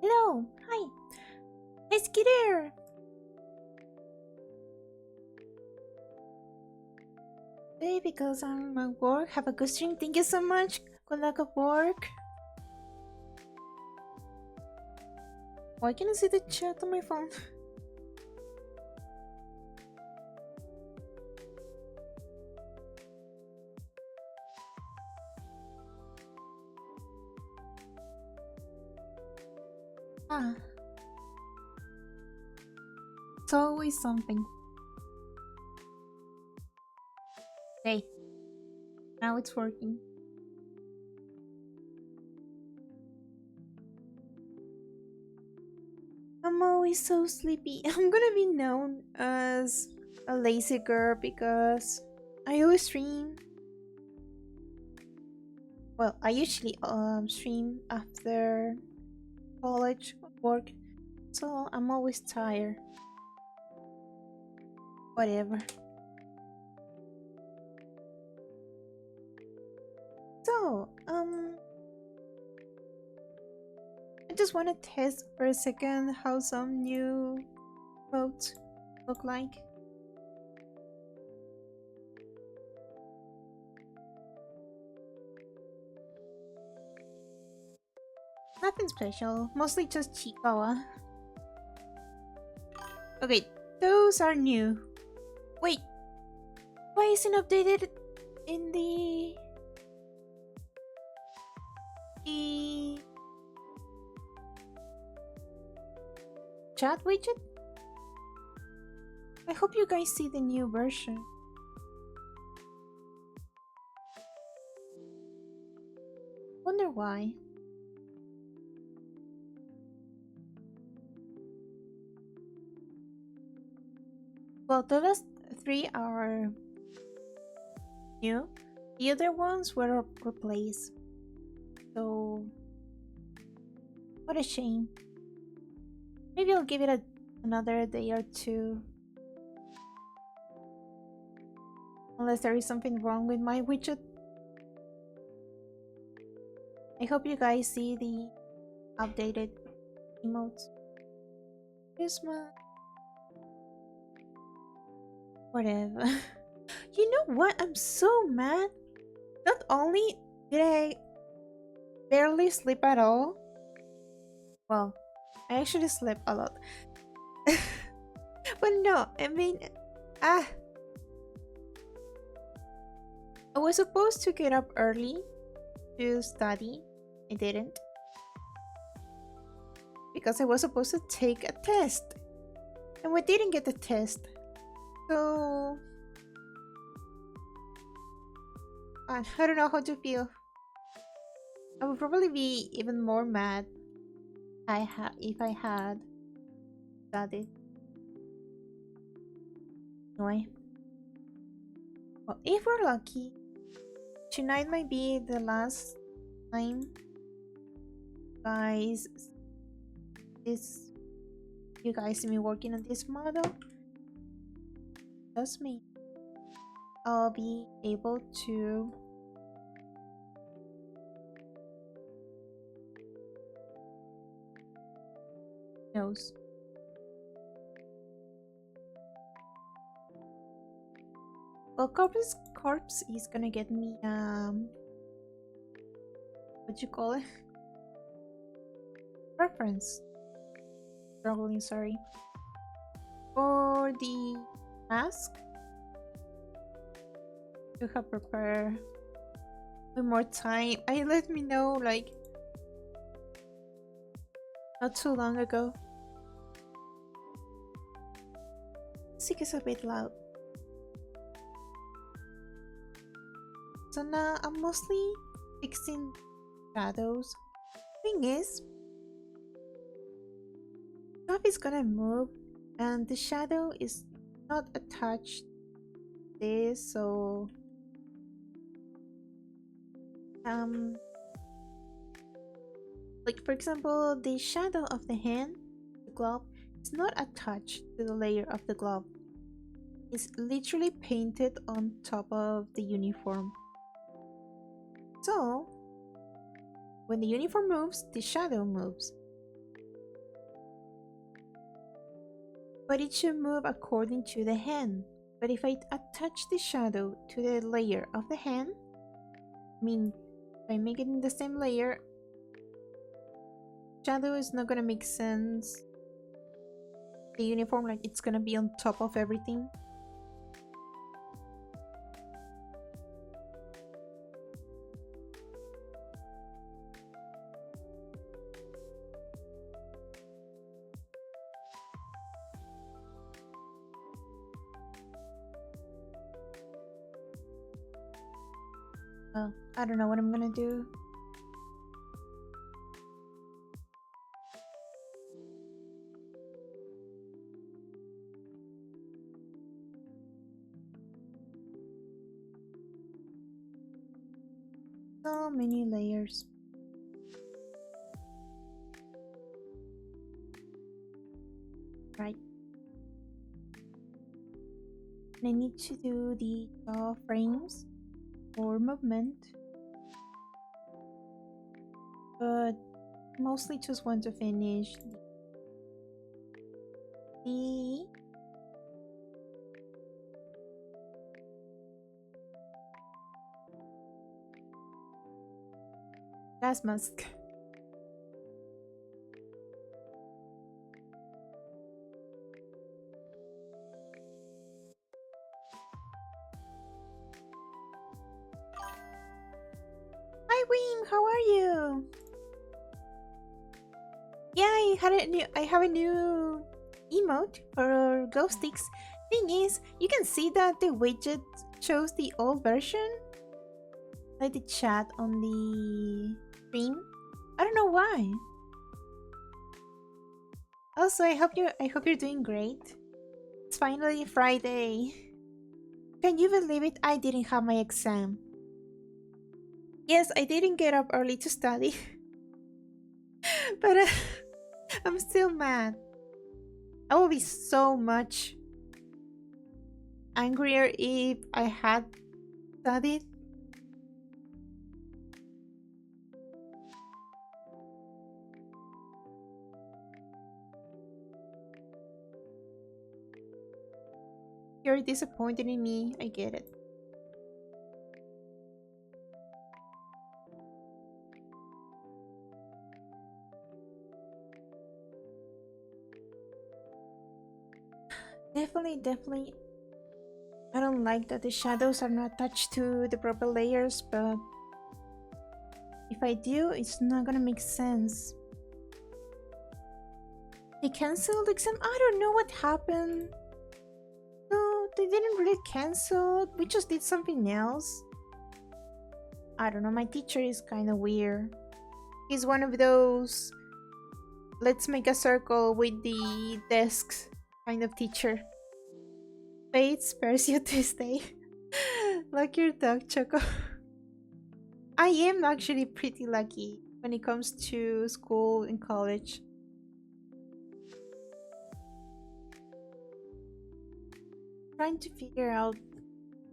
Hello, hi. Nice to there. Hey, because I'm at work. Have a good stream. Thank you so much. Good luck at work. Why can't I see the chat on my phone? Ah. It's always something. Hey. Now it's working. I'm always so sleepy. I'm gonna be known as a lazy girl because I always stream. Well, I usually stream after college work, so I'm always tired. Whatever. So, I just want to test for a second how some new modes look like. Nothing special, mostly just Chiikawa. Okay, those are new. Wait, why isn't updated in the chat widget? I hope you guys see the new version. Wonder why. Well, the last 3 are new. The other ones were replaced. So, what a shame. Maybe I'll give it another day or two. Unless there is something wrong with my widget. I hope you guys see the updated emotes. Christmas. Whatever. You know what? I'm so mad. Not only did I barely sleep at all. Well, I actually slept a lot. But no, I mean, I was supposed to get up early to study. I didn't. Because I was supposed to take a test. And we didn't get the test. So I don't know how to feel. I would probably be even more mad if I had studied. Anyway. Well, if we're lucky, tonight might be the last time you guys see me working on this model. Trust me, I'll be able to knows. Well, corpse is gonna get me what you call it? Reference. Struggling, sorry. For the mask, you have prepared with more time. Let me know like not too long ago. Music is a bit loud. So now I'm mostly fixing shadows. Thing is, stuff is gonna move and the shadow is not attached to this, so like for example, the shadow of the hand, the glove, is not attached to the layer of the glove. It's literally painted on top of the uniform. So when the uniform moves, the shadow moves. but it should move according to the hand. But if I attach the shadow to the layer of the hand, I mean, if I make it in the same layer, shadow is not gonna make sense. The uniform, like, it's gonna be on top of everything. Well, I don't know what I'm gonna do. So many layers. Right. And I need to do the jaw frames for movement. But mostly just want to finish the gas mask. Hi Wim, how are you? Yeah, I have a new emote for glow sticks. Thing is, you can see that the widget shows the old version, like the chat on the stream. I don't know why. Also, I hope you're doing great. It's finally Friday. Can you believe it? I didn't have my exam. Yes, I didn't get up early to study. But I'm still mad. I will be so much angrier if I had studied. You're disappointed in me, I get it. Definitely. I don't like that the shadows are not attached to the proper layers, but if I do, it's not gonna make sense. They canceled the exam? I don't know what happened. No, they didn't really cancel. We just did something else. I don't know, my teacher is kind of weird. He's one of those let's make a circle with the desks kind of teacher. Fate spares you this day. Like your dog, Choco. I am actually pretty lucky when it comes to school and college. Trying to figure out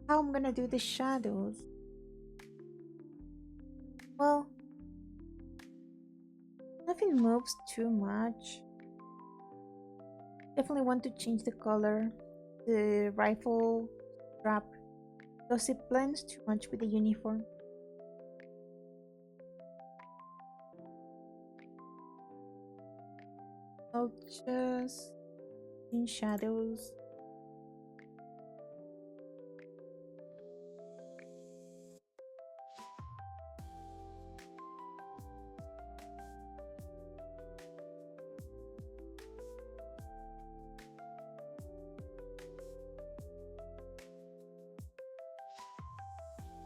how I'm gonna do the shadows. Well, nothing moves too much. Definitely want to change the color, the rifle strap, because it blends too much with the uniform. I'll just in shadows.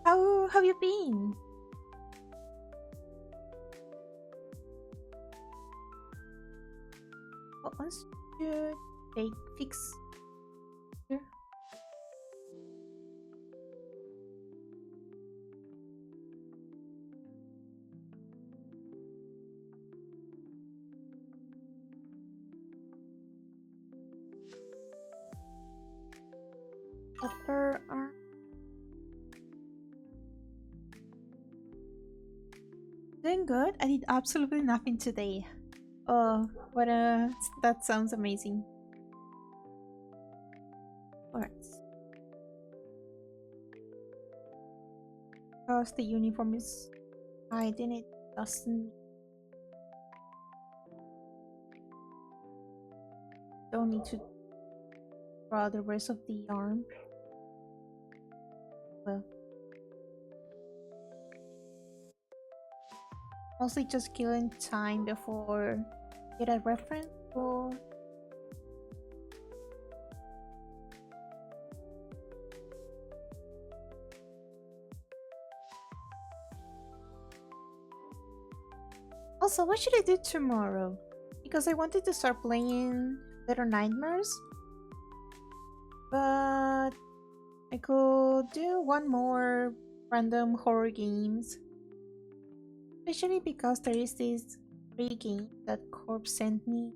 How have you been? What was should they fix here? Upper arm. Doing good. I did absolutely nothing today. Oh, what a that sounds amazing. Alright. Because the uniform is hiding, it doesn't. Don't need to draw the rest of the arm. Well, mostly just killing time before get a reference for. Also, what should I do tomorrow? Because I wanted to start playing Little Nightmares, but I could do one more random horror games. Especially because there is this free game that Corp sent me.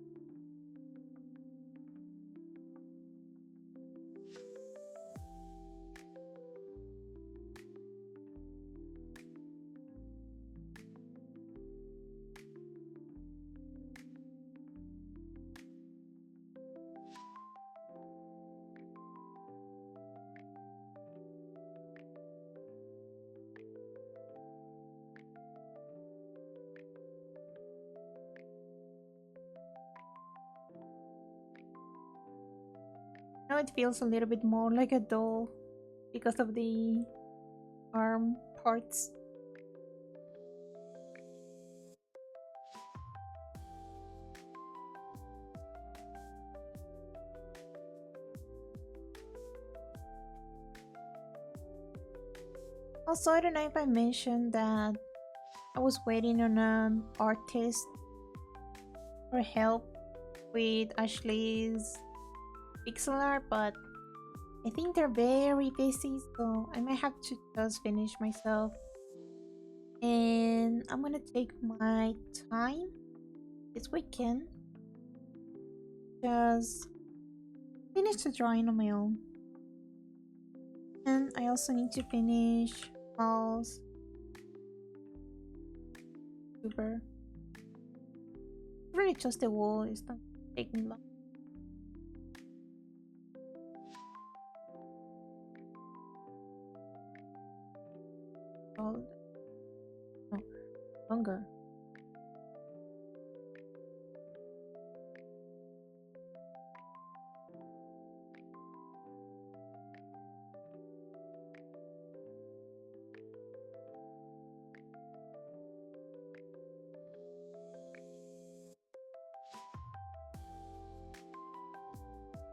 Now it feels a little bit more like a doll because of the arm parts. Also, I don't know if I mentioned that I was waiting on an artist for help with Ashley's pixel art, but I think they're very busy, so I might have to just finish myself. And I'm gonna take my time this weekend. Just finish the drawing on my own. And I also need to finish Mal's Tuber. Really just the wall, it's not taking long. No, longer.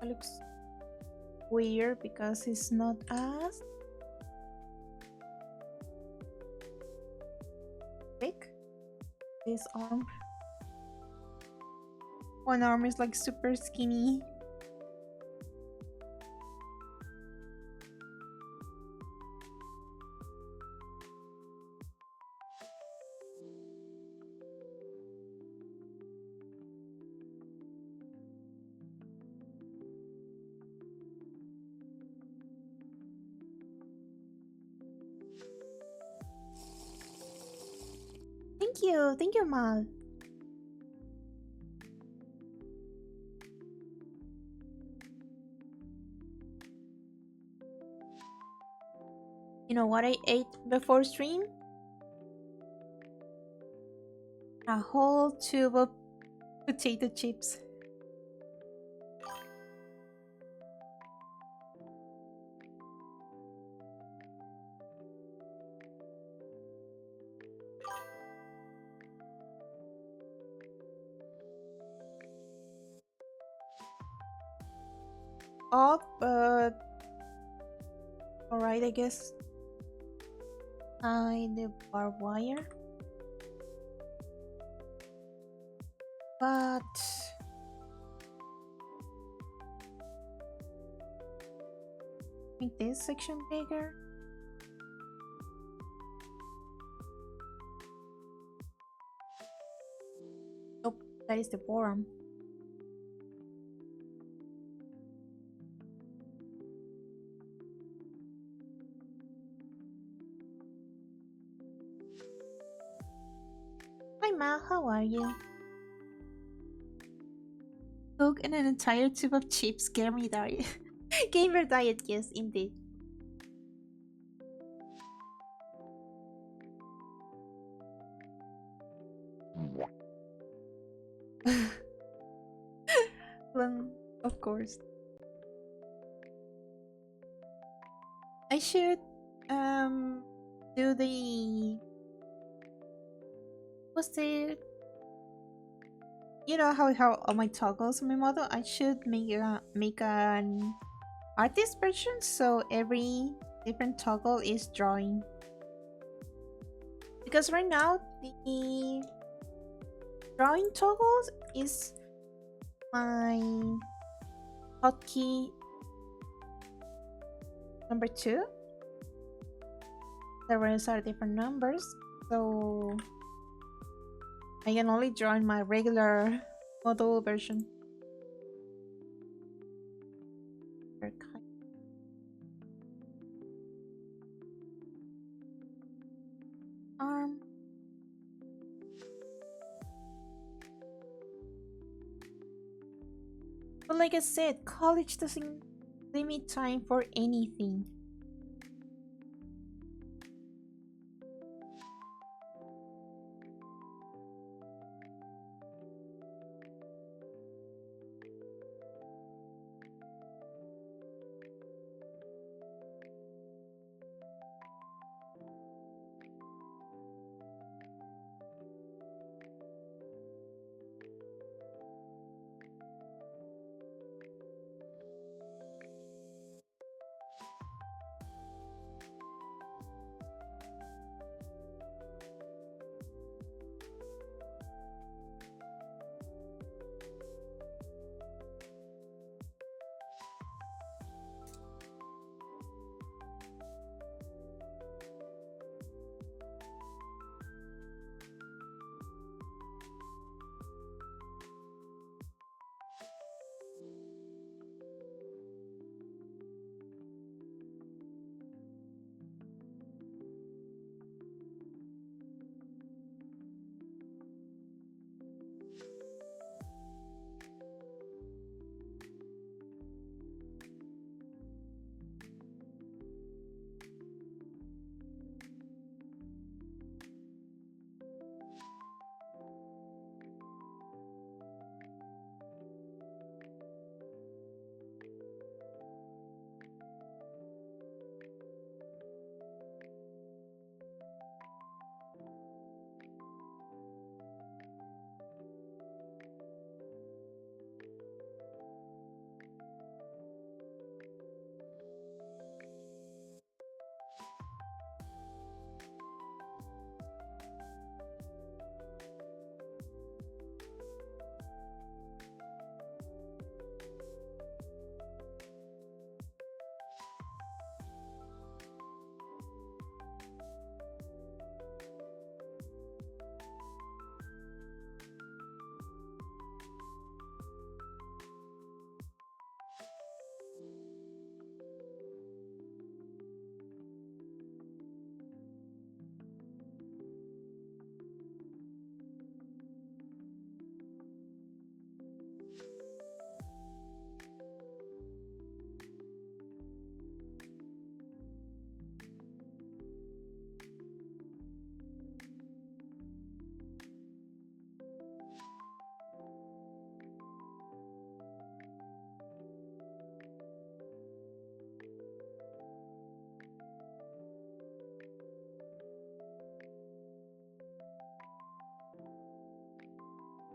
That looks weird because it's not as big. This arm. One arm is like super skinny. Thank you, Mal. You know what I ate before stream? A whole tube of potato chips. Off, but alright, I guess. The barbed wire. But make this section bigger. Nope, that is the bottom. Hi Mal, how are you? Coke and an entire tube of chips scare me, Daria. Gamer diet, yes, indeed. Well, of course. I should um do the what's it? You know how on my toggles on my model, I should make an artist version so every different toggle is drawing. Because right now the drawing toggles is my hotkey number 2. The rest are different numbers, so I can only draw in my regular model version. Um, but like I said, college doesn't limit time for anything.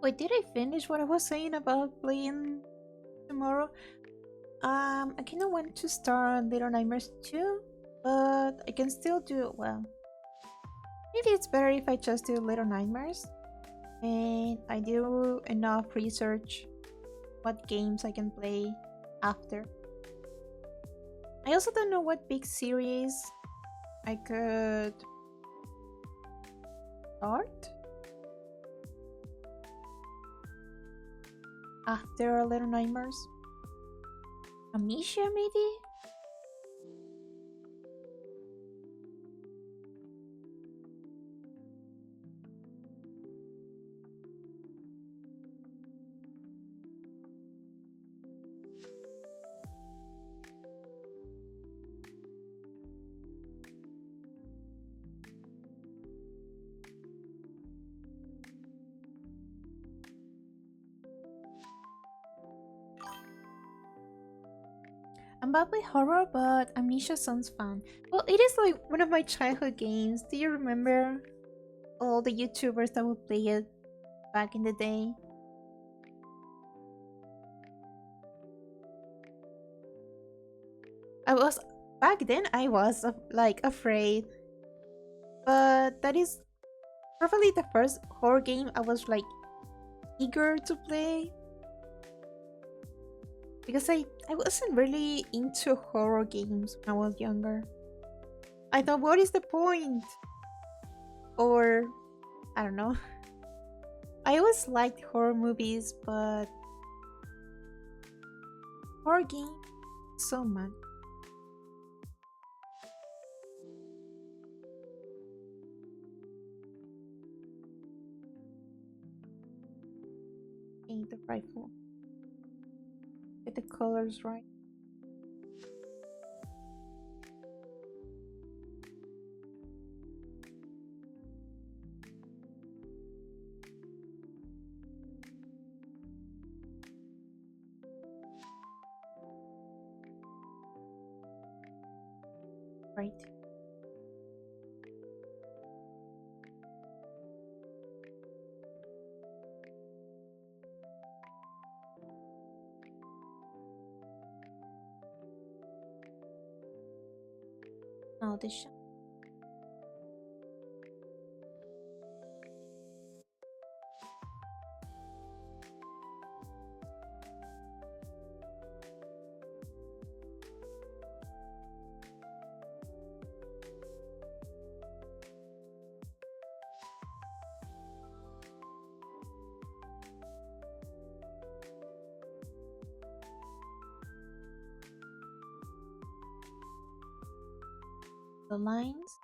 Wait, did I finish what I was saying about playing tomorrow? I kinda want to start Little Nightmares too, but I can still do well. Maybe it's better if I just do Little Nightmares and I do enough research what games I can play after. I also don't know what big series I could start after Little Nightmares. Amnesia, maybe? I'm bad with horror, but Amnesia sounds fun. Well, it is like one of my childhood games. Do you remember all the YouTubers that would play it back in the day? I was back then. I was like afraid, but that is probably the first horror game I was like eager to play because I wasn't really into horror games when I was younger. I thought, what is the point? Or I don't know. I always liked horror movies, but horror game so much. Paint the rifle. Get the colors right. Right. Now the shot. The lines.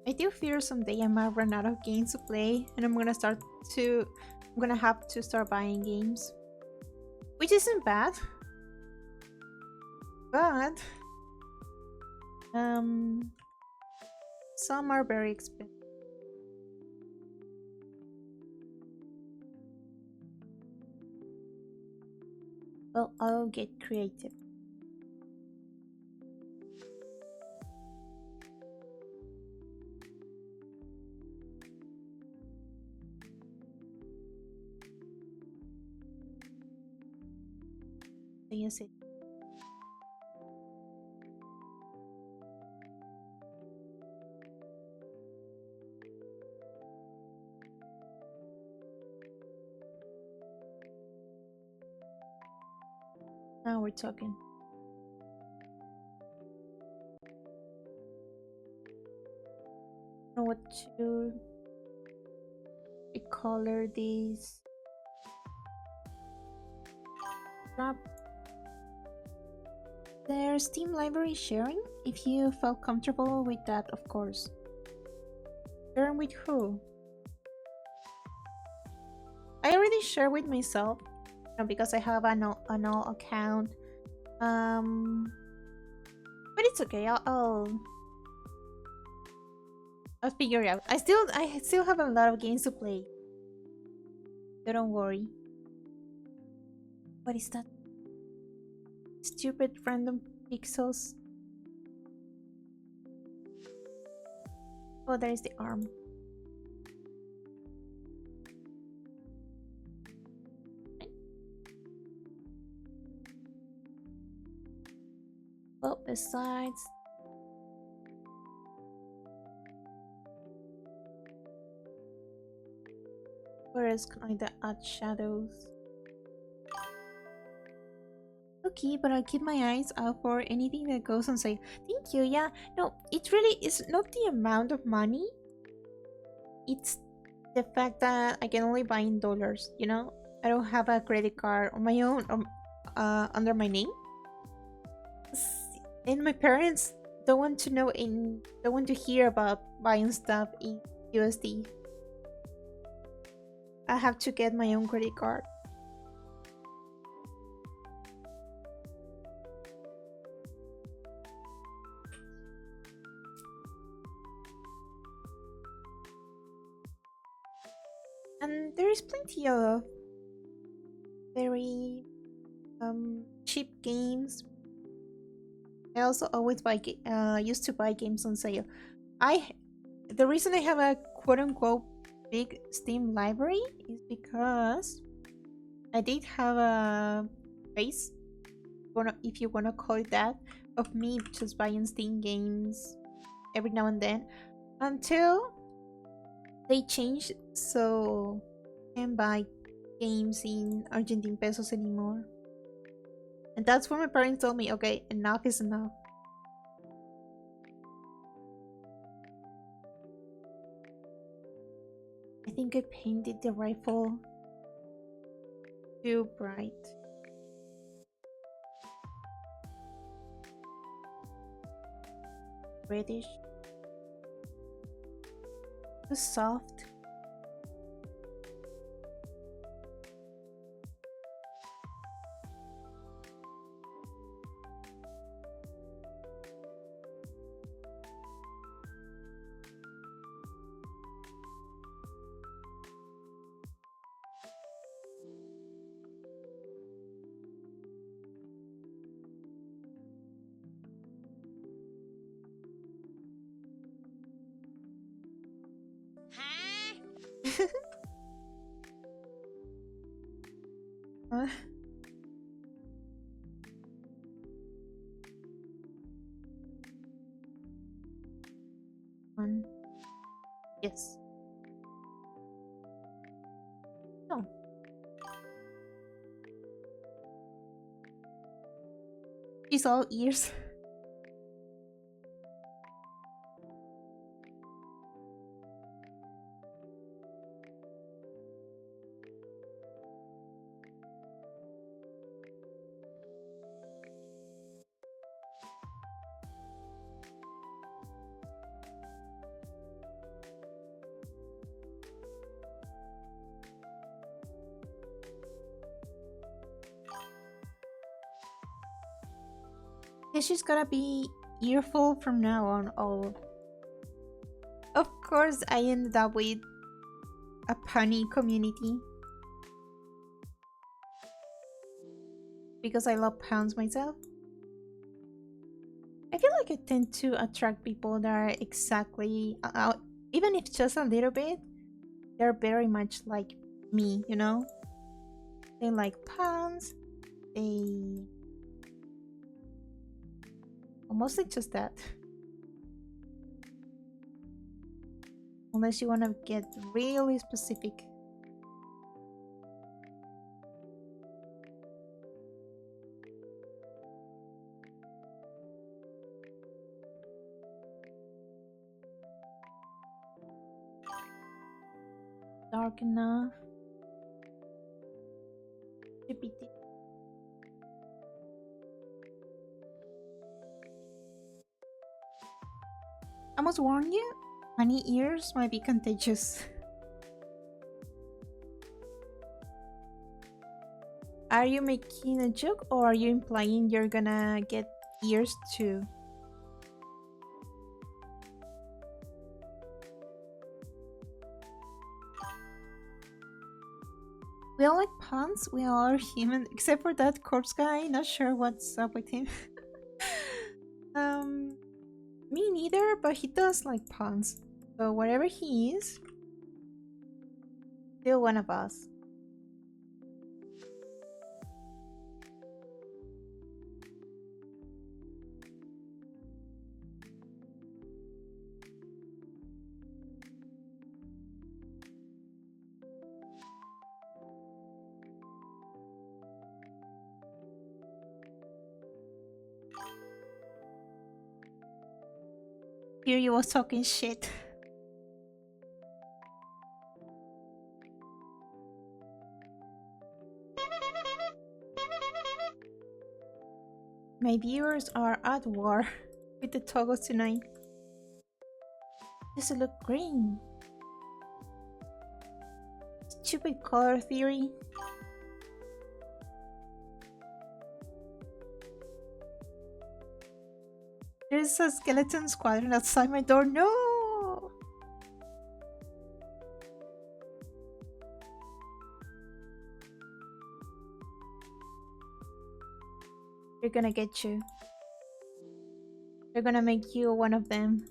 I do fear someday I might run out of games to play and I'm gonna have to start buying games. Which isn't bad. But some are very expensive. Well, I'll get creative. Yes, it. Now we're talking. I don't know what to color this wrap. There's Steam library sharing. If you felt comfortable with that, of course. Sharing with who? I already share with myself, because I have an all account. But it's okay. I'll figure it out. I still have a lot of games to play. So don't worry. What is that? Stupid random pixels. Oh, there is the arm. Besides, where else can I add shadows? Okay, but I'll keep my eyes out for anything that goes on sale. Thank you, yeah. No, it really is not the amount of money. It's the fact that I can only buy in dollars, you know? I don't have a credit card on my own under my name. And my parents don't want to know don't want to hear about buying stuff in USD. I have to get my own credit card. And there is plenty of very cheap games. I also always used to buy games on sale. The reason I have a quote-unquote big Steam library is because I did have a phase, if you wanna call it that, of me just buying Steam games every now and then until they changed, so I can't buy games in Argentine pesos anymore. And that's when my parents told me, okay, enough is enough. I think I painted the rifle too bright. Reddish. Too soft. Yes. No. She's all ears. Yeah, she's gotta be earful from now on. All. Of course, I ended up with a punny community because I love puns myself. I feel like I tend to attract people that are exactly, even if just a little bit, they're very much like me, you know? They like puns, they... well, mostly just that. Unless you want to get really specific. Dark enough. I must warn you, honey ears might be contagious. Are you making a joke or are you implying you're gonna get ears too? We all like puns, we all are human, except for that corpse guy, not sure what's up with him. Me neither, but he does like puns. So whatever he is, still one of us. Fury was talking shit. My viewers are at war with the toggles tonight. Does it look green? Stupid color theory. There's a skeleton squadron outside my door. No! They're gonna get you. They're gonna make you one of them.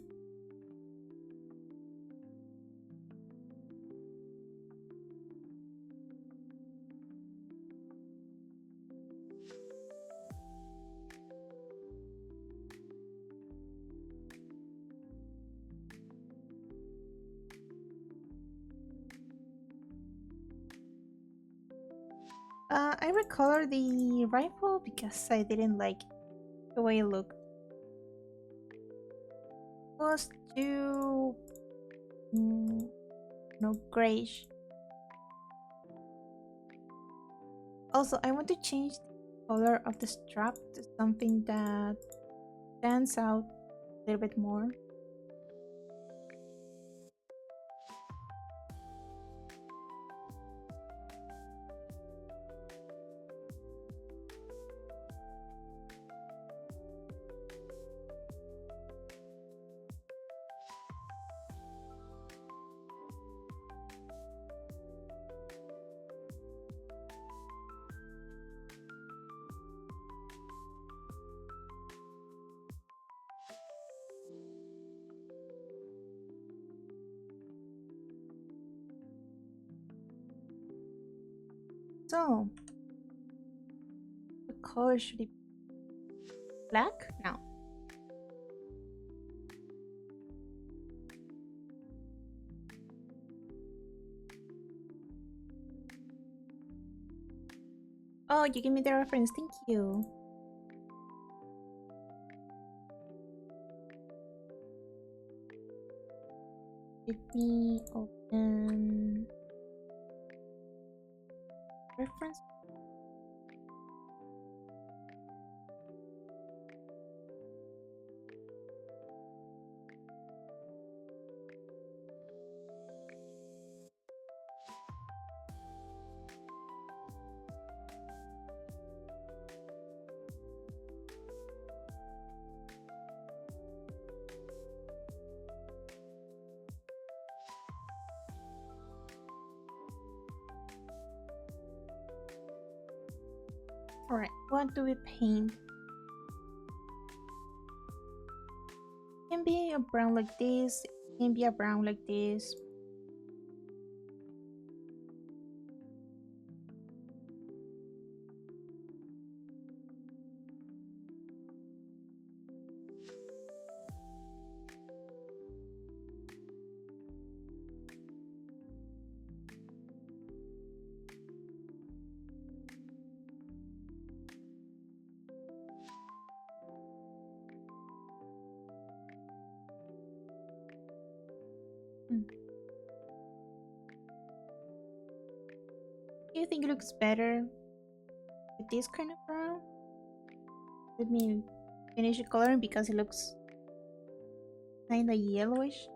I recolored the rifle because I didn't like the way it looked. It was too no grayish. Also, I want to change the color of the strap to something that stands out a little bit more. So, the color should be black now. Oh, you gave me the reference. Thank you. Let me open reference. Alright, what do we paint? It can be a brown like this, it can be a brown like this. Do you think it looks better with this kind of brown? Let me finish coloring because it looks kinda yellowish.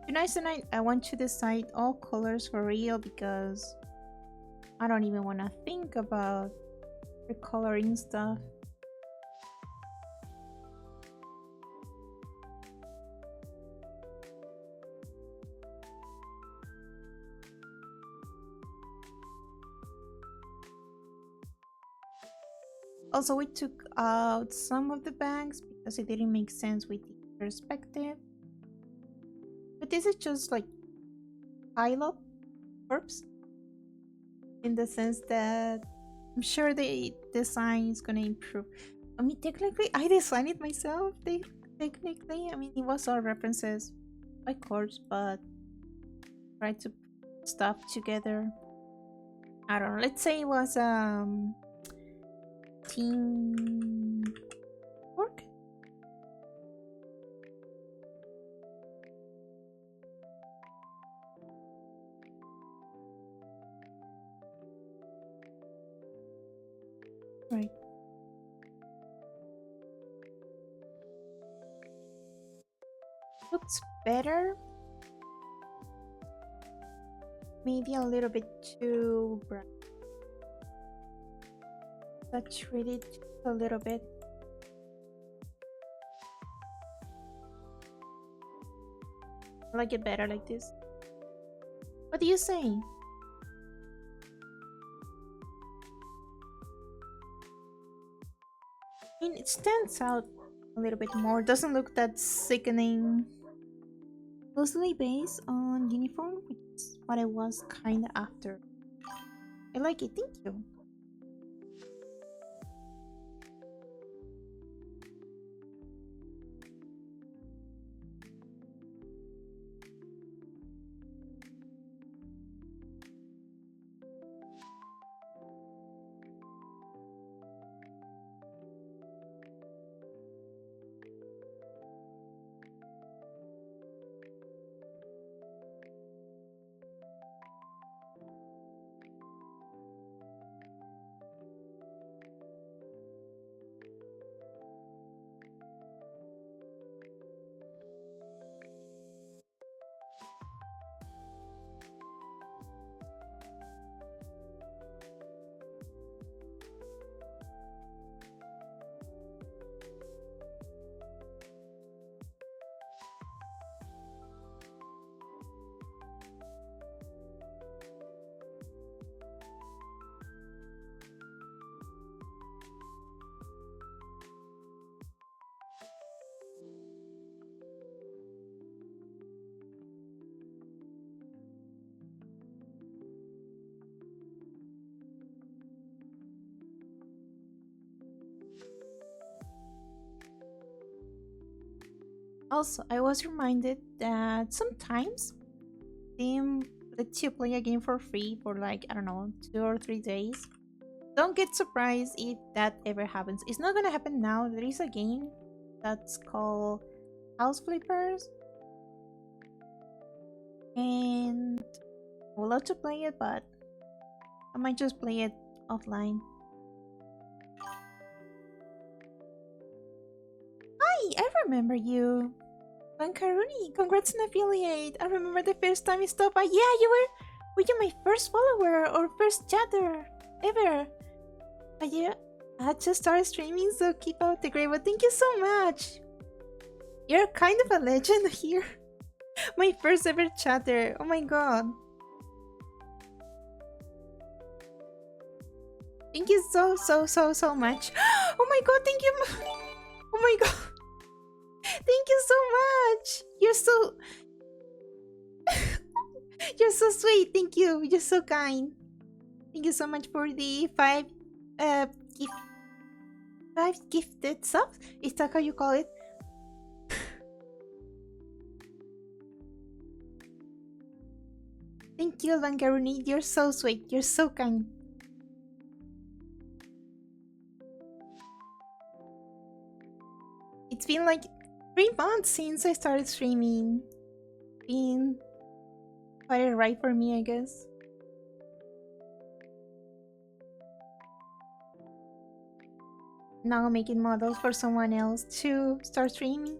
Tonight I want to decide all colors for real because I don't even want to think about recoloring stuff. Also, we took out some of the banks because it didn't make sense with the perspective. But this is just like pile-up corpse in the sense that I'm sure the design is gonna improve. I mean, technically, I designed it myself. Technically, I mean, it was all references by corpse, but tried to put stuff together. I don't know, let's say it was team work. Right. Looks better. Maybe a little bit too bright. Saturate it a little bit. I like it better like this. What do you say? I mean, it stands out a little bit more. Doesn't look that sickening. Loosely based on uniform, which is what I was kinda after. I like it, thank you. Also, I was reminded that sometimes Steam lets you play a game for free for like, I don't know, 2 or 3 days. Don't get surprised if that ever happens. It's not gonna happen now. There is a game that's called House Flippers. And I would love to play it, but I might just play it offline. Hi, I remember you. Bankaruni, congrats on affiliate. I remember the first time you stopped by. Yeah, were you my first follower or first chatter ever? But yeah, I just started streaming, so keep up the great work. Thank you so much. You're kind of a legend here. My first ever chatter. Oh my god. Thank you so much. Oh my god, thank you. Oh my god. Thank you so much. You're so sweet. Thank you. You're so kind. Thank you so much for the 5 gifted subs. Is that how you call it? Thank you, Vangaruni. You're so sweet. You're so kind. It's been like 3 months since I started streaming. Been quite a ride for me, I guess. Now making models for someone else to start streaming.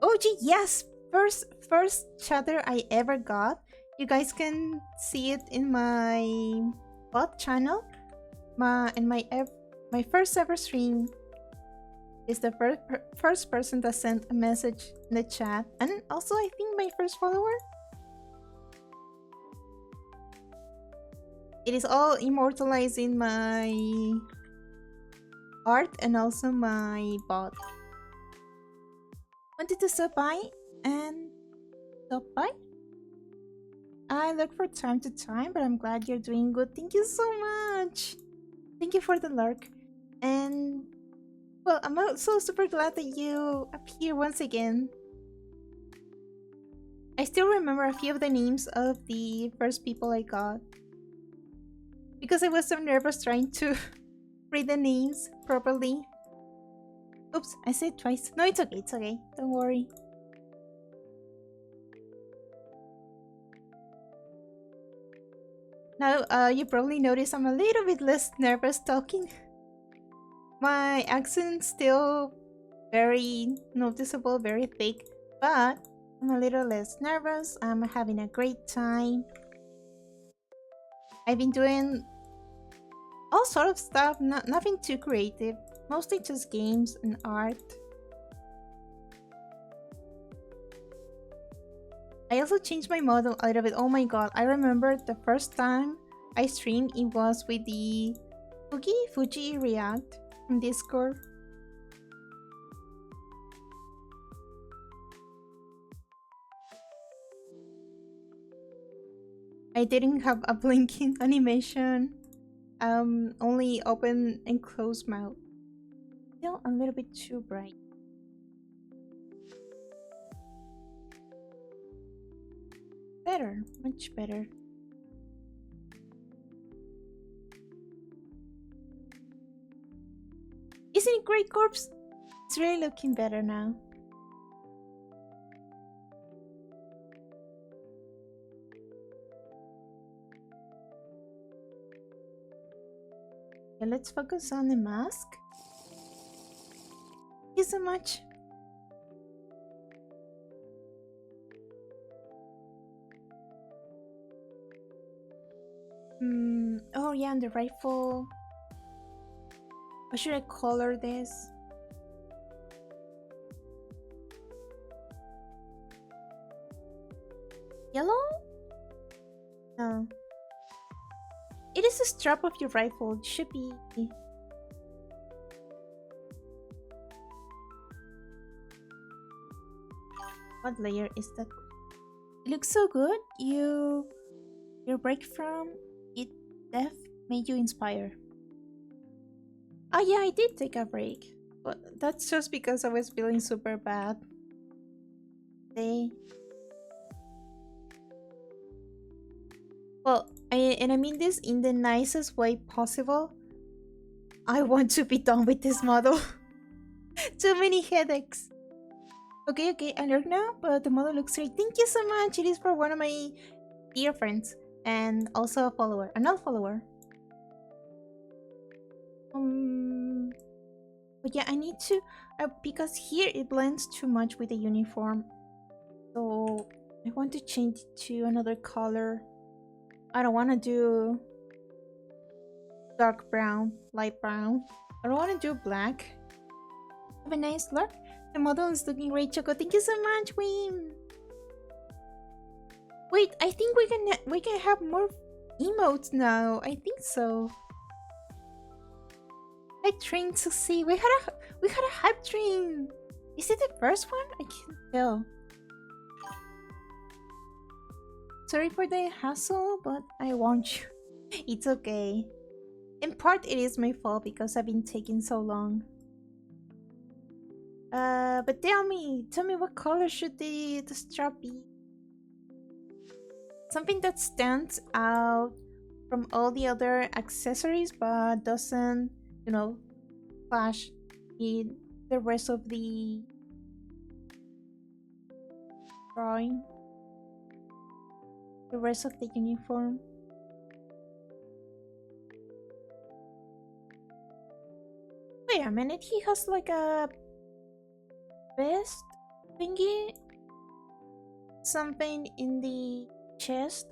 Oh gee, yes! First chatter I ever got. You guys can see it in my bot channel. My first ever stream is the first person that sent a message in the chat, and also I think my first follower. It is all immortalized in my art and also my bot. Wanted to stop by and stop by. I look for time to time, but I'm glad you're doing good. Thank you so much. Thank you for the lurk. And well, I'm also super glad that you appear once again. I still remember a few of the names of the first people I got. Because I was so nervous trying to read the names properly. Oops, I said it twice. No, it's okay, it's okay. Don't worry. Now, you probably notice I'm a little bit less nervous talking. My accent's still very noticeable, very thick, but I'm a little less nervous. I'm having a great time. I've been doing all sort of stuff, nothing too creative, mostly just games and art. I also changed my model a little bit. Oh my god, I remember the first time I streamed, it was with the Fuji React from Discord. I didn't have a blinking animation. Only open and close mouth. Still a little bit too bright. Better, much better. Isn't it great, Corpse? It's really looking better now. Okay, let's focus on the mask. Thank you so much. Oh yeah, and the rifle. How should I color this? Yellow? No. It is the strap of your rifle. It should be... What layer is that? It looks so good. Your break from it death made you inspire. Oh yeah, I did take a break. But that's just because I was feeling super bad. Well, and I mean this in the nicest way possible. I want to be done with this model. Too many headaches. Okay, I learned now, but the model looks great. Thank you so much. It is for one of my dear friends and also a follower, another follower. But yeah, I need to because here it blends too much with the uniform, so I want to change it to another color. I don't want to do dark brown, light brown. I don't want to do black. Have a nice look. The model is looking great, Choco. Thank you so much, Wim. Wait, I think we can have more emotes now. I think so. Hype train to see. We had a hype train. Is it the first one? I can't tell. Sorry for the hassle, but I want you. It's okay. In part, it is my fault because I've been taking so long. But tell me what color should the strap be? Something that stands out from all the other accessories but doesn't, you know, clash in the rest of the drawing. The rest of the uniform. Wait a minute, he has like a vest thingy? Something in the chest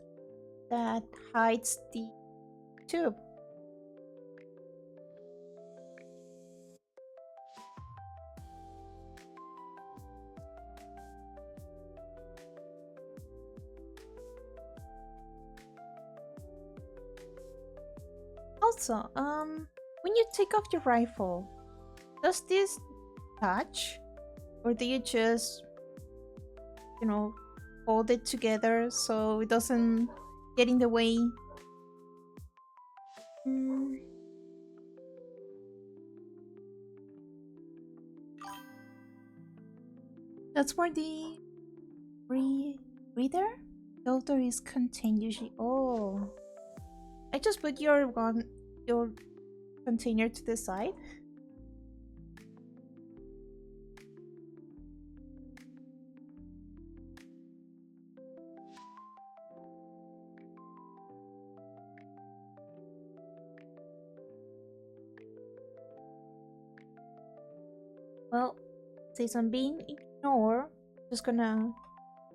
that hides the tube. Also, when you take off your rifle, does this touch? Or do you just, you know, hold it together so it doesn't get in the way? That's where the Reader? Filter is contained. Oh. I just put your container to the side. Well, since I'm being ignored, just gonna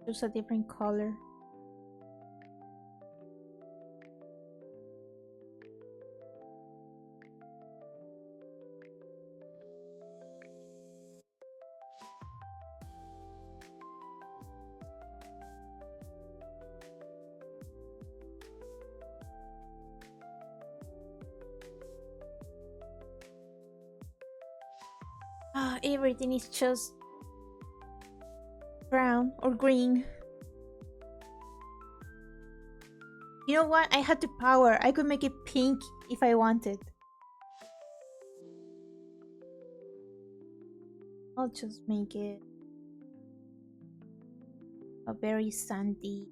choose a different color. Everything is just brown or green. You know what? I had the power. I could make it pink if I wanted. I'll just make it a very sandy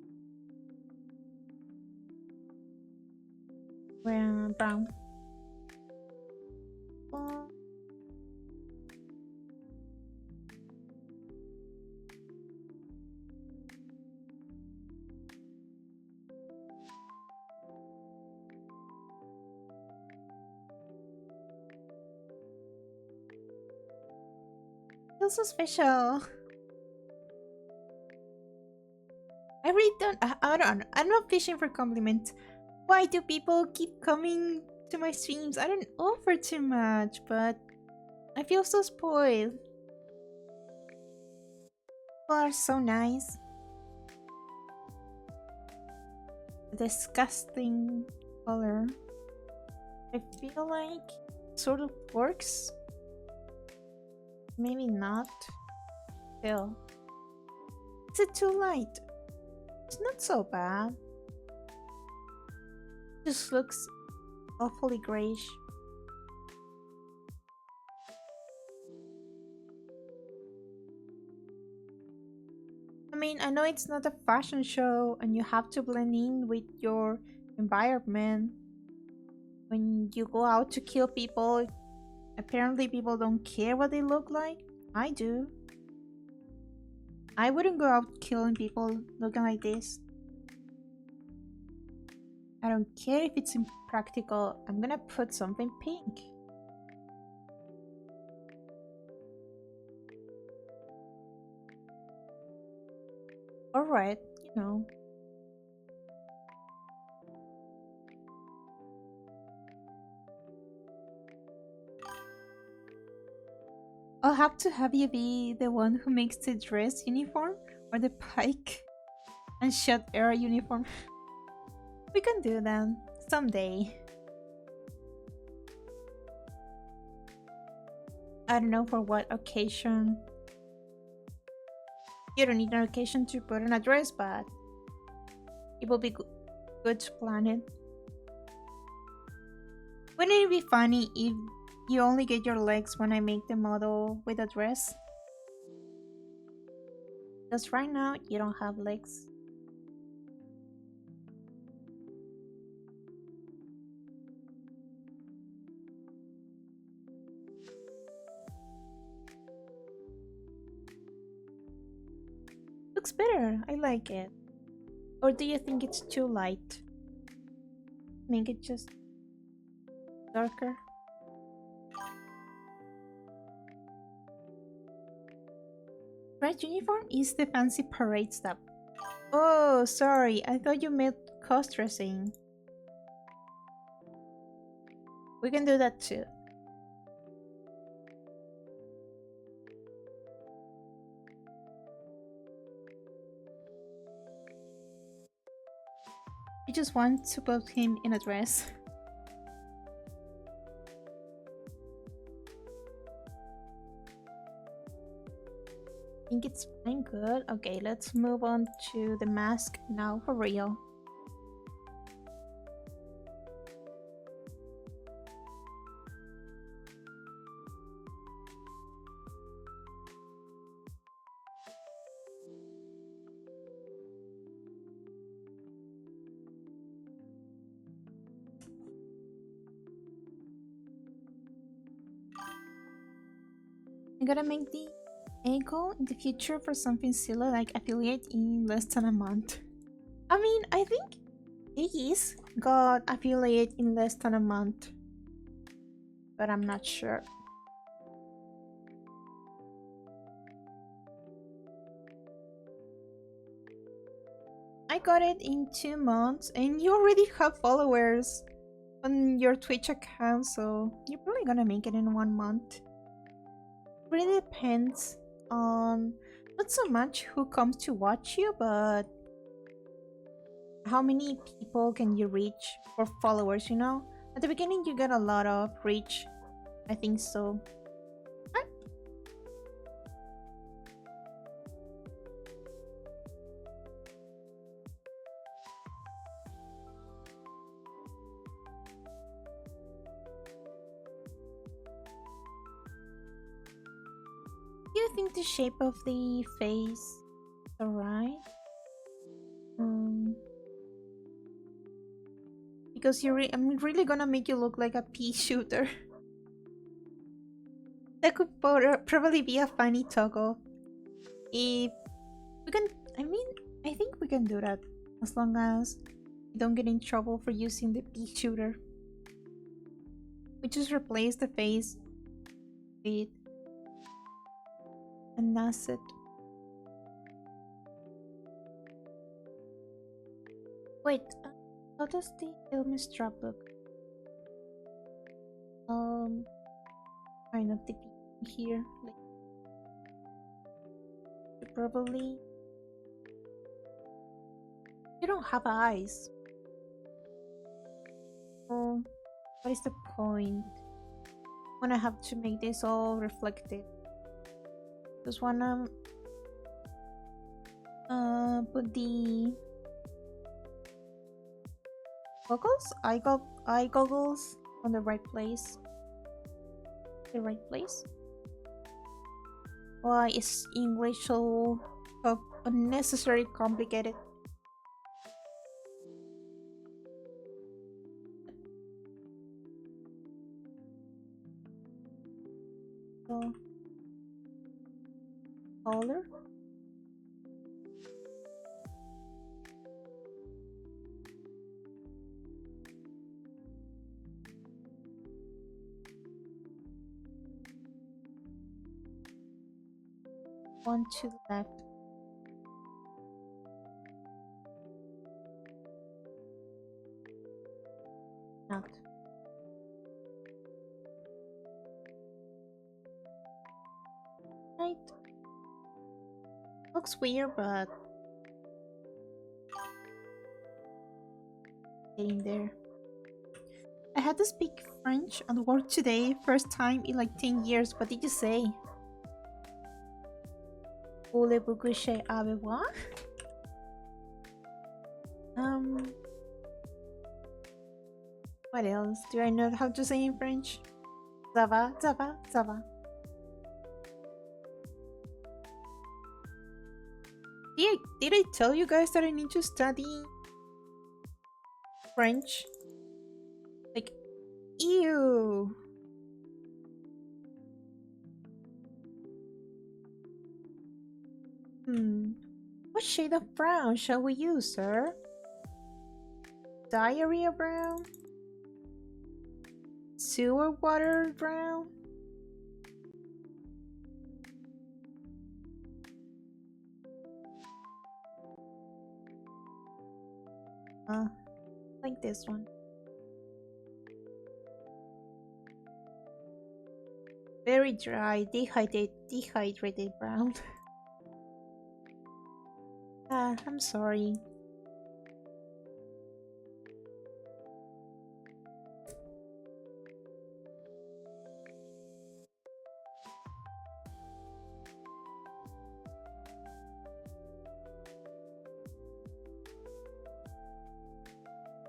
brown. Oh. Feels so special. I really don't. I don't. I'm not fishing for compliments. Why do people keep coming to my streams? I don't offer too much, but I feel so spoiled. People are so nice. Disgusting color. I feel like it sort of works. Maybe not. Still. Is it too light? It's not so bad. It just looks awfully grayish. I mean, I know it's not a fashion show and you have to blend in with your environment. When you go out to kill people, apparently people don't care what they look like. I do. I wouldn't go out killing people looking like this. I don't care if it's impractical. I'm gonna put something pink. Alright, you know. I'll have to have you be the one who makes the dress uniform or the pike and shot air uniform. We can do that someday. I don't know for what occasion. You don't need an occasion to put on a dress, but it will be good to plan it. Wouldn't it be funny if you only get your legs when I make the model with a dress? Because right now you don't have legs. Looks better. I like it. Or do you think it's too light? Make it just darker. Red uniform is the fancy parade stuff. Oh, sorry. I thought you meant cross-dressing. We can do that too. I just want to put him in a dress. I think it's fine, good. Okay, let's move on to the mask now for real. I gotta make the a goal in the future for something silly like affiliate in less than a month. I mean, I think Iggy's got affiliate in less than a month, but I'm not sure. I got it in 2 months, and you already have followers on your Twitch account, so you're probably gonna make it in 1 month. It really depends on not so much who comes to watch you, but how many people can you reach for followers, you know? At the beginning you get a lot of reach, I think so. Do you think the shape of the face is alright? Because I'm really gonna make you look like a pea shooter. That could probably be a funny toggle. If we can, I mean, I think we can do that as long as we don't get in trouble for using the pea shooter. We just replace the face with an asset. Wait, how does the illness drop look? Kind of depicting here. Like, probably. You don't have eyes. Oh, what is the point? When I have to make this all reflective. Just wanna put the goggles, eye goggles on the right place. The right place. Why is English so unnecessarily complicated? So, color. One to the left. Not. Right. Looks weird, but getting there. I had to speak French at work today, first time in like 10 years. What did you say? Voulez-vous coucher avec moi? What else? Do I know how to say in French? Ça va, ça va, ça va. Did I tell you guys that I need to study French? Like, ew. What shade of brown shall we use, sir? Diarrhea brown? Sewer water brown? Like this one. Very dry, dehydrated brown. I'm sorry.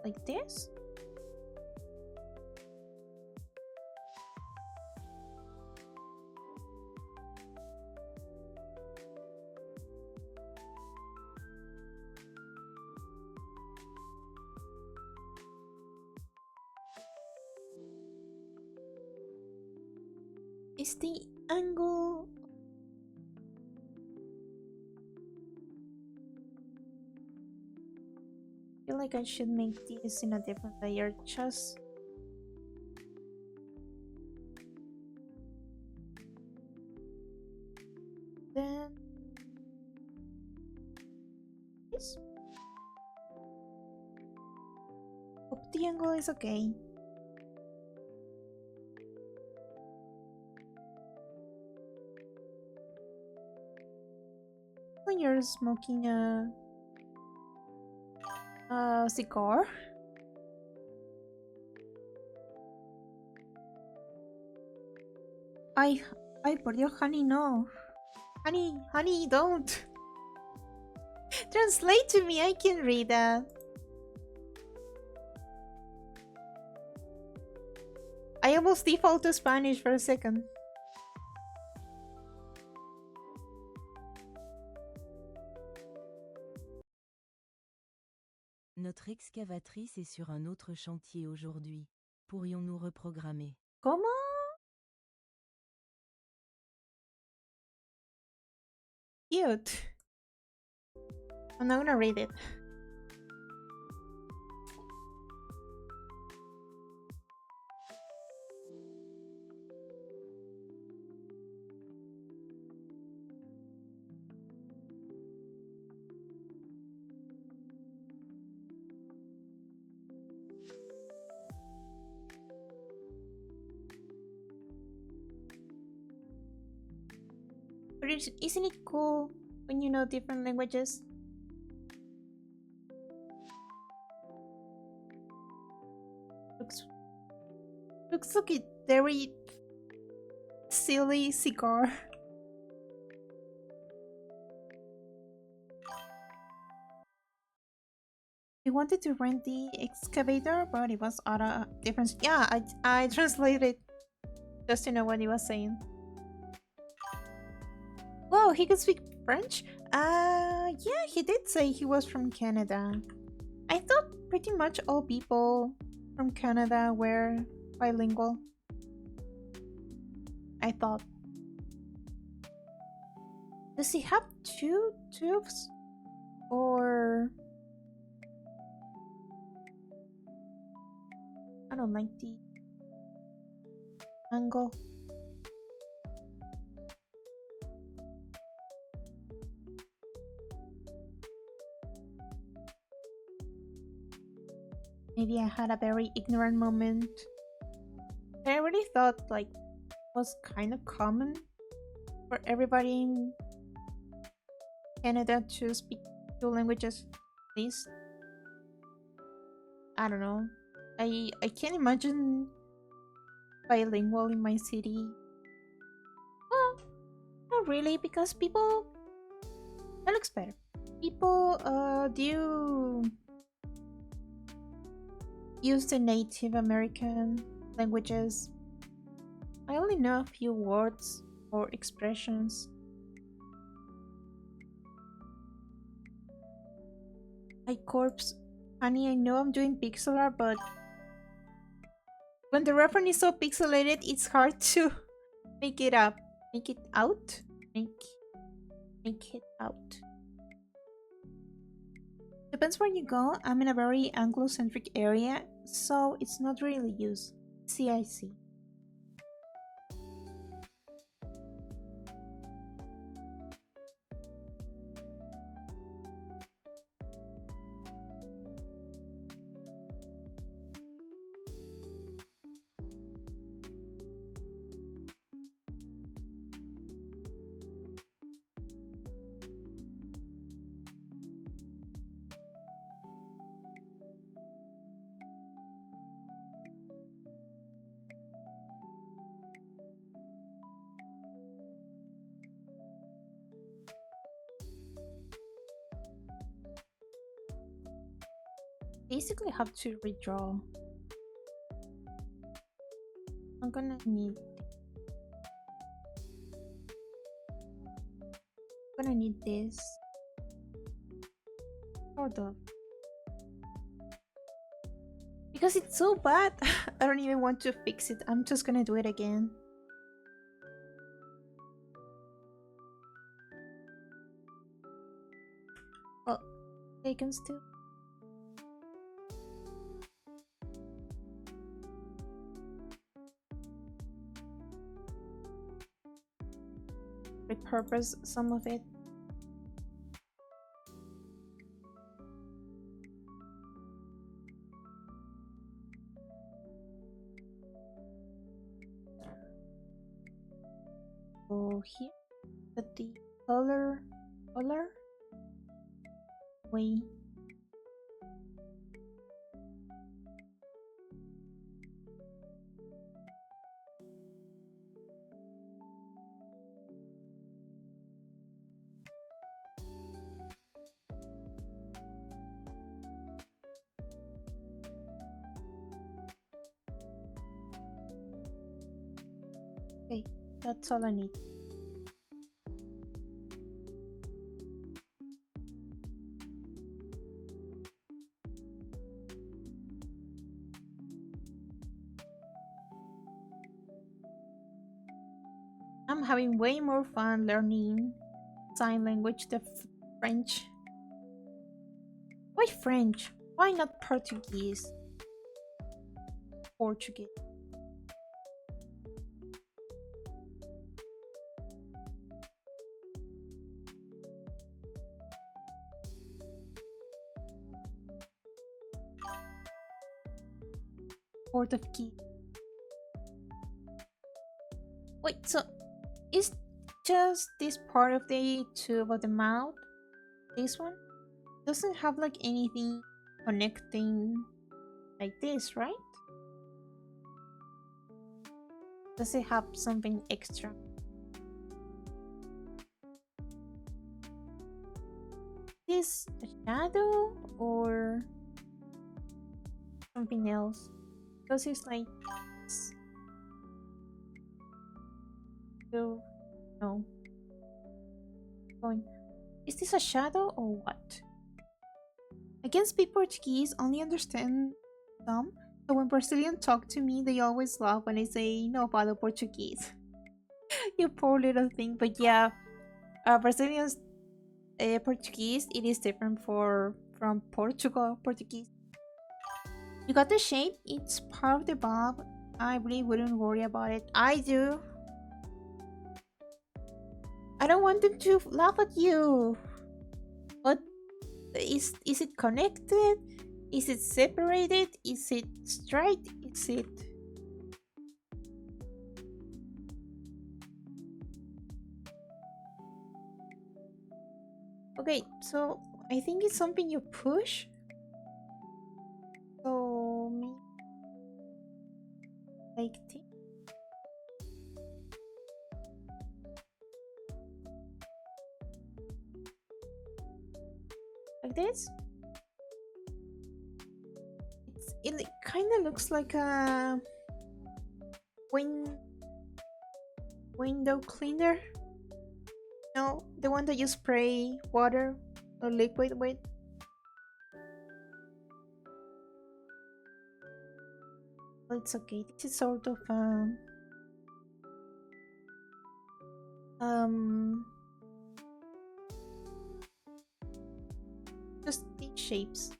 Like this? is the angle. I feel like I should make this in a different layer just then. This. Hope the angle is okay. When you're smoking a cigar. Ay, por Dios, honey, no. Honey, don't. Translate to me, I can read that. I almost default to Spanish for a second. Notre excavatrice est sur un autre chantier aujourd'hui. Pourrions-nous reprogrammer? ¿Cómo? Cute. I'm not gonna read it. But isn't it cool when you know different languages? Looks like a very silly cigar. We wanted to rent the excavator, but it was out of difference. Yeah, I translated just to know what he was saying. Whoa, he could speak French? Yeah, he did say he was from Canada. I thought pretty much all people from Canada were bilingual. I thought. Does he have two tubes? Or... I don't like the angle. Maybe I had a very ignorant moment. I really thought like it was kind of common for everybody in Canada to speak two languages at least. I don't know. I can't imagine bilingual in my city. Well, not really, because people... That looks better. People do use the Native American languages. I only know a few words or expressions. I corpse. Honey, I know I'm doing pixel art, but when the reference is so pixelated, it's hard to make it up. Make it out? Make it out. Depends where you go. I'm in a very Anglo-centric area, so it's not really used. See, I see. Basically have to redraw. I'm gonna need this sort of, because it's so bad. I don't even want to fix it. I'm just gonna do it again. seconds too. Repurpose some of it. Go here, but the color way. Okay, that's all I need. I'm having way more fun learning sign language than French. Why French? Why not Portuguese? Portuguese. Port of key. Wait, so is just this part of the tube of the mouth? This one doesn't have like anything connecting like this, right? Does it have something extra? Is this a shadow or something else? Because it's like this. So no. Going. Is this a shadow or what? I can speak Portuguese, only understand some. So when Brazilians talk to me, they always laugh when I say no falo Portuguese. You poor little thing. But yeah, Brazilians Portuguese, it is different from Portugal Portuguese. You got the shape, it's part of the bob. I really wouldn't worry about it. I do. I don't want them to laugh at you. But is it connected? Is it separated? Is it straight? Is it... Okay, so I think it's something you push. So me like this. Like this. It kind of looks like a window cleaner. No, the one that you spray water or liquid with. Well, it's okay. This is sort of just these shapes.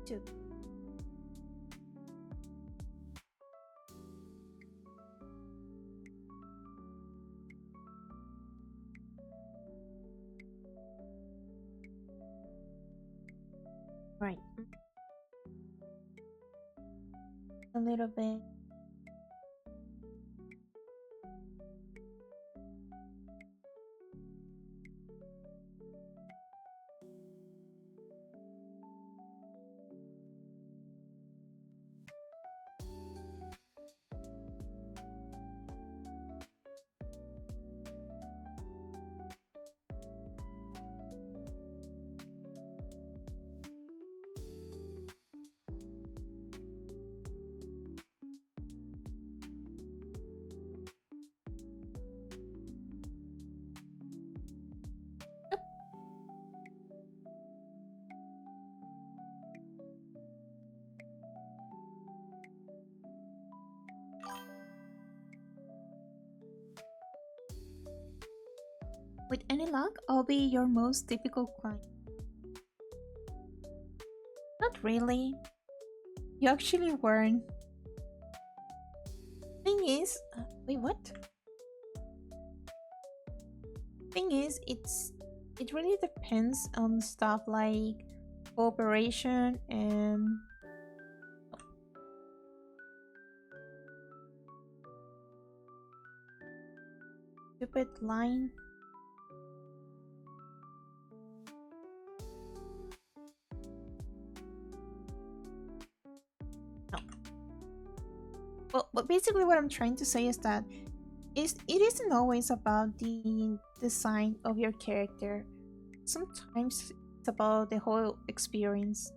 Too. Right. A little bit. With any luck, I'll be your most difficult client. Not really. You actually weren't. Thing is, wait, what? Thing is, it really depends on stuff like cooperation and stupid line. No. Well, basically what I'm trying to say is that it isn't always about the design of your character. Sometimes it's about the whole experience.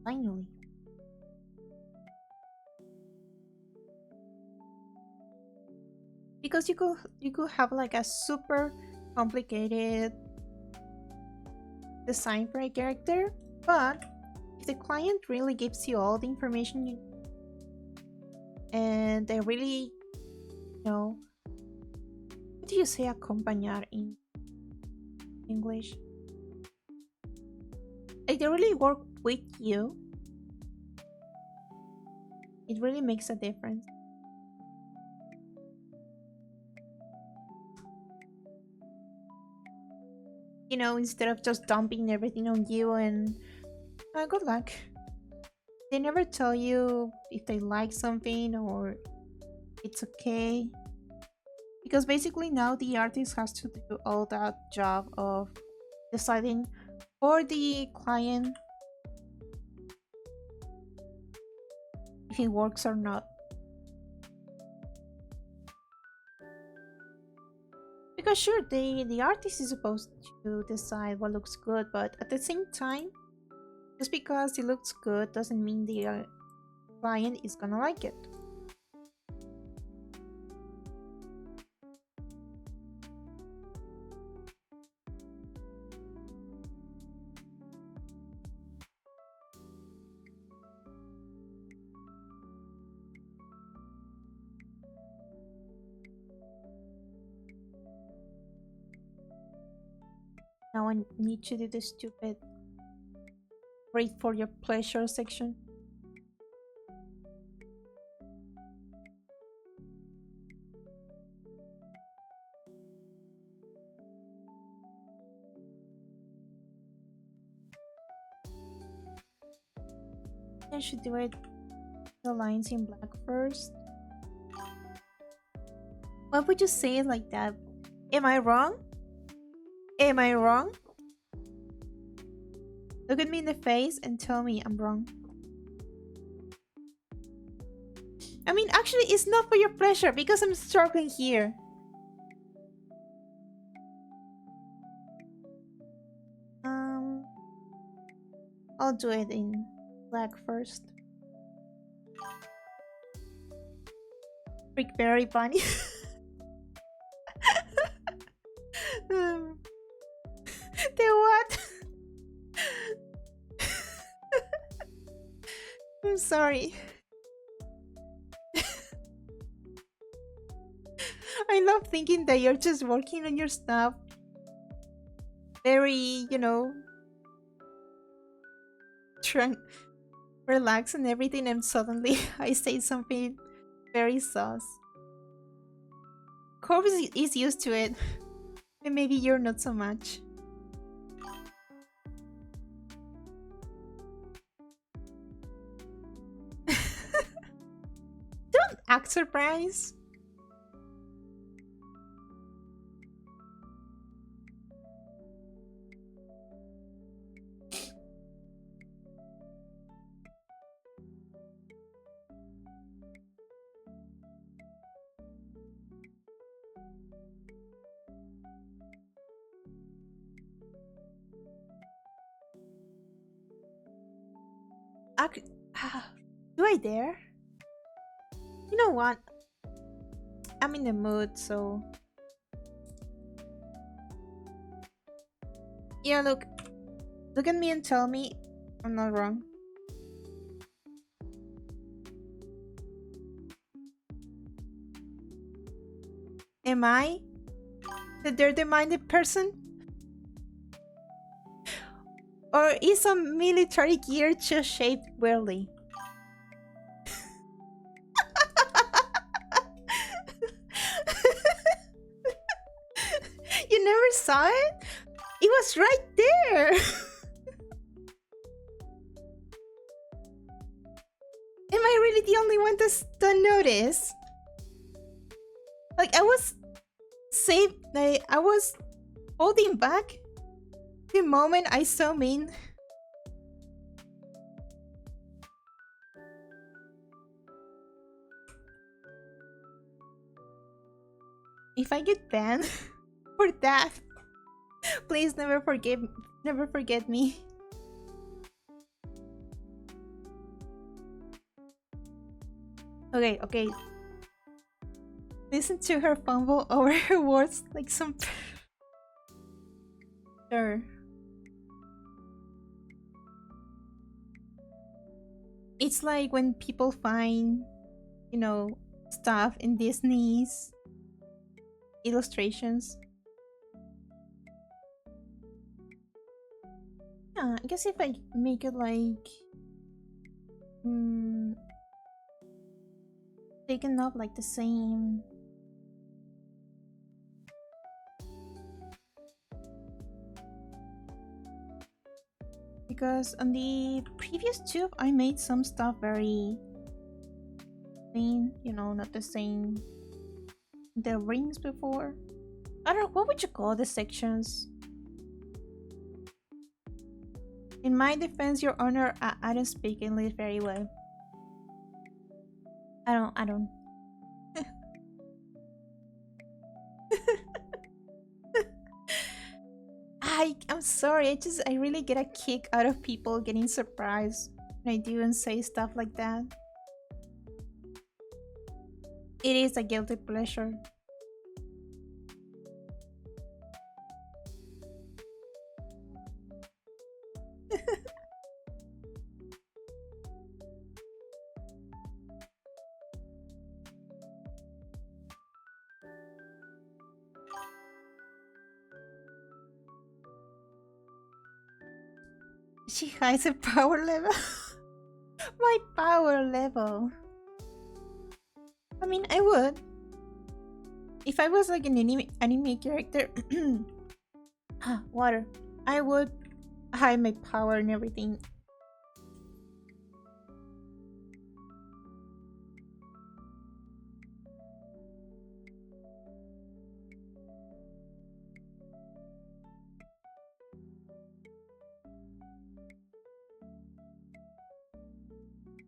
Finally. Because you could have like a super complicated design for a character, but if the client really gives you all the information and they really, what do you say acompañar in English? Like they really work with you, it really makes a difference. Instead of just dumping everything on you and good luck. They never tell you if they like something or it's okay. Because basically now the artist has to do all that job of deciding for the client if it works or not. Because sure, the artist is supposed to decide what looks good, but at the same time, just because it looks good doesn't mean the client is gonna like it. Now I need to do the stupid rate for your pleasure section. I should do it the lines in black first. Why would you say it like that? Am I wrong? Am I wrong? Look at me in the face and tell me I'm wrong. I mean, actually, it's not for your pleasure because I'm struggling here. I'll do it in black first. Chocoberry-bunny. The what? I'm sorry. I love thinking that you're just working on your stuff. Very, relax and everything, and suddenly I say something very sus. Corvus is used to it, and maybe you're not so much. Don't act surprised. Do I dare? You know what? I'm in the mood, so Yeah, look at me and tell me I'm not wrong. Am I the dirty-minded person? Or is some military gear just shaped weirdly? You never saw it? It was right there! Am I really the only one to notice? Like, I was saved. Like, I was holding back the moment I zoom in. If I get banned for that, please never forget me. Okay. Listen to her fumble over her words like some. Sure. It's like when people find, stuff in Disney's illustrations. Yeah, I guess if I make it like taken up like the same. Because on the previous tube I made some stuff very plain, not the same the rings before. I don't know, what would you call the sections? In my defense, Your Honor, I don't speak English very well. I don't. I'm sorry, I really get a kick out of people getting surprised when I do and say stuff like that. It is a guilty pleasure. She hides her power level. My power level. I mean, I would. If I was like an anime character, water, I would hide my power and everything.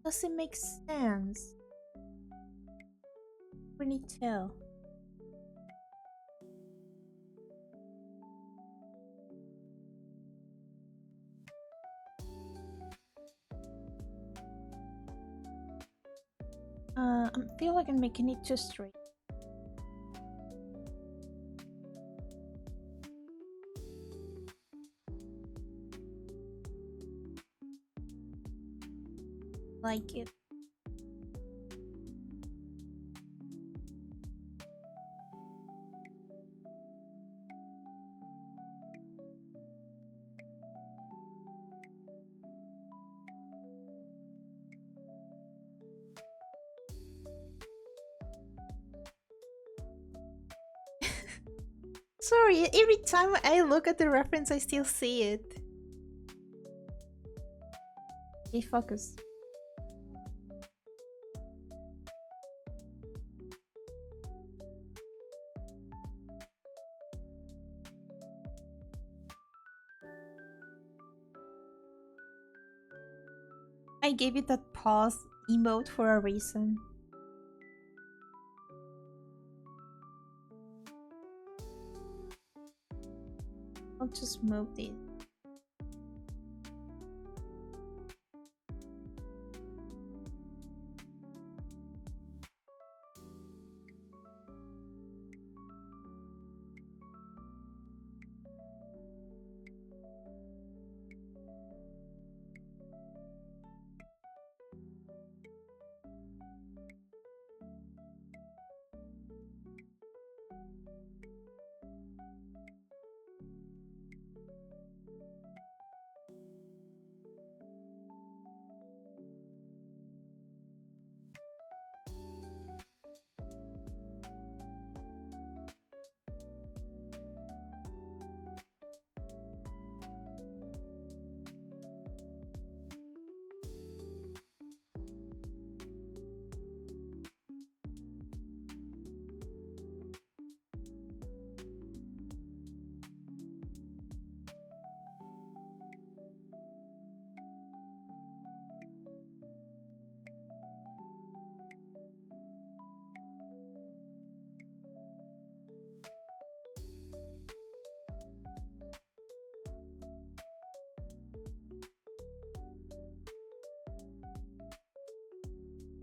Does it make sense? Really tell. I feel like I'm making it too straight. Like it. Sorry, every time I look at the reference, I still see it. Okay, focus. I gave you that pause emote for a reason. I'll just move this.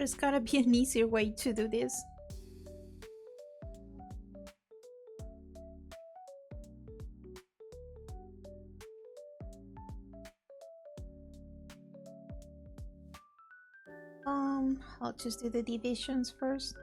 There's gotta be an easier way to do this. I'll just do the divisions first.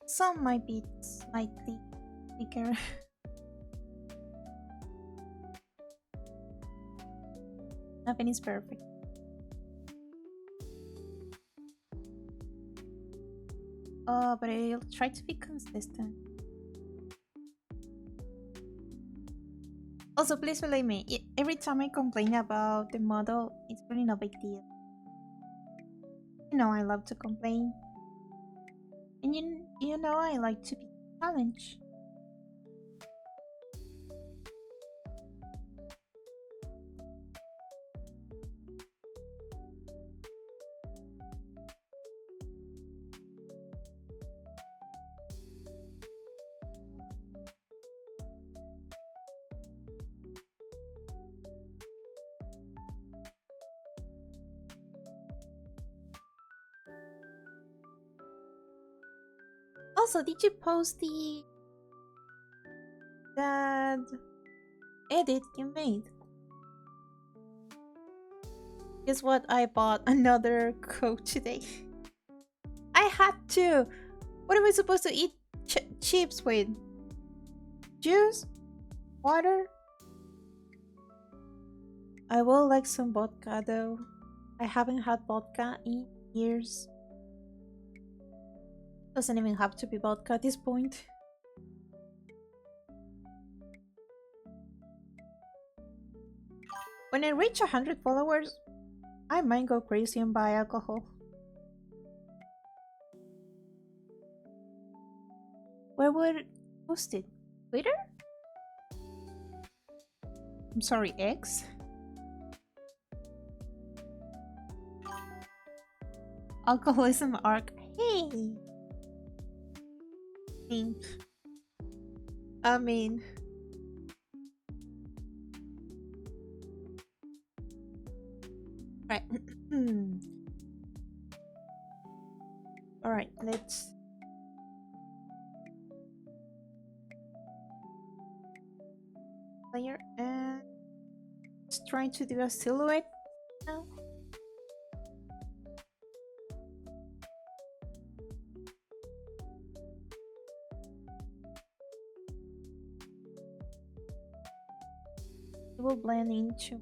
Some might be slightly bigger. Nothing is perfect. Oh, but I'll try to be consistent. Also, please believe me, every time I complain about the model, it's really no big deal. You know I love to complain. And you know I like to be challenged. Also, did you post that edit you made? Guess what? I bought another Coke today. I had to. What am I supposed to eat chips with? Juice? Water? I will like some vodka though. I haven't had vodka in years. Doesn't even have to be vodka at this point. When I reach 100 followers, I might go crazy and buy alcohol. Where would it post it? Twitter? I'm sorry, X? Alcoholism arc. Hey! I mean, right. All right, let's layer and let's try to do a silhouette now. It will blend into.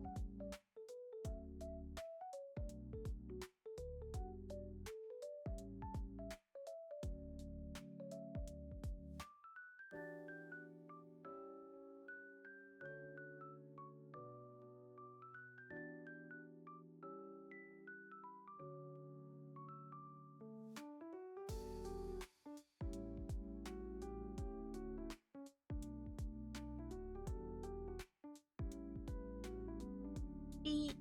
Be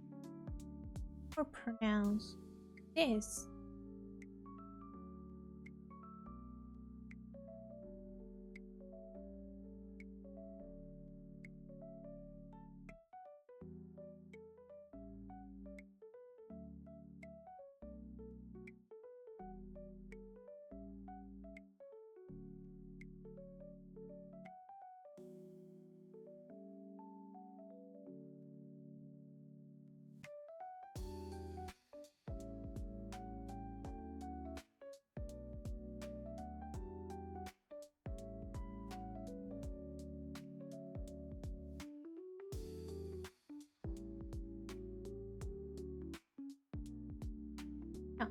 or pronounce this. Oh.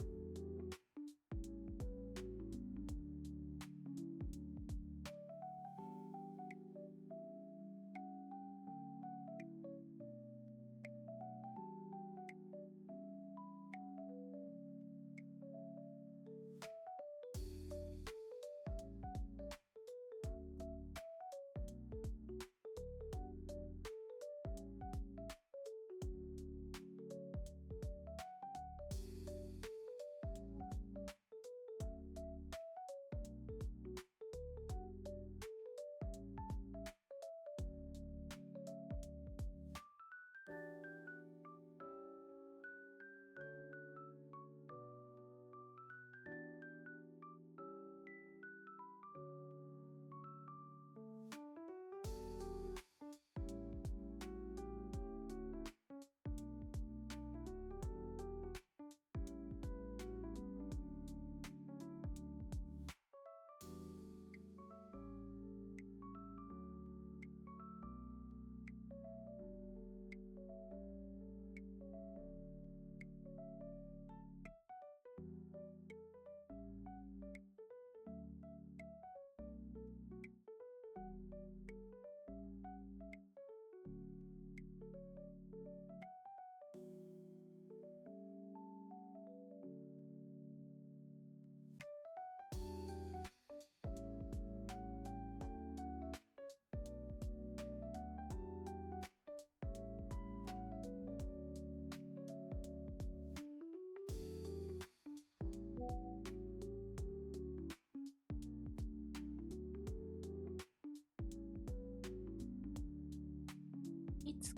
It's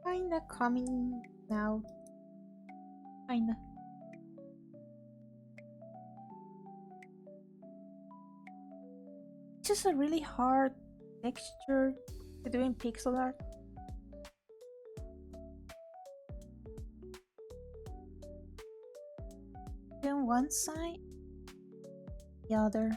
kinda coming now. Kinda. It's just a really hard texture to do in pixel art. Then one side, the other.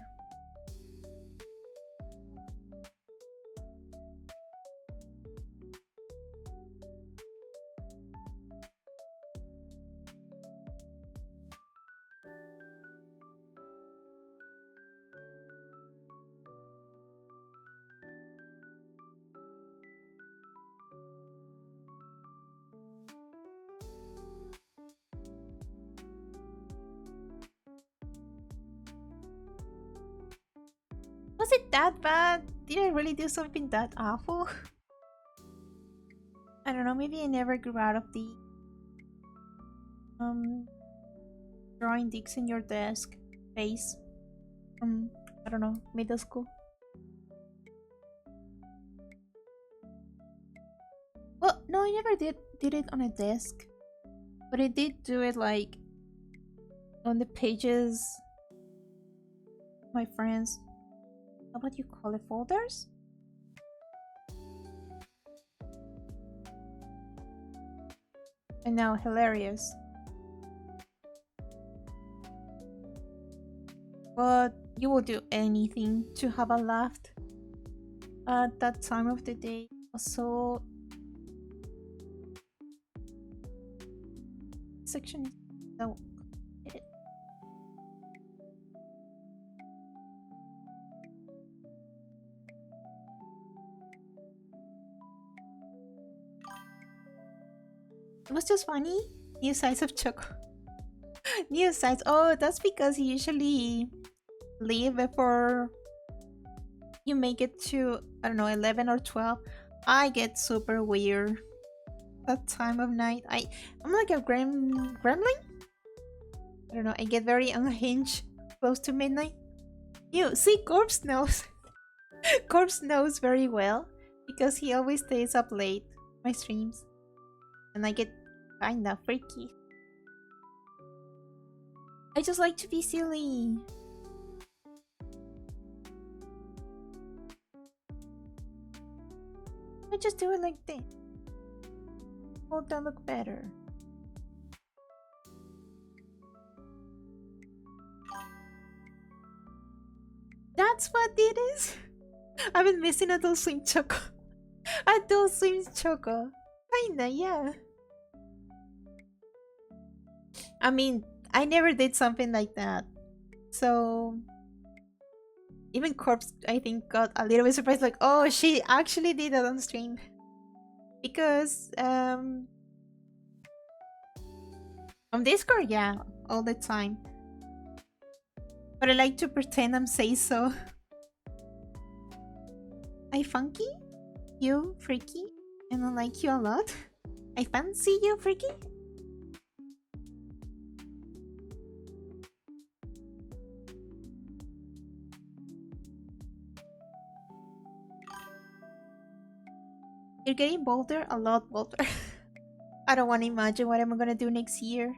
Was it that bad? Did I really do something that awful? I don't know, maybe I never grew out of the drawing dicks in your desk phase from, I don't know, middle school. Well, I never did it on a desk, but I did do it like on the pages. My friends, what do you call it? Folders? And now hilarious. But you will do anything to have a laugh at that time of the day. Also, section is so complicated. It was just funny. New size of Choco. New size. Oh, that's because you usually leave before you make it to, I don't know, 11 or 12. I get super weird that time of night. I'm like a gremlin. I don't know. I get very unhinged close to midnight. You see, Corpse knows. Corpse knows very well because he always stays up late my streams, and I get kinda freaky. I just like to be silly. I just do it like this. Won't that look better? That's what it is. I've been missing Adult Swim Choco. Adult Swim Choco. Kinda, yeah. I mean, I never did something like that. So even Corpse, I think, got a little bit surprised, like, oh, she actually did that on stream. Because on Discord, yeah, all the time. But I like to pretend I'm say so. I funky? You freaky? And I like you a lot? I fancy you freaky? You're getting bolder, a lot bolder. I don't want to imagine what I'm gonna do next year.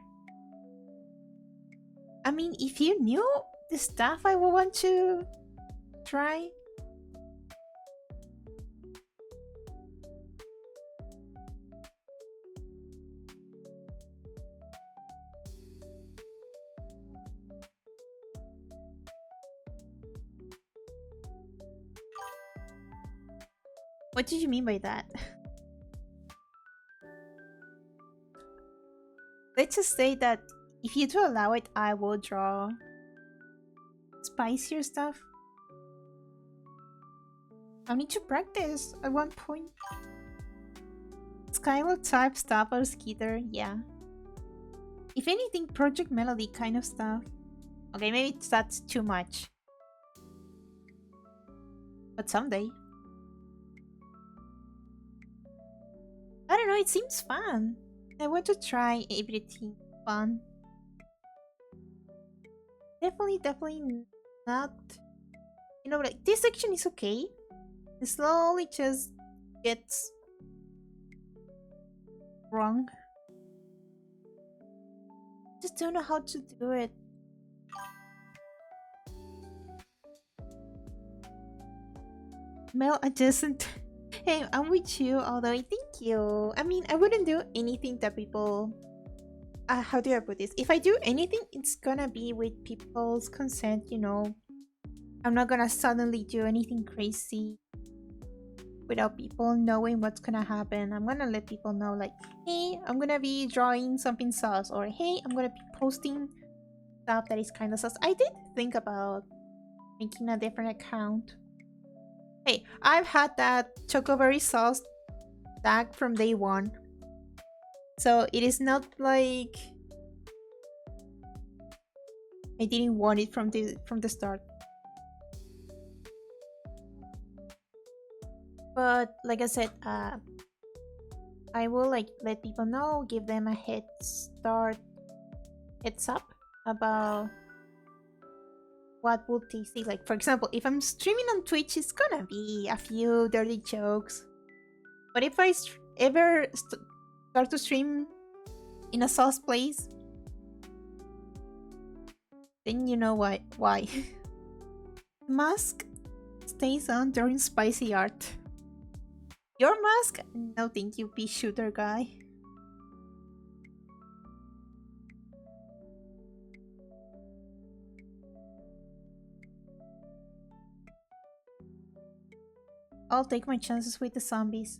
I mean, if you knew the stuff I would want to try. What did you mean by that? Let's just say that if you do allow it, I will draw spicier stuff. I need to practice at one point. Sky will type stuff or Skeeter, yeah. If anything, Project Melody kind of stuff. Okay, maybe that's too much. But someday. I don't know, it seems fun. I want to try everything fun. Definitely not. You know, like, this section is okay. It slowly just gets wrong. Just don't know how to do it. Mel adjacent. Hey, I'm with you, although thank you. I mean, I wouldn't do anything that people... how do I put this? If I do anything, it's gonna be with people's consent, you know. I'm not gonna suddenly do anything crazy without people knowing what's gonna happen. I'm gonna let people know, like, hey, I'm gonna be drawing something sus, or hey, I'm gonna be posting stuff that is kind of sus. I did think about making a different account. Hey, I've had that chocoberry sauce tag from day one. So it is not like I didn't want it from the start. But like I said, I will like let people know, give them a heads up about what would they see. Like, for example, if I'm streaming on Twitch, it's gonna be a few dirty jokes. But if I ever start to stream in a sauce place, then you know why. Why? Mask stays on during spicy art. Your mask? No thank you, pea shooter guy. I'll take my chances with the zombies.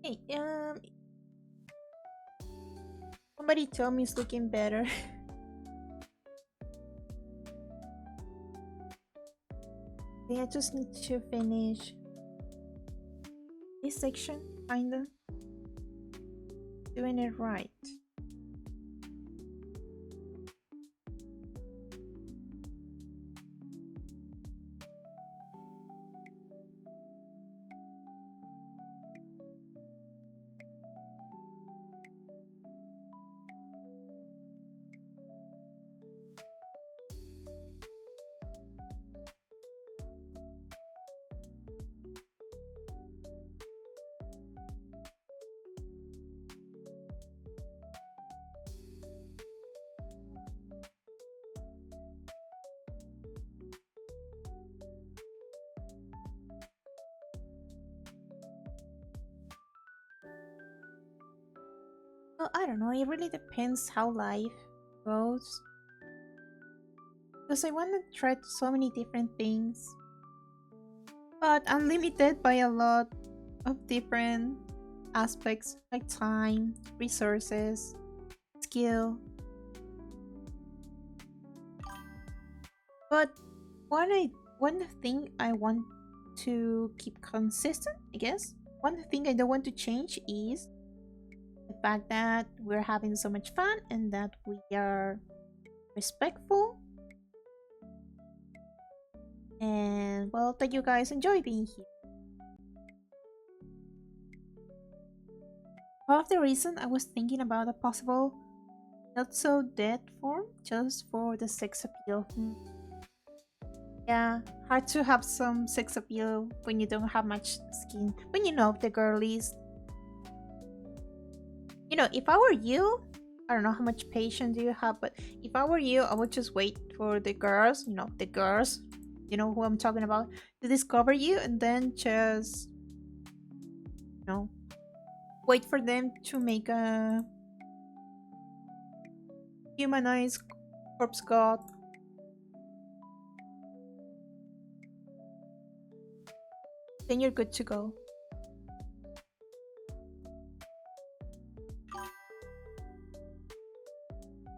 Hey, somebody told me it's looking better. Okay, I just need to finish this section, kinda. Doing it right. Well, I don't know, it really depends how life goes. Because I want to try so many different things. But I'm limited by a lot of different aspects like time, resources, skill. But one thing I want to keep consistent, I guess. One thing I don't want to change is the fact that we're having so much fun and that we are respectful. And well, that you guys enjoy being here. Part of the reason I was thinking about a possible not so dead form just for the sex appeal. Yeah, hard to have some sex appeal when you don't have much skin. When you know the girlies. You know, if I were you, I don't know how much patience do you have, but if I were you, I would just wait for the girls, the girls, you know who I'm talking about, to discover you and then just, wait for them to make a humanized corpse god. Then you're good to go.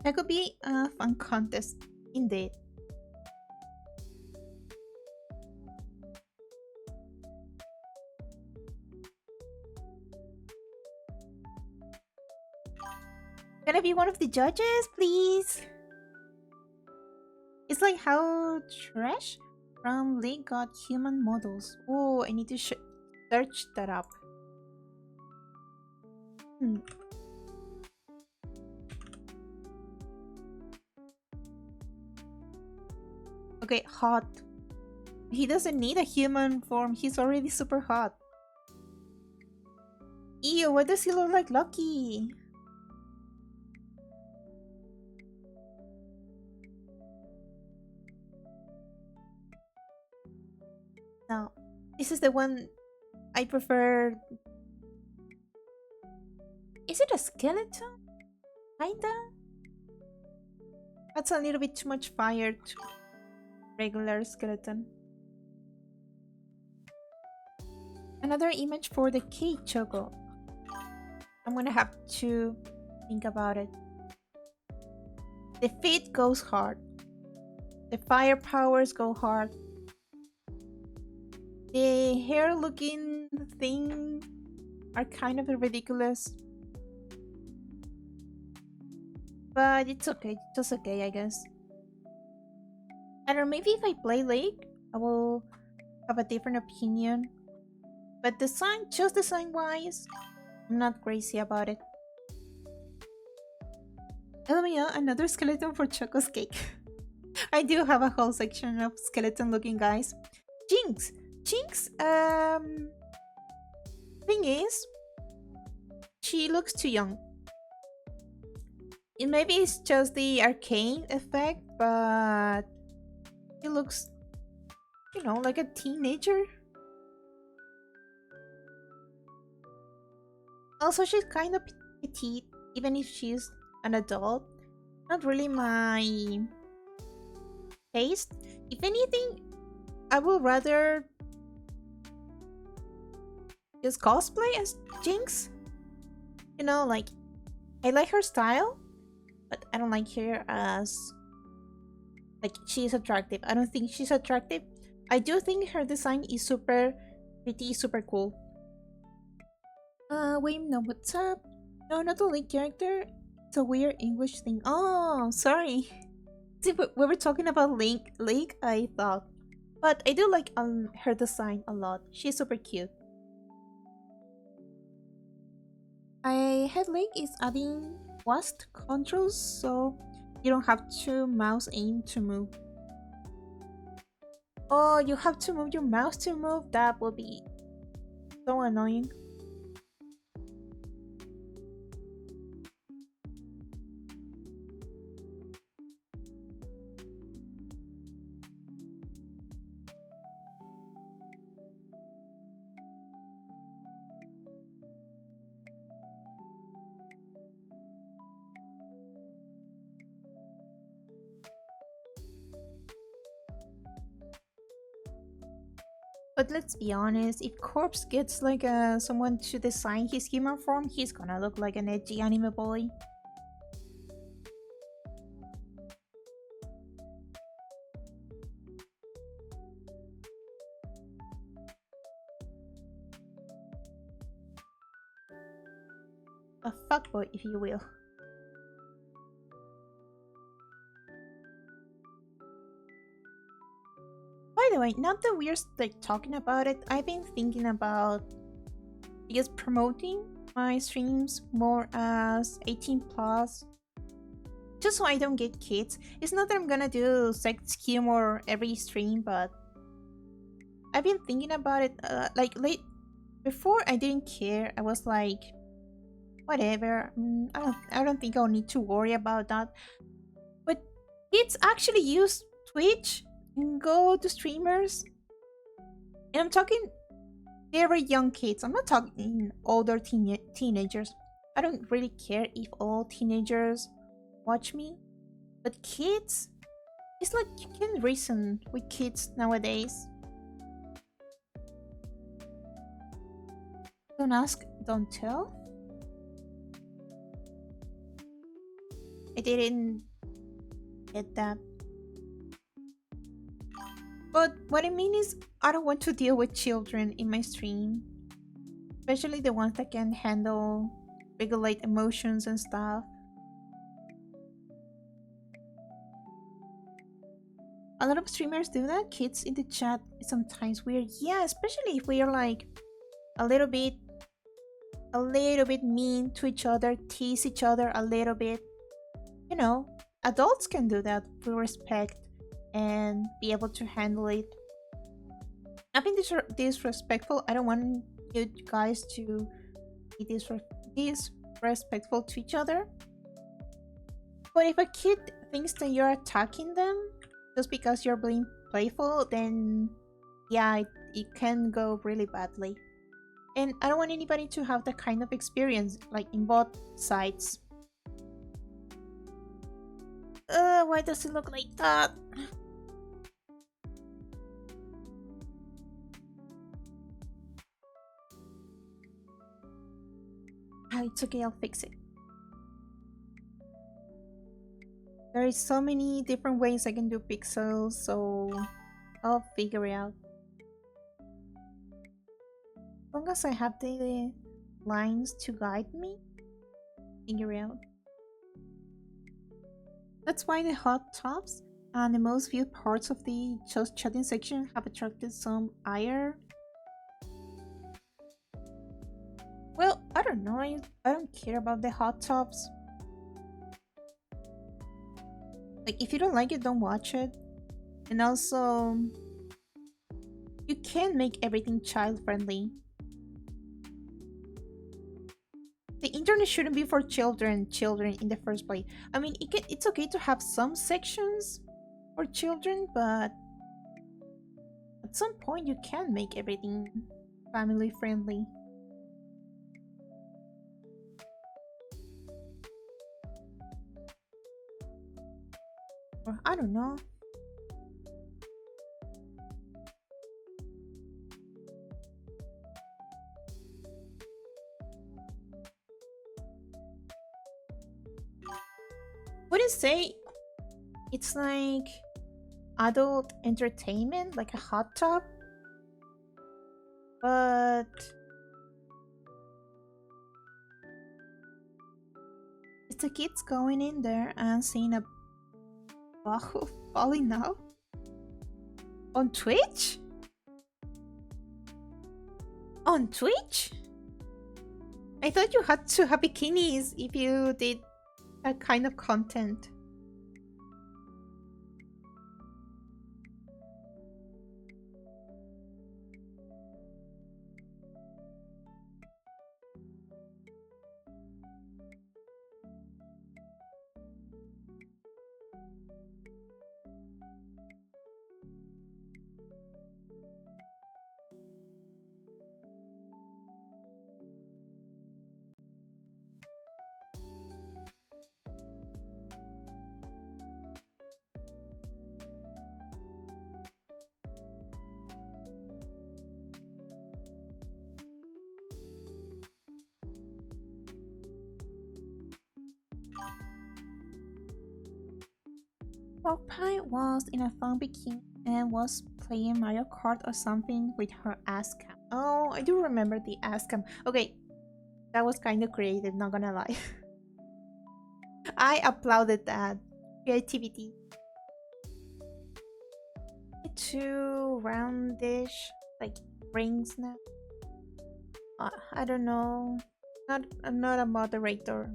That could be a fun contest, indeed. Can I be one of the judges, please? It's like how Trash from League got human models. Oh, I need to search that up. Okay, hot. He doesn't need a human form. He's already super hot. Ew, why does he look like Lucky? No, this is the one I prefer. Is it a skeleton? Kinda? That's a little bit too much fire to regular skeleton. Another image for the cake choco. I'm gonna have to think about it. The feet goes hard. The fire powers go hard. The hair looking thing are kind of ridiculous. But it's okay, just okay, I guess. I don't know, maybe if I play Lake, I will have a different opinion. But just design wise, I'm not crazy about it. LMAO, another skeleton for Choco's cake. I do have a whole section of skeleton looking guys. Jinx! Jinx, thing is, she looks too young. Maybe it's just the arcane effect, but she looks, you know, like a teenager. Also, she's kind of petite, even if she's an adult. Not really my taste. If anything, I would rather just cosplay as Jinx. You know, like, I like her style, but I don't like her as, like, she's attractive. I don't think she's attractive. I do think her design is super pretty, super cool. Wait, no, what's up? No, not the lead character. It's a weird English thing. Oh, sorry. See, we were talking about League, I thought. But I do like her design a lot. She's super cute. I head link is adding WASD controls, so you don't have to mouse aim to move. Oh, you have to move your mouse to move? That will be so annoying. But let's be honest, if Corpse gets like someone to design his human form, he's gonna look like an edgy anime boy. A fuckboy, if you will. By the way, not that we're like talking about it, I've been thinking about just promoting my streams more as 18 plus, just so I don't get kids. It's not that I'm gonna do sex humor every stream, but I've been thinking about it. Like late before, I didn't care. I was like, whatever. I don't think I'll need to worry about that. But kids actually use Twitch and go to streamers, and I'm talking very young kids. I'm not talking older teenagers. I don't really care if all teenagers watch me, but kids, it's like you can reason with kids nowadays. Don't ask, don't tell. I didn't get that. But what I mean is, I don't want to deal with children in my stream. Especially the ones that can handle, regulate emotions and stuff. A lot of streamers do that. Kids in the chat is sometimes weird. Yeah, especially if we are like a little bit mean to each other, tease each other a little bit. You know, adults can do that with respect and be able to handle it. I've been disrespectful. I don't want you guys to be disrespectful to each other. But if a kid thinks that you're attacking them just because you're being playful, then yeah, it can go really badly. And I don't want anybody to have that kind of experience, like in both sides. Why does it look like that? It's okay, I'll fix it. There is so many different ways I can do pixels, so I'll figure it out. As long as I have the lines to guide me, figure it out. That's why the hot tops and the most viewed parts of the just chatting section have attracted some ire. Well, I don't know. I don't care about the hot tops. Like, if you don't like it, don't watch it. And also, you can make everything child friendly. The internet shouldn't be for children in the first place. I mean, it's okay to have some sections for children, but at some point you can make everything family friendly. Or I don't know. Wouldn't say it's like adult entertainment, like a hot tub, but it's the kids going in there and seeing a Bahu falling out on Twitch. On Twitch? I thought you had to have bikinis if you did that kind of content. Pie was in a thong bikini and was playing Mario Kart or something with her ass cam. Oh, I do remember the ass cam. Okay, that was kind of creative, not gonna lie. I applauded that creativity. Two roundish, like rings now. I don't know. I'm not a moderator.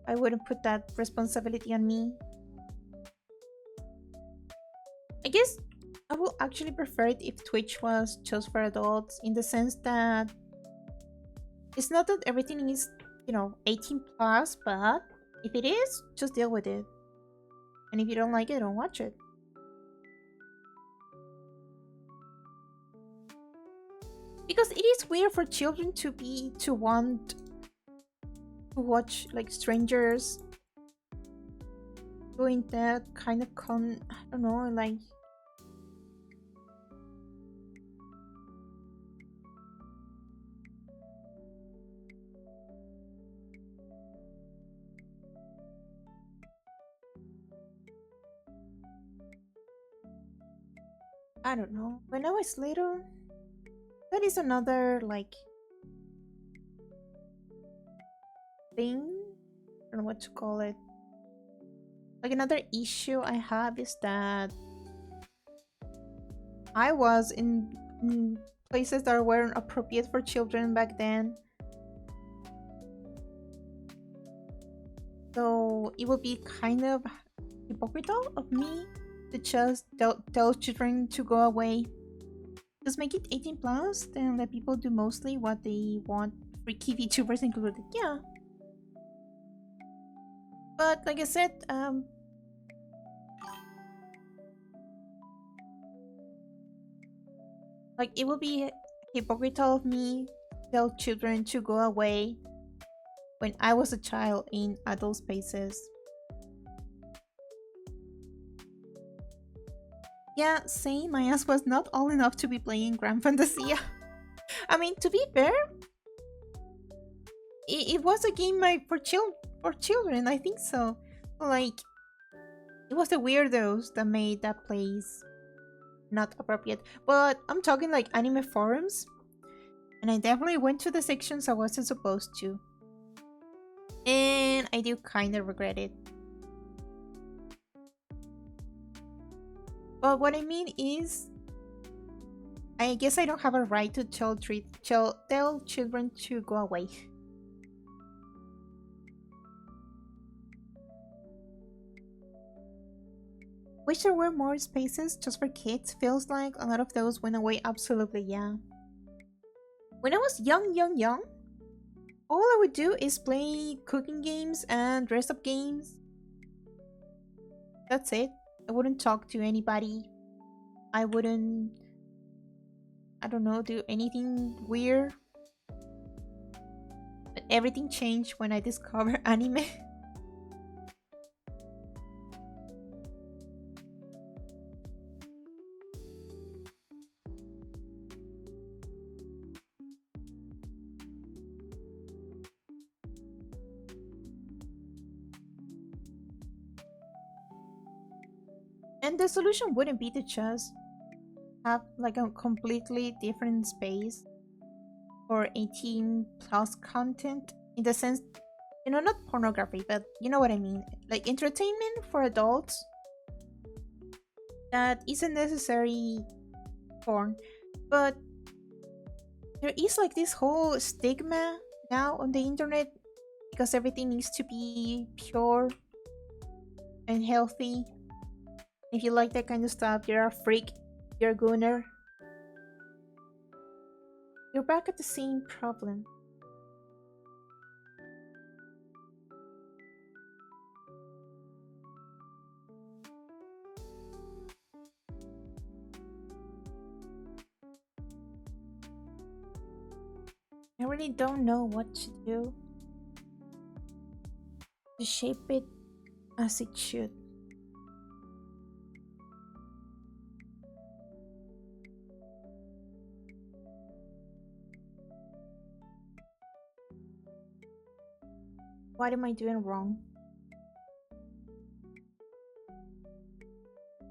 I wouldn't put that responsibility on me. I guess I would actually prefer it if Twitch was just for adults, in the sense that it's not that everything is, 18 plus, but if it is, just deal with it. And if you don't like it, don't watch it. Because it is weird for children to want to watch like strangers doing that kind of I don't know, like I don't know. When I was little, that is another like thing. I don't know what to call it. Like another issue I have is that I was in places that weren't appropriate for children back then. So it would be kind of hypocritical of me to just tell children to go away. Just make it 18 plus, then let people do mostly what they want, freaky VTubers included. Yeah. But like I said, like it would be hypocritical of me to tell children to go away when I was a child in adult spaces. Yeah, same. My ass was not old enough to be playing Grand Fantasia. I mean, to be fair, it was a game made for children. I think so. Like, it was the weirdos that made that place not appropriate. But I'm talking like anime forums, and I definitely went to the sections I wasn't supposed to, and I do kind of regret it. But what I mean is, I guess I don't have a right to tell children to go away. Wish there were more spaces just for kids. Feels like a lot of those went away. Absolutely, yeah. When I was young, all I would do is play cooking games and dress-up games. That's it. I wouldn't talk to anybody. I wouldn't, I don't know, do anything weird. But everything changed when I discovered anime. And the solution wouldn't be to just have like a completely different space for 18 plus content, in the sense, you know, not pornography, but you know what I mean, like entertainment for adults that isn't necessary porn. But there is like this whole stigma now on the internet because everything needs to be pure and healthy. If you like that kind of stuff, you're a freak, you're a gooner. You're back at the same problem. I really don't know what to do to shape it as it should. What am I doing wrong?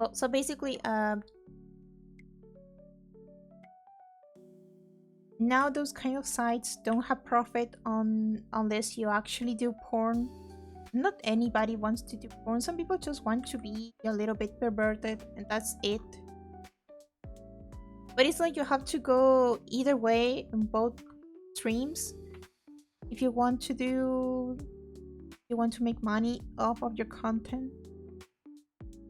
Well, so basically, now those kind of sites don't have profit on unless you actually do porn. Not anybody wants to do porn. Some people just want to be a little bit perverted, and that's it. But it's like you have to go either way in both streams if you want to do, you want to make money off of your content.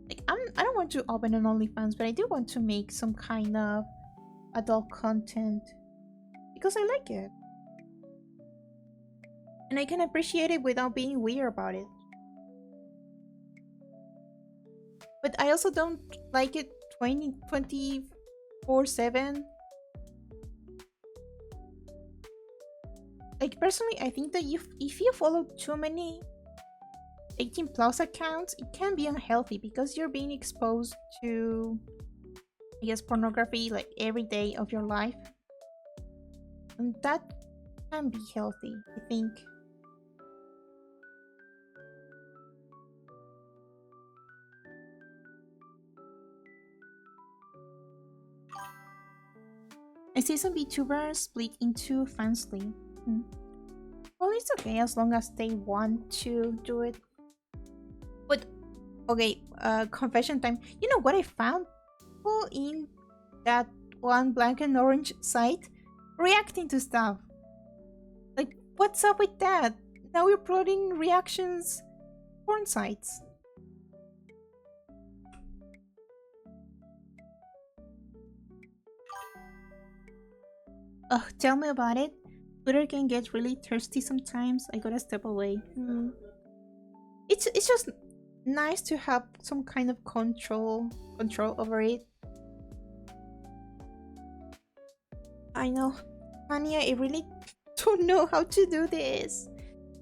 Like I don't want to open an OnlyFans, but I do want to make some kind of adult content because I like it. And I can appreciate it without being weird about it. But I also don't like it 24/7. Like personally, I think that if you follow too many 18 plus accounts, it can be unhealthy because you're being exposed to, I guess, pornography like every day of your life. And that can be healthy, I think. I see some VTubers split into fansly. Well, it's okay as long as they want to do it. But okay, confession time. You know what I found? People in that one black and orange site reacting to stuff. Like, what's up with that? Now we're uploading reactions porn sites. Ugh, tell me about it. Twitter can get really thirsty sometimes. I gotta step away. It's just nice to have some kind of control over it. I know, Anya, I really don't know how to do this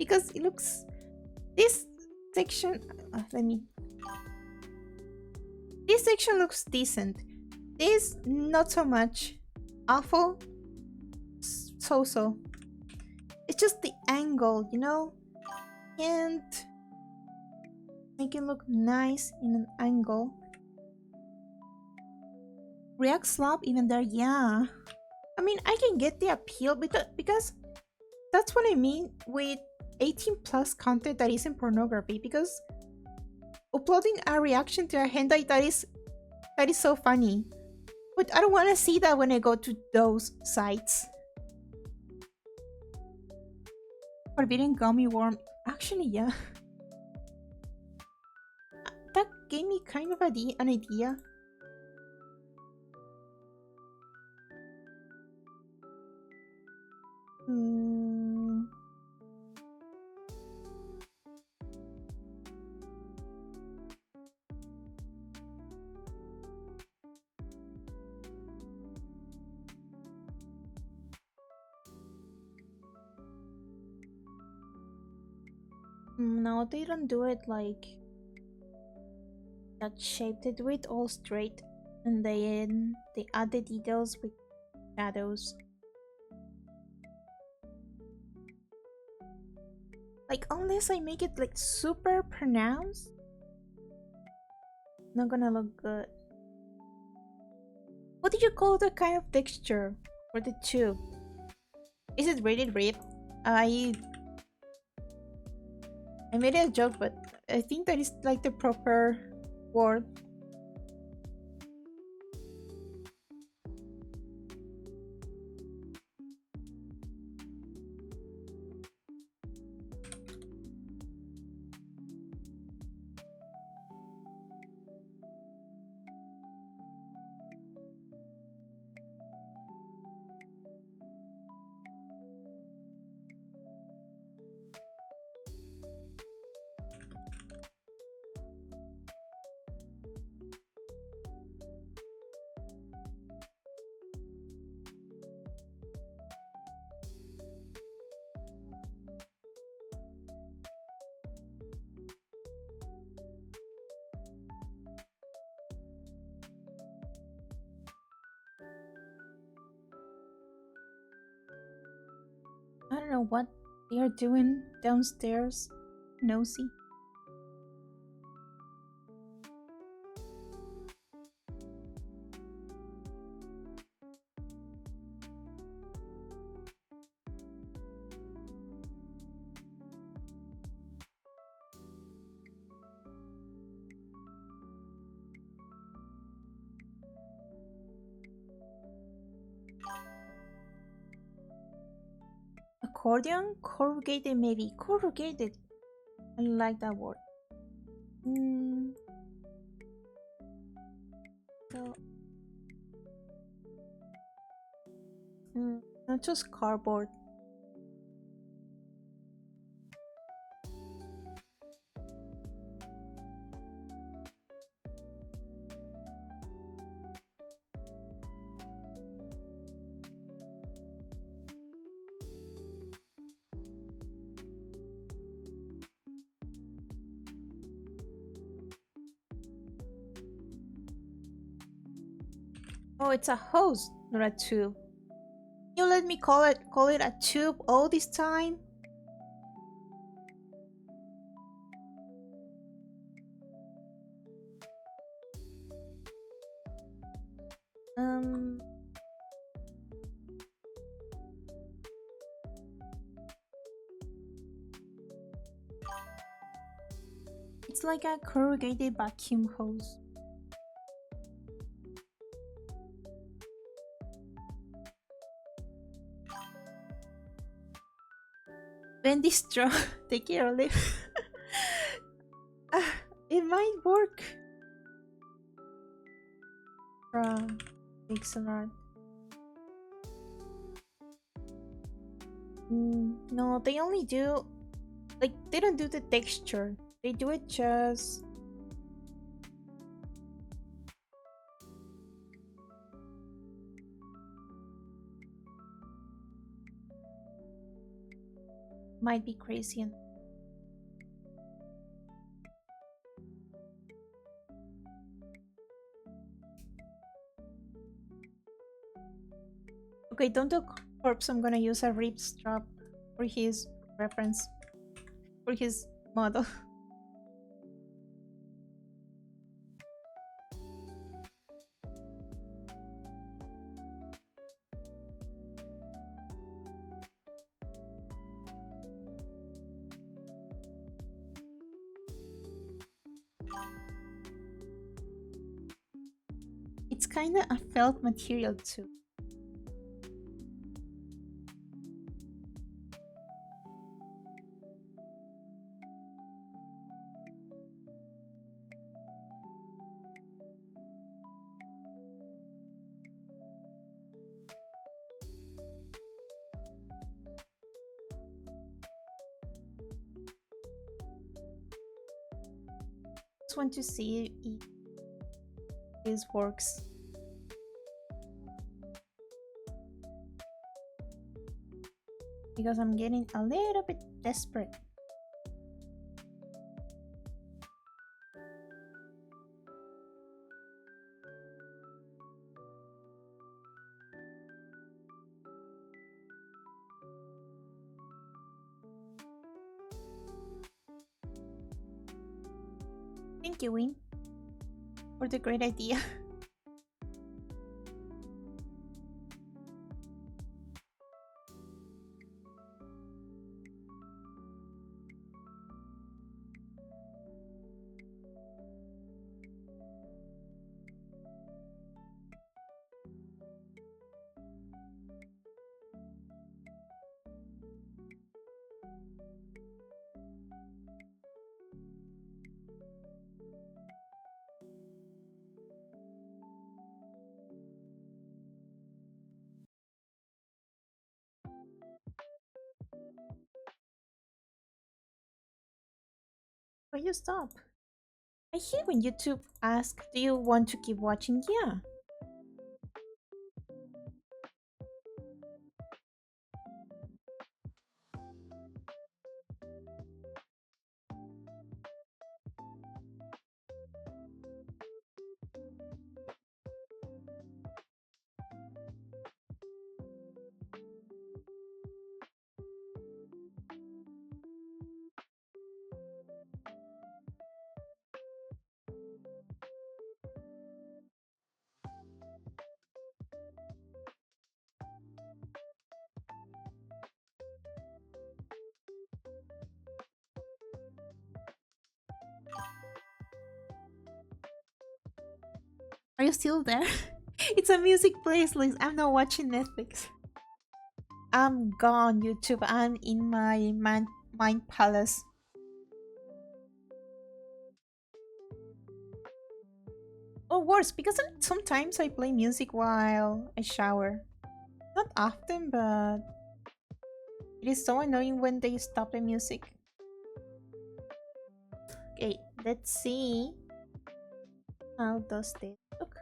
because it looks, this section. This section looks decent. This not so much. Awful. So. It's just the angle, you know? And make it look nice in an angle. React slop even there, yeah. I mean, I can get the appeal because that's what I mean with 18 plus content that isn't pornography, because uploading a reaction to a hentai that is so funny. But I don't want to see that when I go to those sites. Forbidden gummy worm. Actually, yeah. gave me kind of an idea. No, they don't do it like that shape. They do it all straight, and then they add the details with shadows. Like, unless I make it like super pronounced, not gonna look good. What did you call the kind of texture for the tube? Is it really red? I made a joke, but I think that is like the proper word. I don't know what they are doing downstairs. Nosy. Accordion? Corrugated, maybe. Corrugated. I like that word. So, not just cardboard. Oh, it's a hose, not a tube. You let me call it a tube all this time? It's like a corrugated vacuum hose. Bendy straw. Take care of it. It might work. From pixel art. No, they only do like they don't do the texture. They do it just might be crazy. Okay, don't do corpse. I'm gonna use a rib strap for his reference, for his model. It's kind of a felt material too. just want to see if this works. Because I'm getting a little bit desperate. Thank you, Win, for the great idea. Why you stop? I hear when YouTube asks, do you want to keep watching? Yeah. Are you still there? It's a music playlist. I'm not watching Netflix. I'm gone, YouTube. I'm in my mind palace. Or worse, because sometimes I play music while I shower. Not often, but it is so annoying when they stop the music. Okay, let's see. How does this look?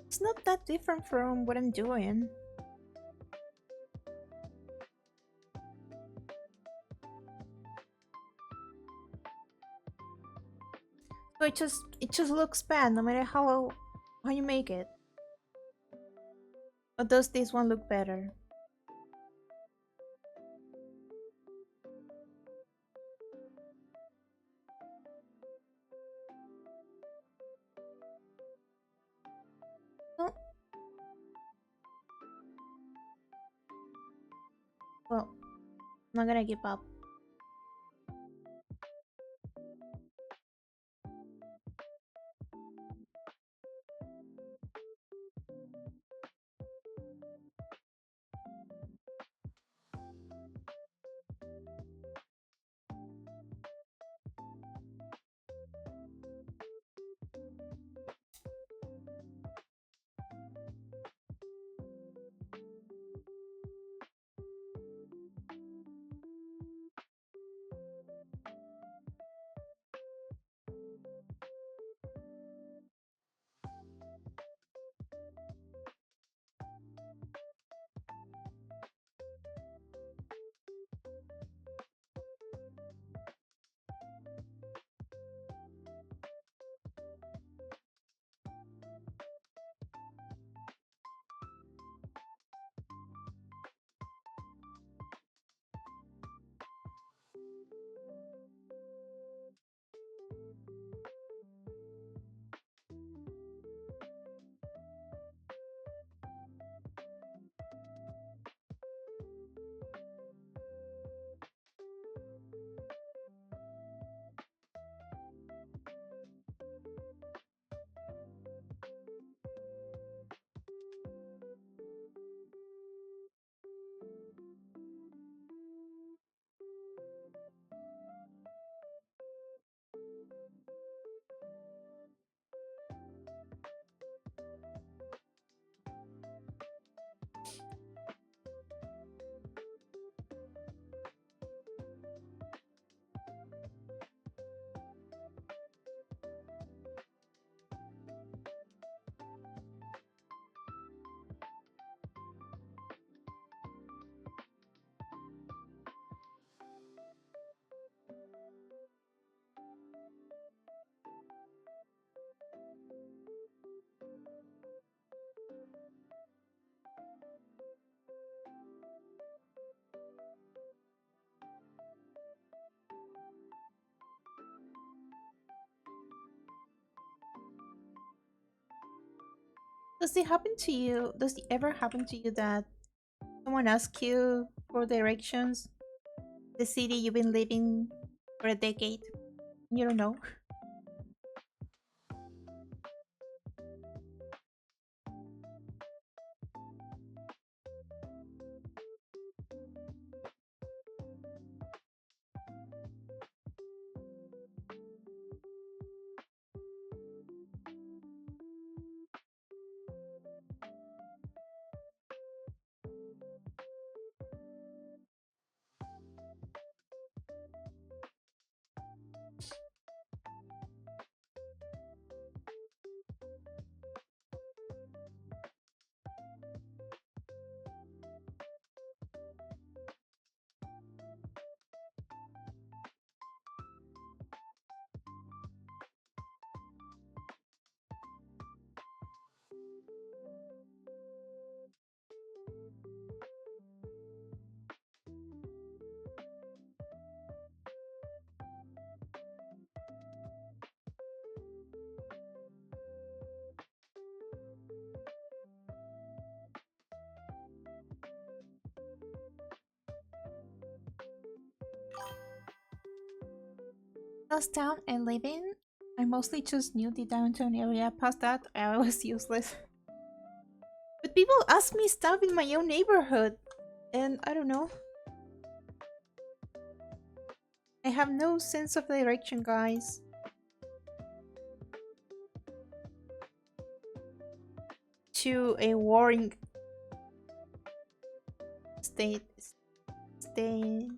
It's not that different from what I'm doing. So it just looks bad no matter how you make it. Or does this one look better? Well, well, I'm not gonna give up. Does it happen to you? Does it ever happen to you that someone asks you for directions? The city you've been living for a decade, you don't know. Last town I live in, I mostly just knew the downtown area. Past that, I was useless. But people ask me stuff in my own neighborhood, and I don't know. I have no sense of direction, guys. To a warring state. State.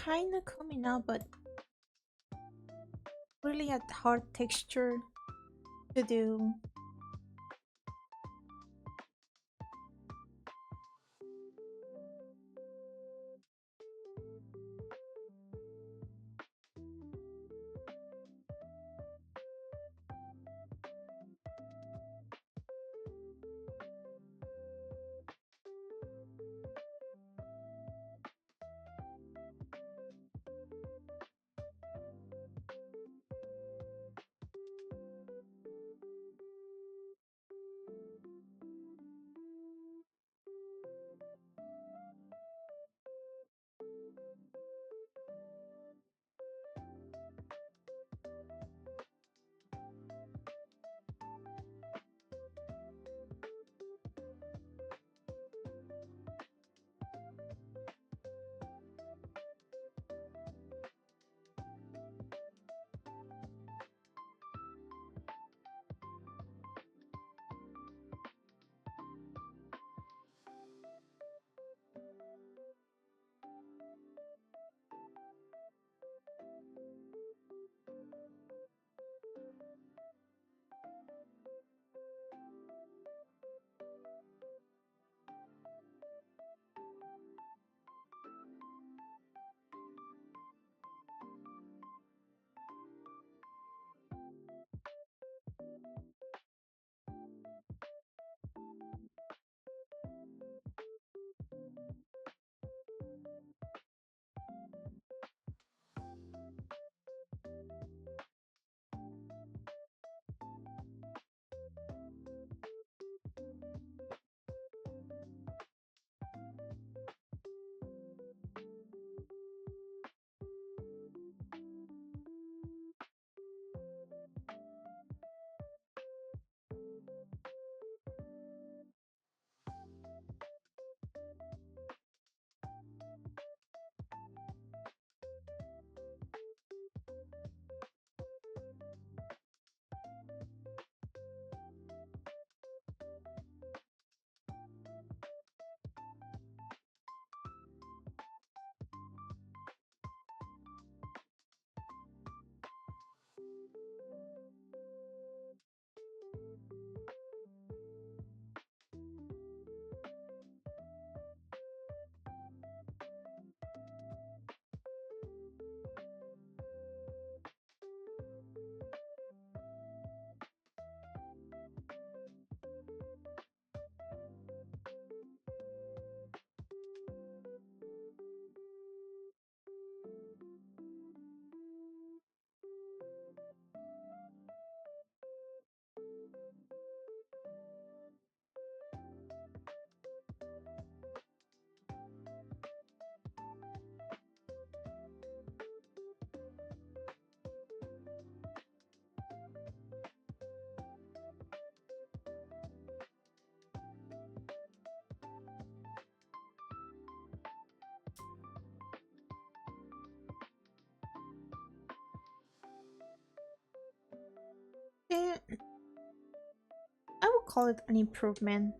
Kinda coming out, but really a hard texture to do. Eh, I would call it an improvement.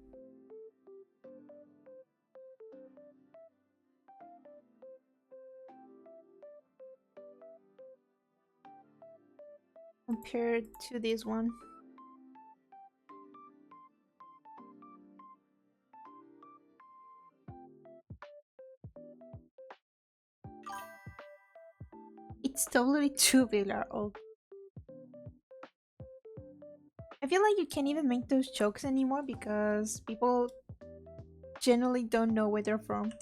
Compared to this one. It's totally tubular. Oh, I feel like you can't even make those jokes anymore because people generally don't know where they're from.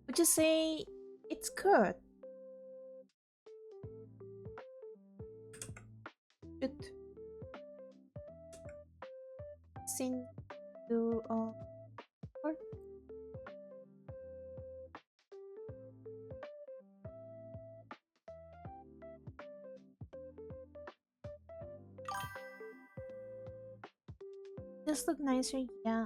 Would you say it's good? Should send to work? Just look nicer, yeah.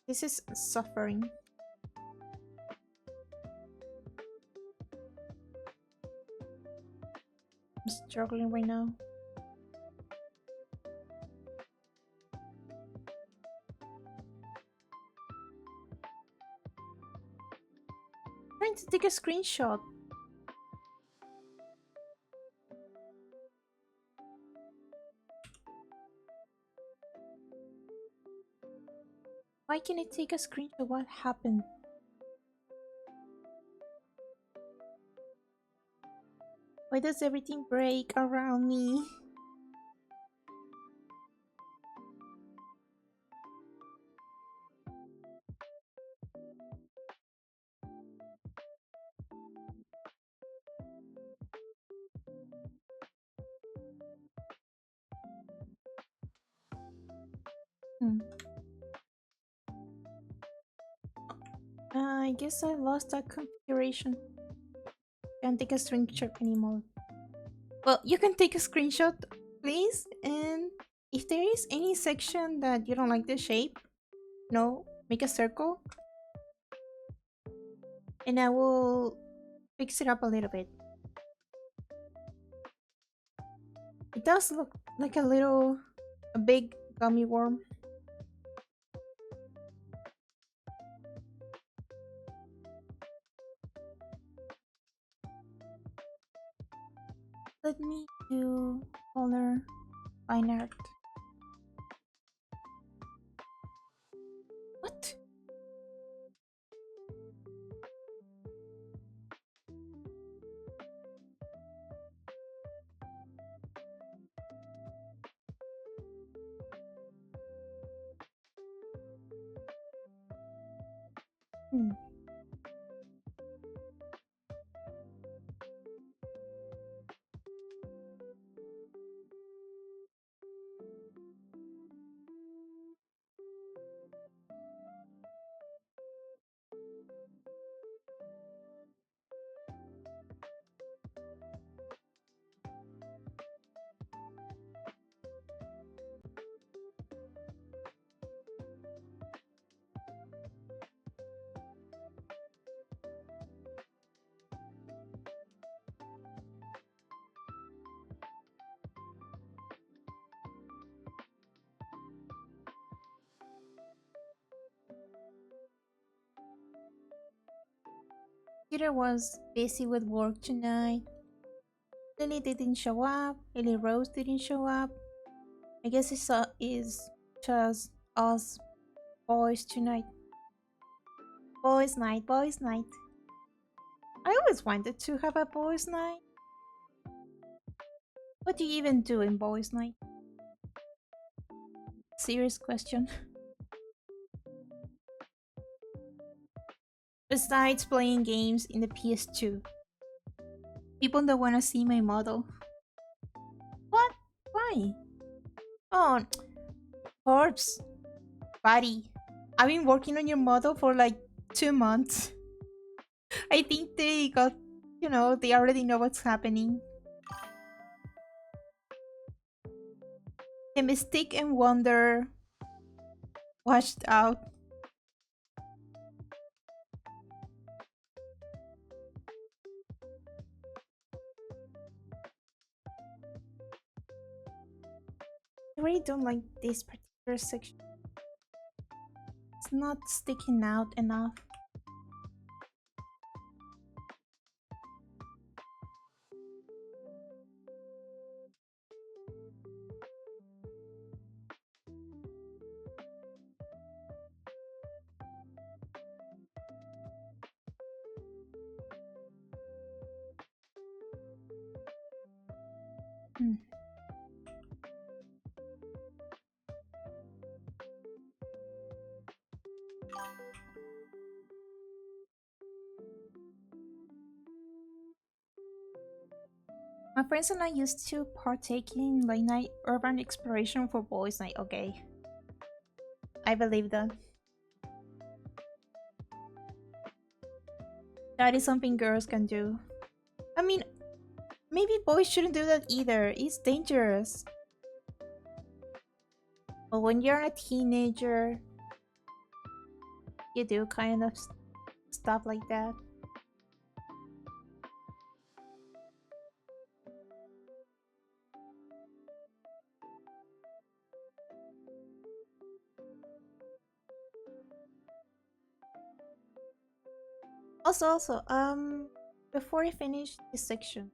This is suffering. I'm struggling right now. Trying to take a screenshot. Why can't I take a screenshot? What happened? Why does everything break around me? Hmm. I guess I lost that configuration. Can't take a screenshot anymore. Well, you can take a screenshot, please. And if there is any section that you don't like the shape, no, make a circle. And I will fix it up a little bit. It does look like a big gummy worm. Let me do color fine art. What? Hmm. Peter was busy with work tonight. Lily didn't show up. Lily Rose didn't show up. I guess it's just us boys tonight. Boys' night, boys' night. I always wanted to have a boys' night. What do you even do in boys' night? Serious question. Besides playing games in the PS2. People don't want to see my model. What? Why? Oh, corpse. Buddy. I've been working on your model for like 2 months. I think they got, they already know what's happening. The Mystic and Wonder washed out. I really don't like this particular section. It's not sticking out enough. Hmm. My friends and I used to partake in late night urban exploration for boys' night. Okay, I believe that. That is something girls can do. I mean, maybe boys shouldn't do that either. It's dangerous. But when you're a teenager, you do kind of stuff like that. Also, before I finish this section,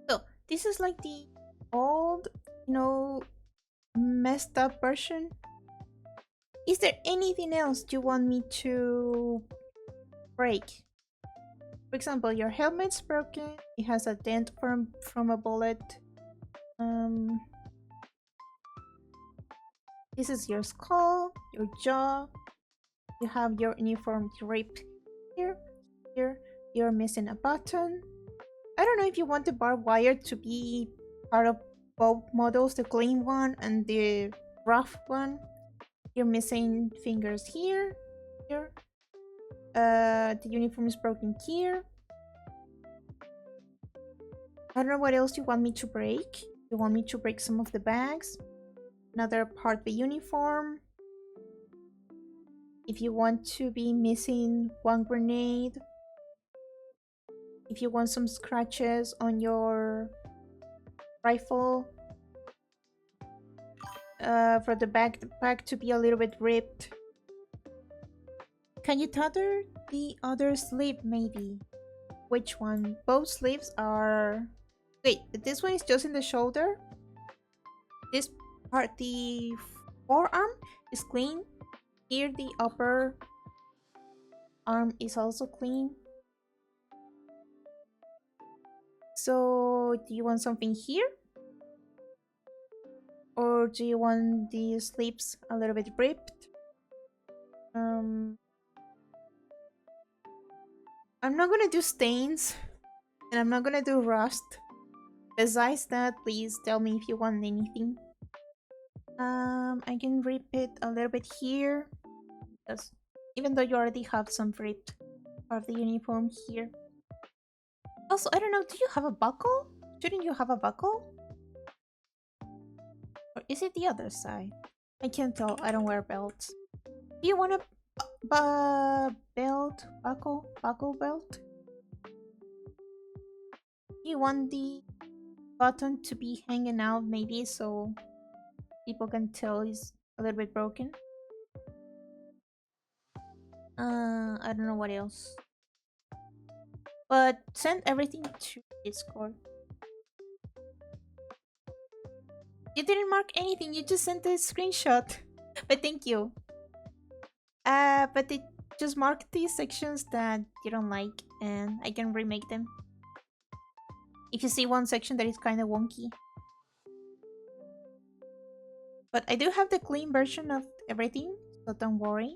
so this is like the old, messed up version. Is there anything else you want me to break? For example, your helmet's broken. It has a dent from a bullet. Um, this is your skull, your jaw. You have your uniform ripped here, here. You're missing a button. I don't know if you want the barbed wire to be part of both models, the clean one and the rough one. You're missing fingers here, here. The uniform is broken here. I don't know what else you want me to break. You want me to break some of the bags, another part of the uniform. If you want to be missing one grenade, if you want some scratches on your rifle, for the backpack to be a little bit ripped. Can you tether the other sleeve maybe? Which one? Both sleeves are... Wait, this one is just in the shoulder. This part, the forearm, is clean. Here the upper arm is also clean. So do you want something here? Or do you want the sleeves a little bit ripped? I'm not gonna do stains, and I'm not gonna do rust. Besides that, please tell me if you want anything. I can rip it a little bit here, because even though you already have some ripped part of the uniform here. Also, I don't know, do you have a buckle? Shouldn't you have a buckle? Or is it the other side? I can't tell. I don't wear belts. Do you want a belt? Buckle? Buckle belt? Do you want the button to be hanging out maybe so people can tell it's a little bit broken? I don't know what else. But send everything to Discord. You didn't mark anything, you just sent a screenshot. But thank you. But it just mark these sections that you don't like and I can remake them. If you see one section that is kind of wonky. But I do have the clean version of everything, so don't worry.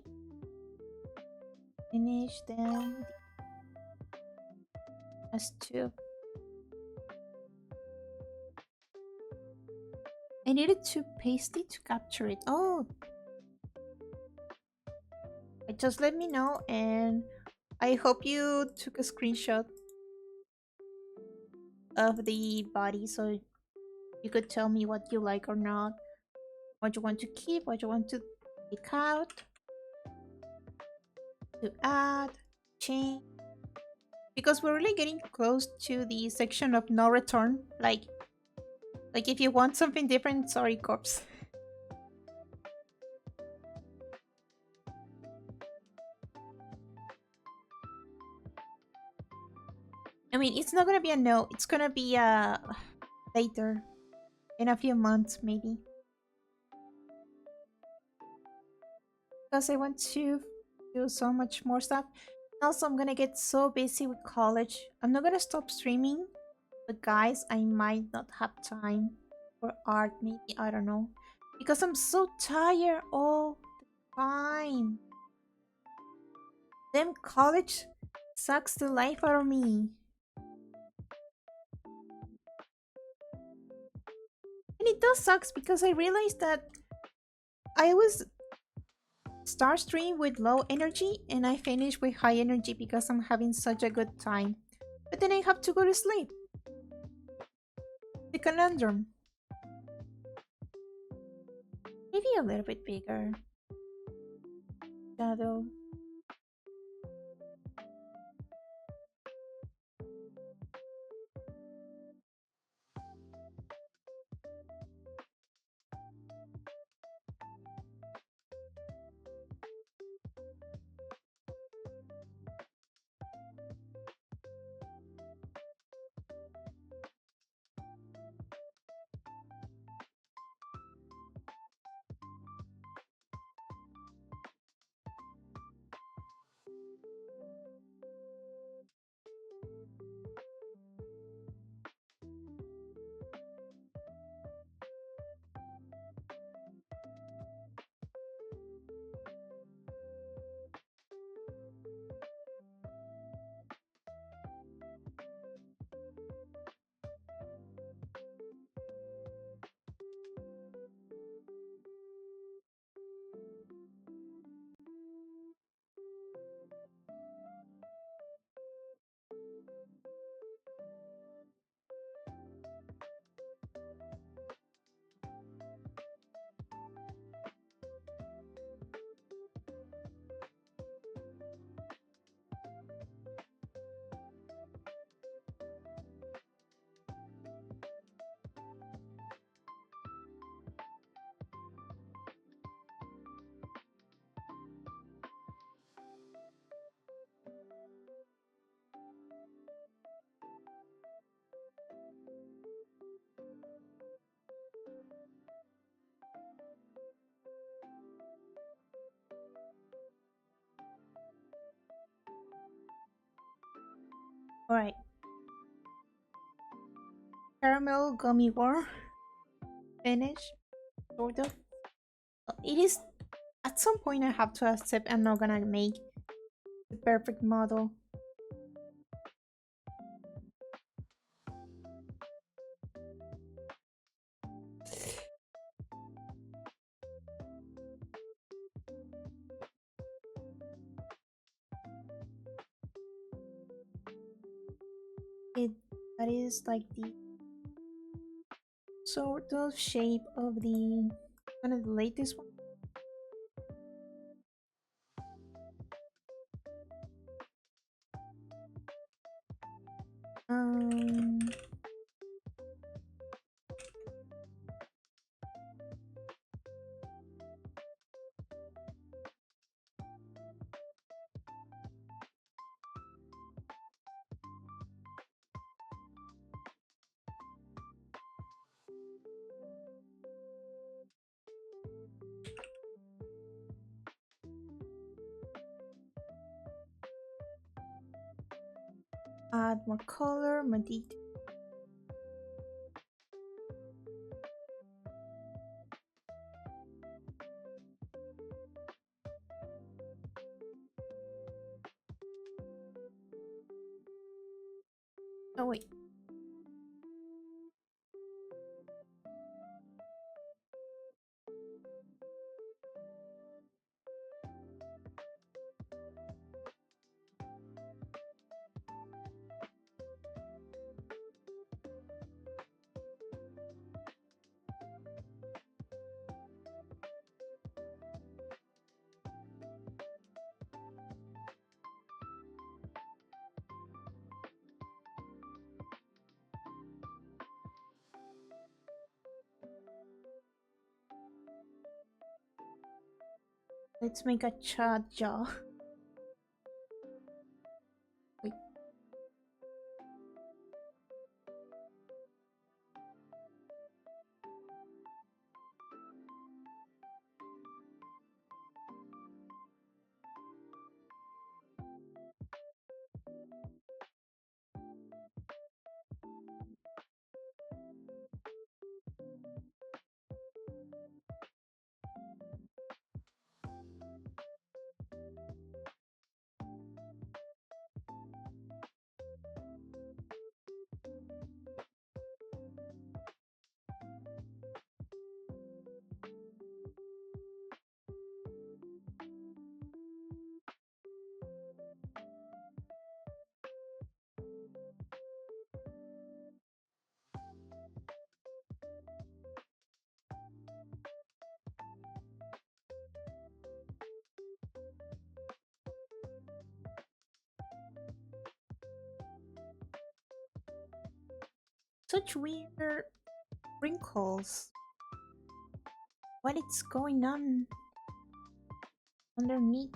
Finish then as two. I needed to paste it to capture it. Oh, just let me know and I hope you took a screenshot of the body so you could tell me what you like or not, what you want to keep, what you want to take out, to add, change. Because we're really getting close to the section of no return. Like if you want something different, sorry, corpse. I mean, it's not gonna be a no. It's gonna be a later, in a few months maybe. Because I want to do so much more stuff. Also, I'm gonna get so busy with college. I'm not gonna stop streaming, but guys, I might not have time for art. Maybe I don't know, because I'm so tired all the time. Them college sucks the life out of me. And it does sucks because I realized that I was start stream with low energy and I finish with high energy because I'm having such a good time. But then I have to go to sleep. The conundrum. Maybe a little bit bigger. Shadow. Alright. Caramel gummy worm. Finish. Sort of. It is. At some point, I have to accept I'm not gonna make the perfect model. That is like the sort of shape of the one of the latest one. Um, add more color, more detail. Oh wait. Let's make a chat jaw. Wait. Such weird wrinkles. What is going on underneath?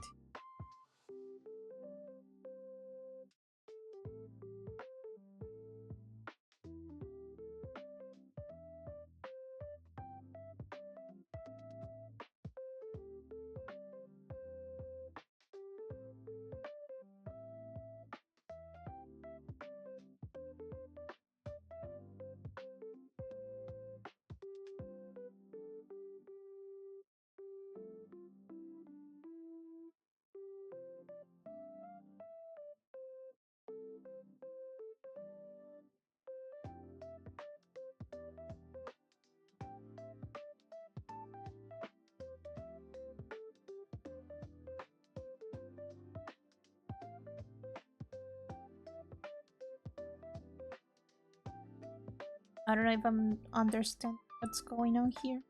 I don't know if I'm understand what's going on here.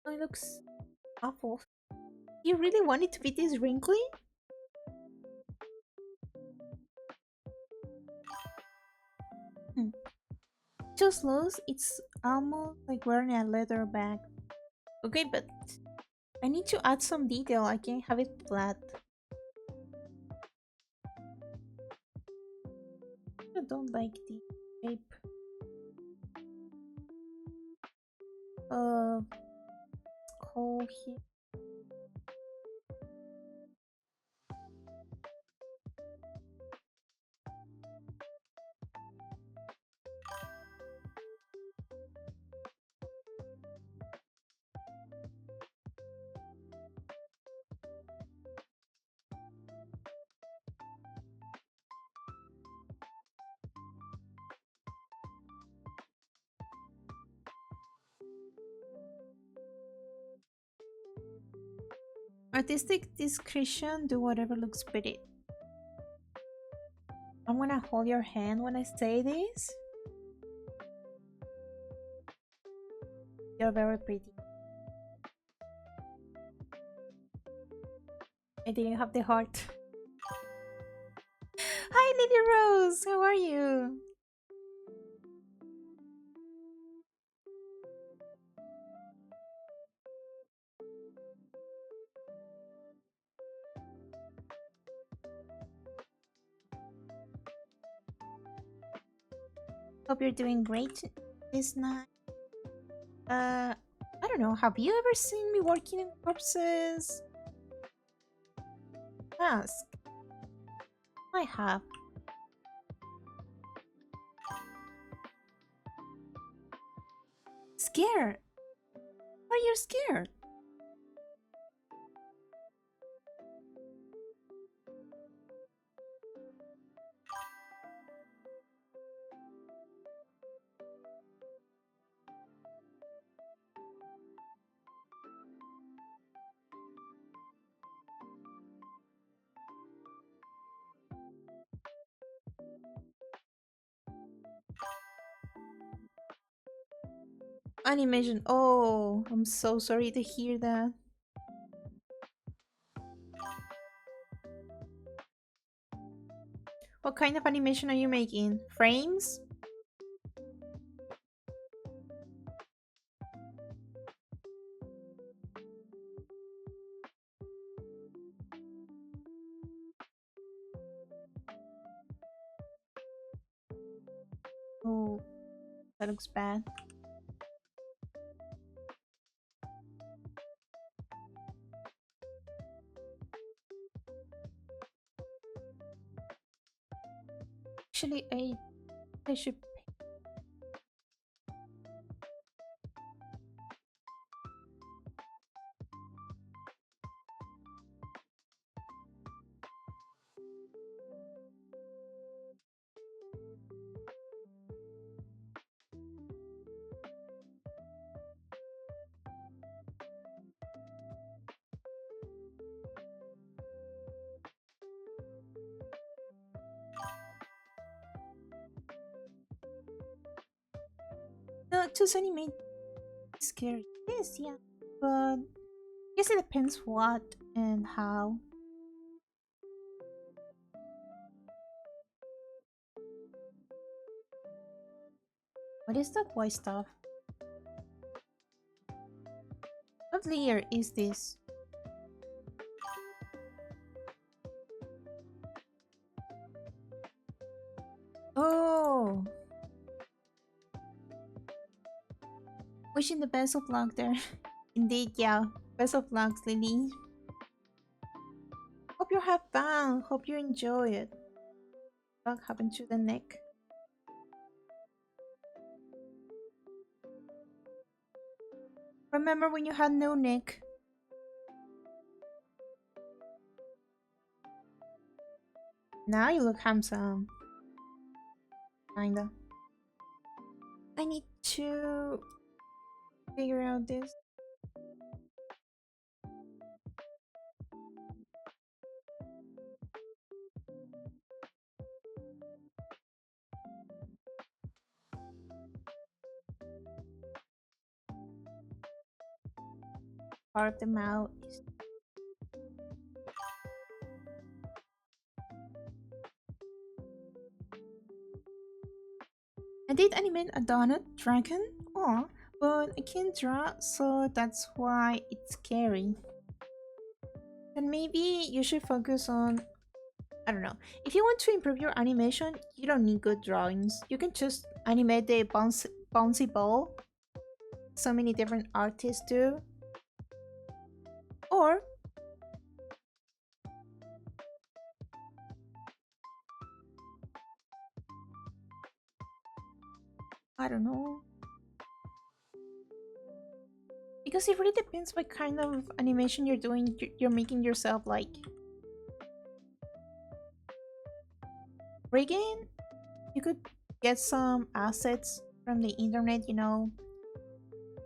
Oh, it looks awful. You really want it to be this wrinkly? Hmm. Just loose. It's almost like wearing a leather bag. Okay, but I need to add some detail. I can't have it flat. I don't like the shape. Uh, skull here. Artistic discretion, do whatever looks pretty. I'm gonna hold your hand when I say this. You're very pretty. I didn't have the heart. Hi, Lady Rose. How are you? Hope you're doing great this night. I don't know. Have you ever seen me working in corpses? Ask. I have. Scared? Why are you scared? Animation. Oh, I'm so sorry to hear that. What kind of animation are you making? Frames? Oh, that looks bad. Actually, I should. No, to animate is scary. Yes, yeah, but I guess it depends what and how. What is that white stuff? What layer is this? Oh, wishing the best of luck there. Indeed, yeah. Best of luck, Lily. Hope you have fun. Hope you enjoy it. What happened to the neck? Remember when you had no neck? Now you look handsome. Kinda. I need to figure out this. Part of the mouth is. I did animate a donut dragon. Oh, but I can't draw, so that's why it's scary. Then maybe you should focus on, I don't know. If you want to improve your animation, you don't need good drawings. You can just animate the bouncy ball. So many different artists do. Or I don't know. Because it really depends what kind of animation you're doing. You're making yourself like rigging. You could get some assets from the internet, you know.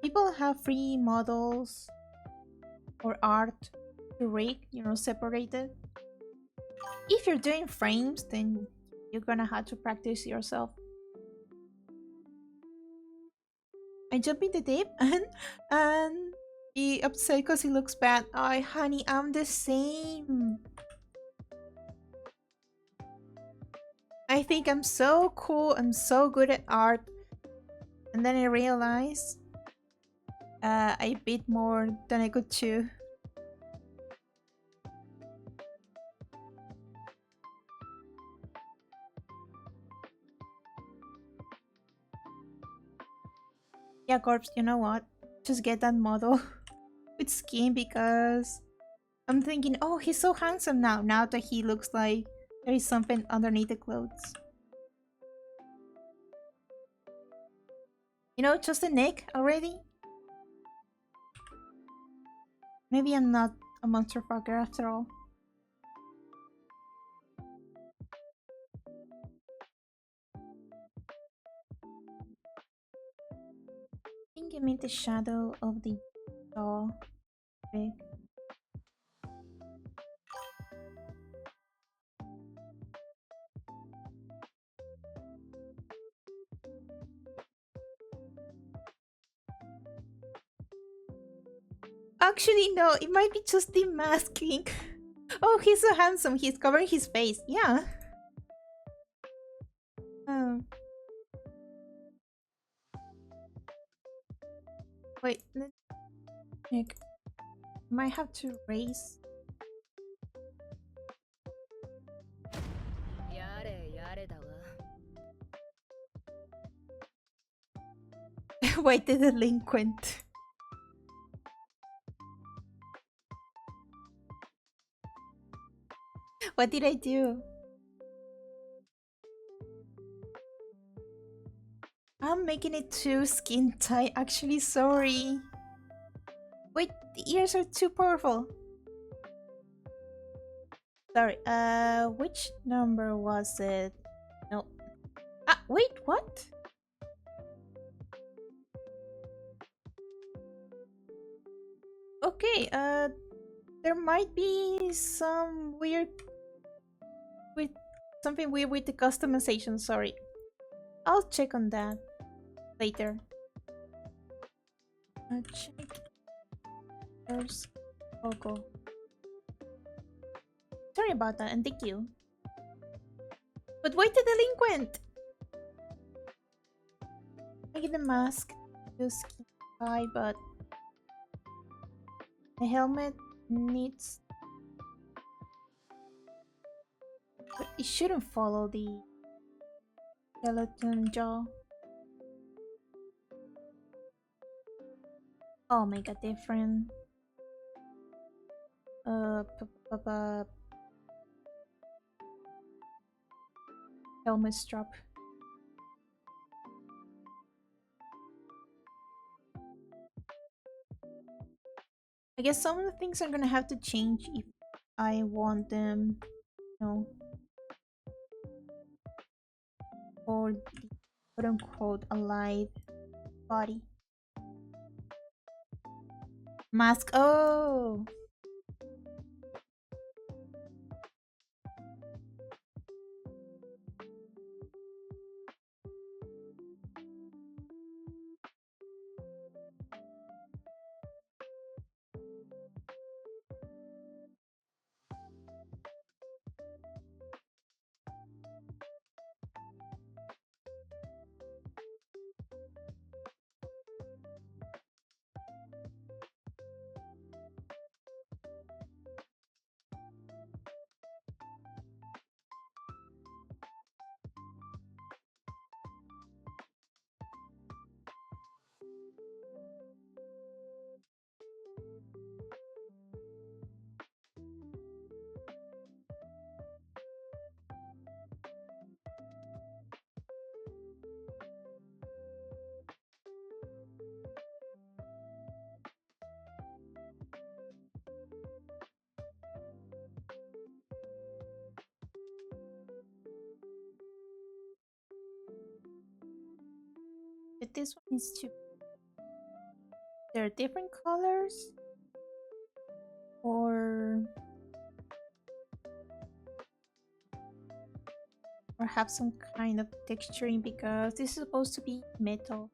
People have free models or art. to rig, you know, separated. If you're doing frames, then you're gonna have to practice yourself. I jump in the deep and he upset because he looks bad. Oh, honey, I'm the same. I think I'm so cool. I'm so good at art. And then I realized I bit more than I could chew. Yeah, Corpse, you know what? Just get that model with skin because I'm thinking, oh, he's so handsome now that he looks like there is something underneath the clothes. You know, just a neck already? Maybe I'm not a monster fucker after all. I think I made the shadow of the jaw big. Actually, no, it might be just the masking. Oh, he's so handsome. He's covering his face. Yeah. Um, wait, let's check. Might have to raise. Wait, the delinquent. What did I do? I'm making it too skin tight. Actually, sorry. Wait, the ears are too powerful. Sorry. Which number was it? No. Ah, wait, what? Okay. There might be some weird with something weird with the customization. Sorry. I'll check on that later. Check first logo. Sorry about that, and thank you. But wait, the delinquent. I get the mask, just high, but the helmet needs. But it shouldn't follow the skeleton jaw. Oh, make a different. Helmet strap. I guess some of the things are gonna have to change if I want them, you know, for the quote-unquote alive body. Mask. Oh! But this one is too. There are different colors? Or or have some kind of texturing because this is supposed to be metal.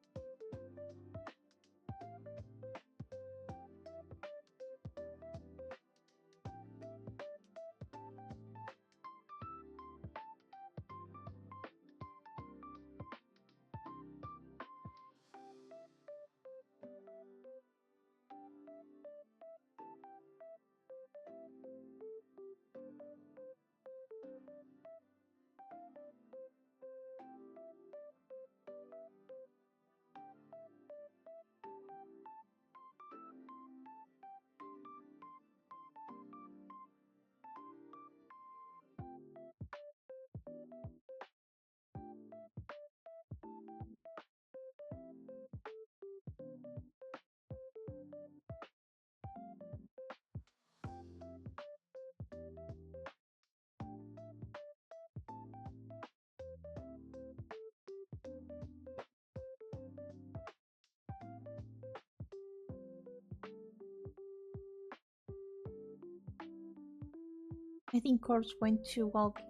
I think Corpse went to walk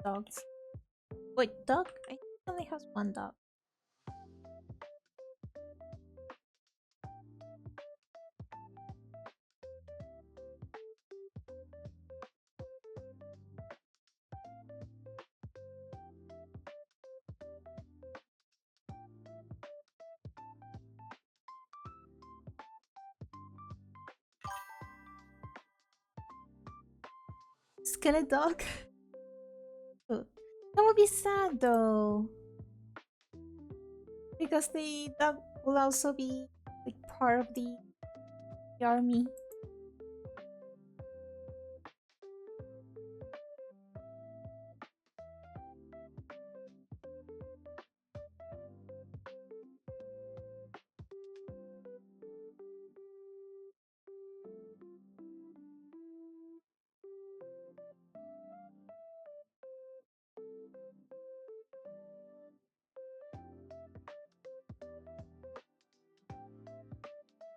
dogs. Wait, dog? I think he only has one dog. Skeleton dog? Oh, that would be sad though. Because the dog will also be like part of the army.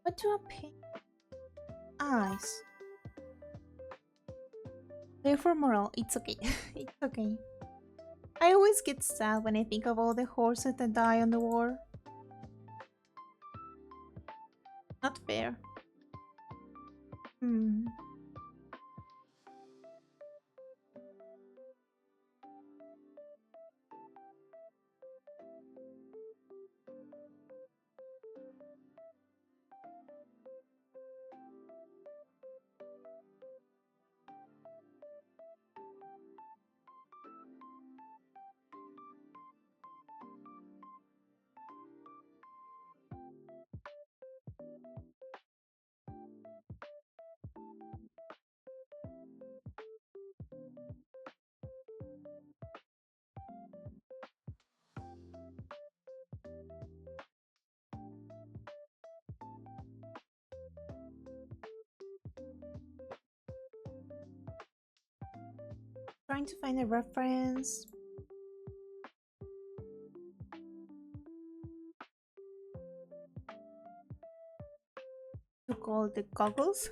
What do I paint? Eyes. Therefore, moral, it's okay. It's okay. I always get sad when I think of all the horses that die on the war. Not fair. Hmm. Trying to find a reference to call the goggles.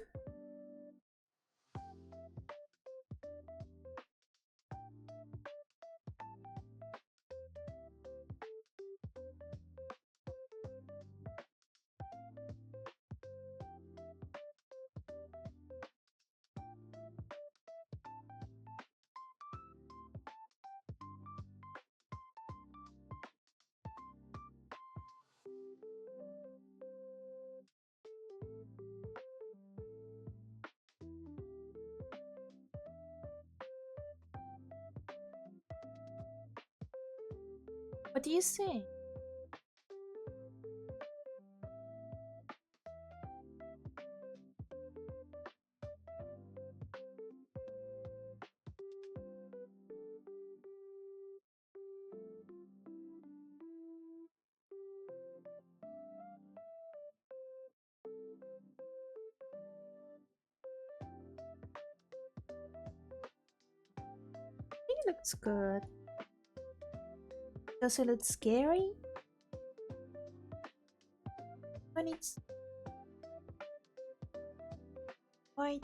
What do you say? I think it looks good. Does it look scary? When it's white.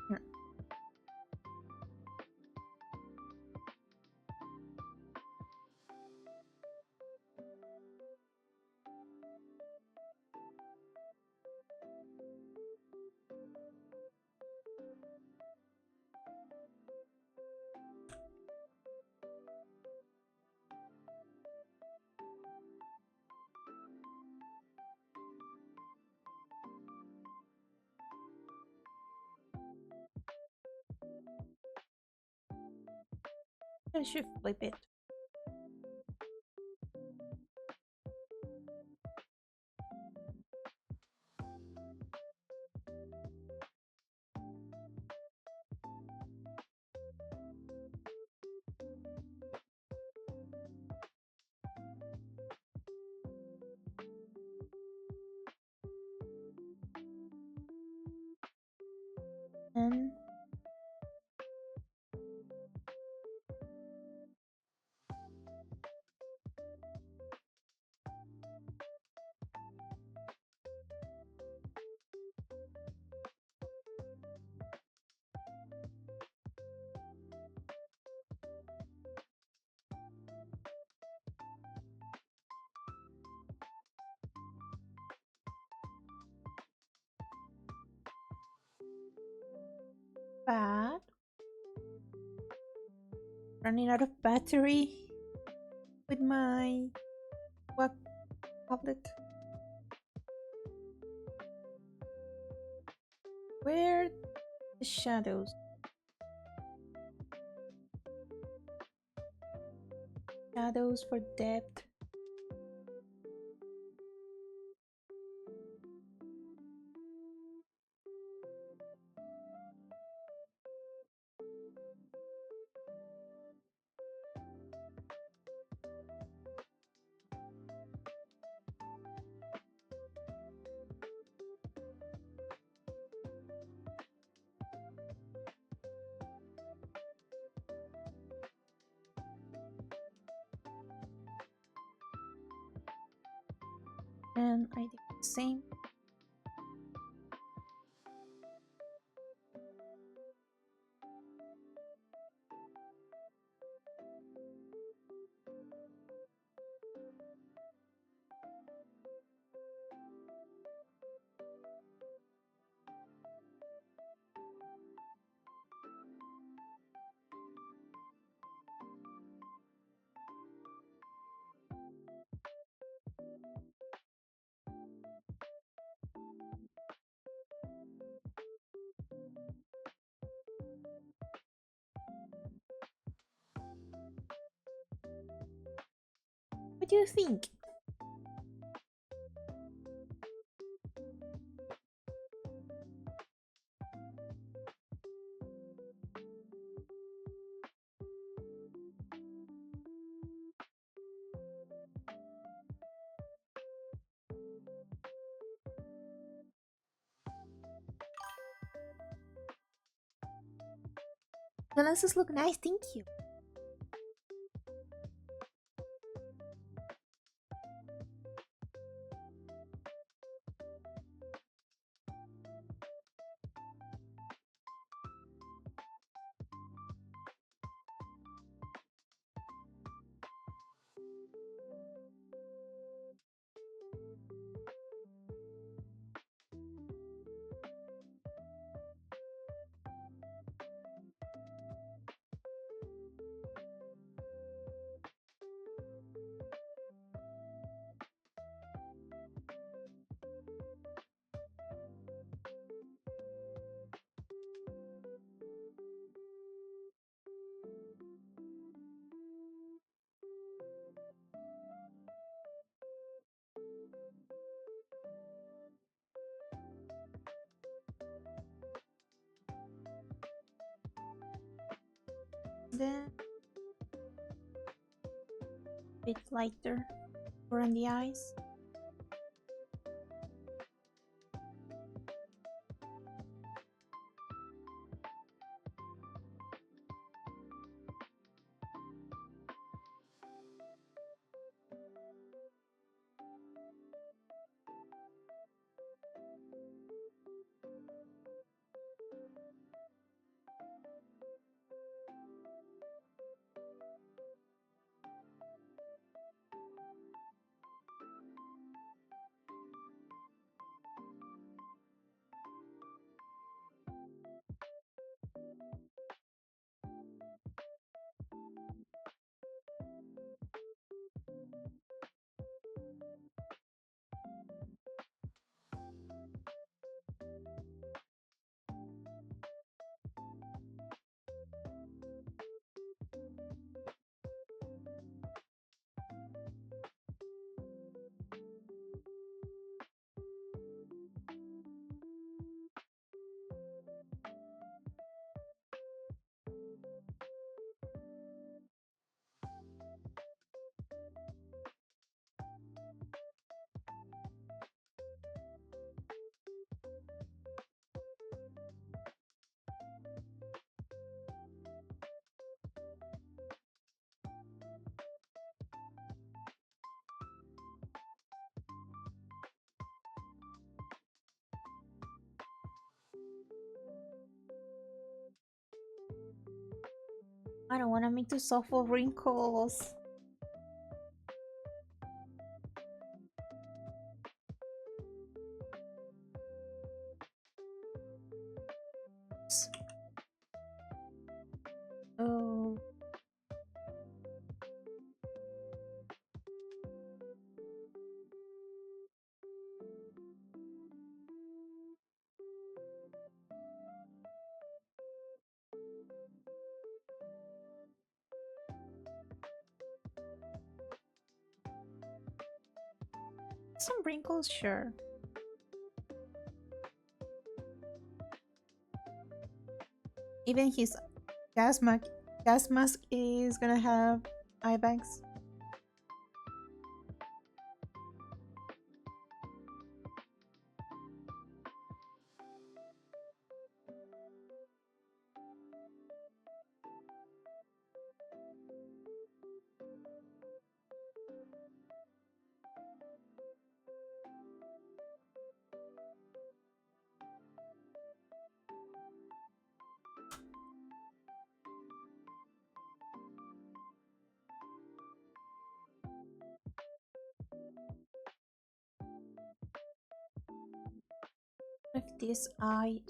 Here. I should flip it. And bad. Running out of battery with my what tablet. Where the shadows? Shadows for depth. And I did the same. What do you think? The lenses look nice, thank you. Then a bit lighter around the eyes. I don't want to make too awful wrinkles. Oh. Some wrinkles, sure. Even his gas mask is gonna have eye bags. If this eye.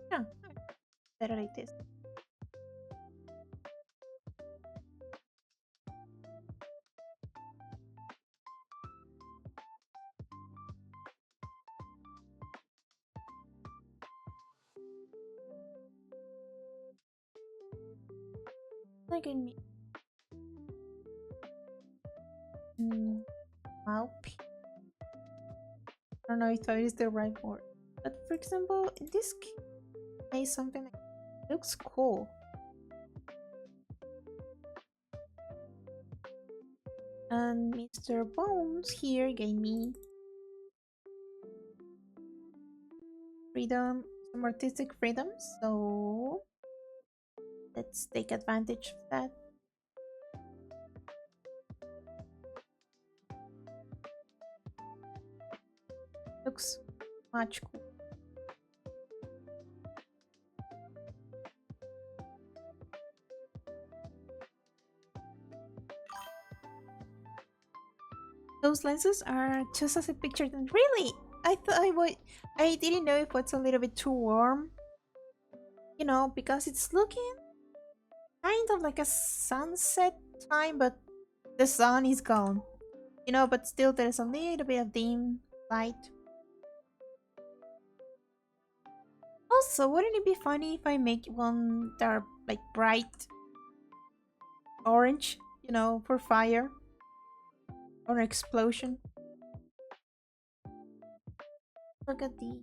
Yeah, better like this. Like in mouthpiece. I don't know if that is the right word. But for example, in this case, something like looks cool. And Mr. Bones here gave me freedom, some artistic freedom, so let's take advantage of that. Looks much cool. Those lenses are just as I pictured them. Really? I thought I didn't know if it's a little bit too warm. You know, because it's looking kind of like a sunset time, but the sun is gone. You know, but still there's a little bit of dim light. Also, wouldn't it be funny if I make one that are like bright orange, you know, for fire or explosion? Look at the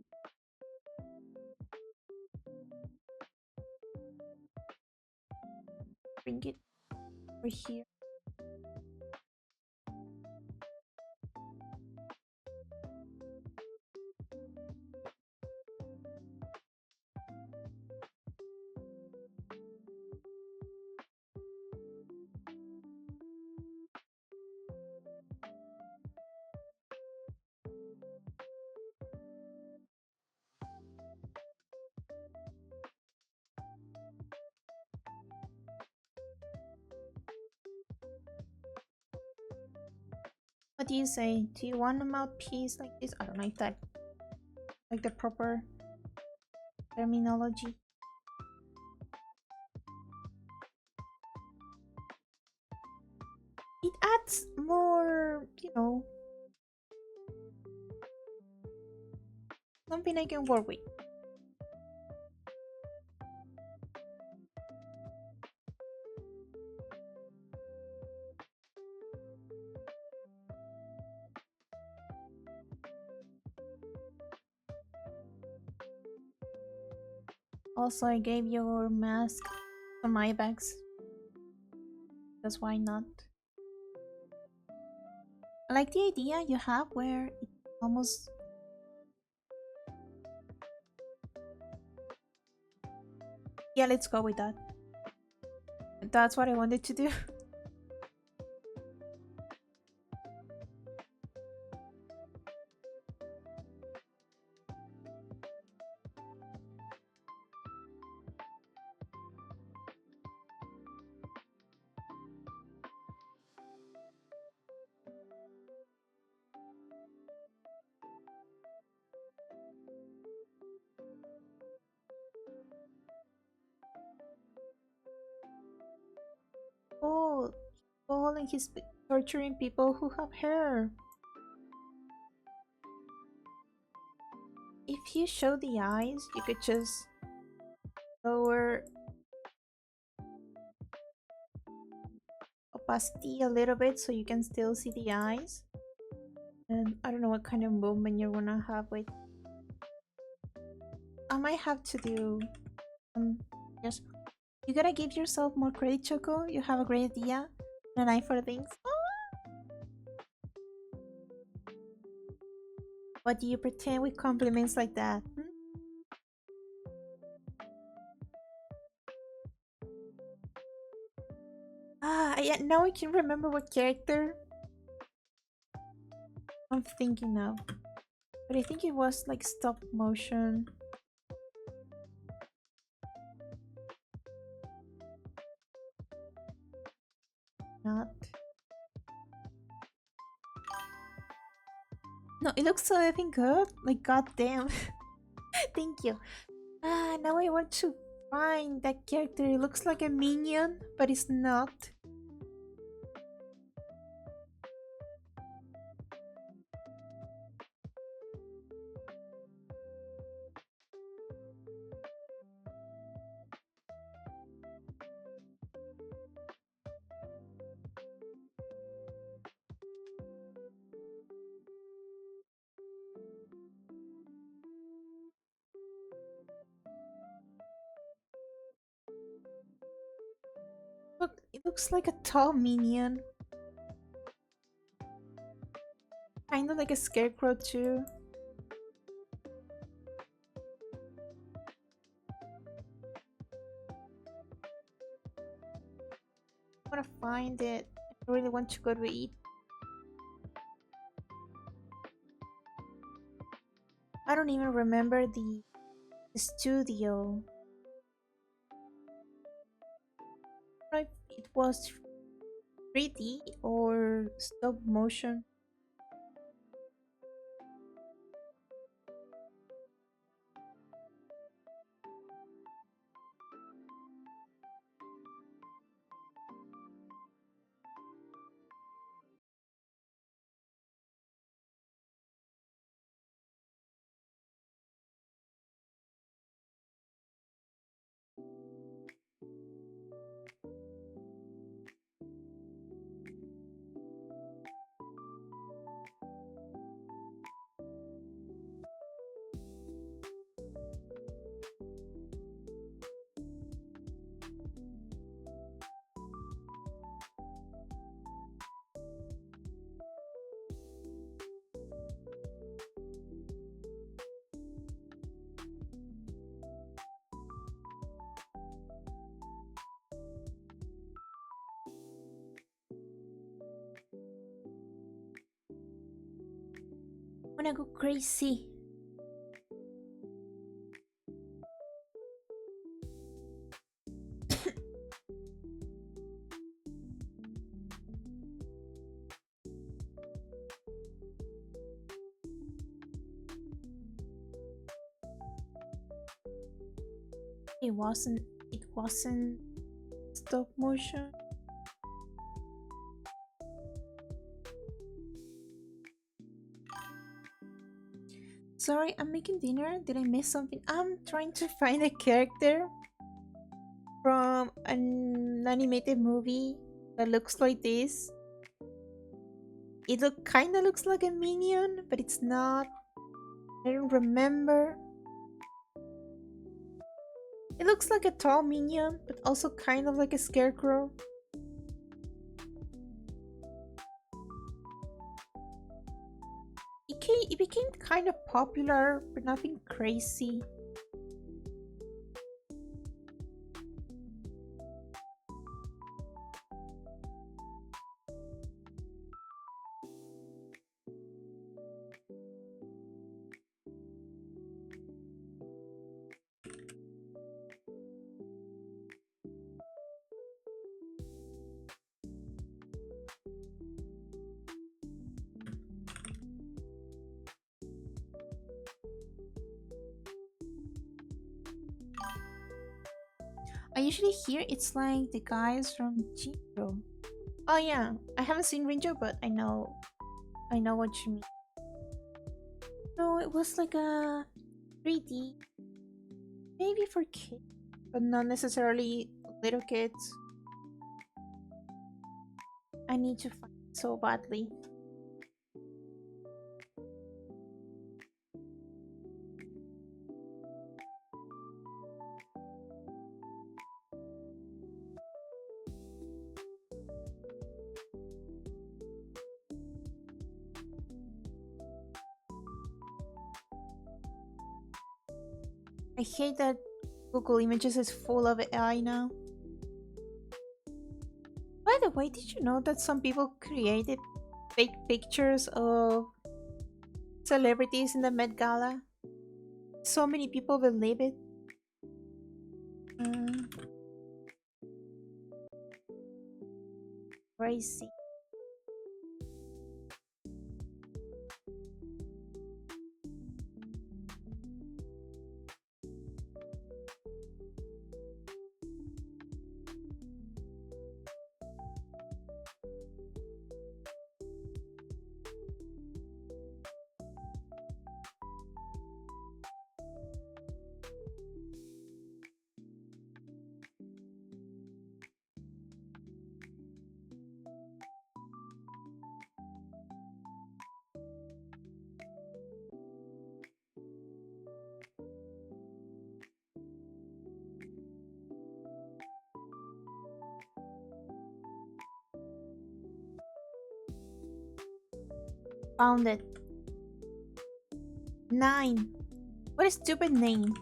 bring it over here. What do you say? Do you want a mouthpiece like this? I don't know if that like the proper terminology. It adds more, you know, something I can work with. Also, I gave your mask some eye bags. Because why not? I like the idea you have where it almost... Yeah, let's go with that. That's what I wanted to do. Oh, and he's torturing people who have hair. If you show the eyes, you could just lower opacity a little bit so you can still see the eyes. And I don't know what kind of movement you're gonna have with. I might have to do just you gotta give yourself more credit, Choco. You have a great idea. An eye for things. What do you pretend with compliments like that? Yeah, now I can remember what character I'm thinking of. But I think it was like stop motion. Not. No, it looks so effing good. Like, goddamn. Thank you. Now I want to find that character. It looks like a minion, but it's not. Look, it looks like a tall minion. Kind of like a scarecrow too. I want to find it. I really want to go to eat. I don't even remember the studio. I don't know if it was 3D or stop motion. I wanna go crazy. It wasn't. It wasn't stop motion. Sorry, I'm making dinner. Did I miss something? I'm trying to find a character from an animated movie that looks like this. It kinda looks like a minion, but it's not. I don't remember. It looks like a tall minion, but also kind of like a scarecrow. It became kind of popular, but nothing crazy. I usually hear it's like the guys from Jinro. Oh yeah, I haven't seen Rinjo, but I know what you mean. No, it was like a 3D, maybe for kids, but not necessarily little kids. I need to find it so badly. I hate that Google Images is full of AI now. By the way, did you know that some people created fake pictures of celebrities in the Met Gala? So many people believe it. Mm, crazy. Found it. 9. What a stupid name.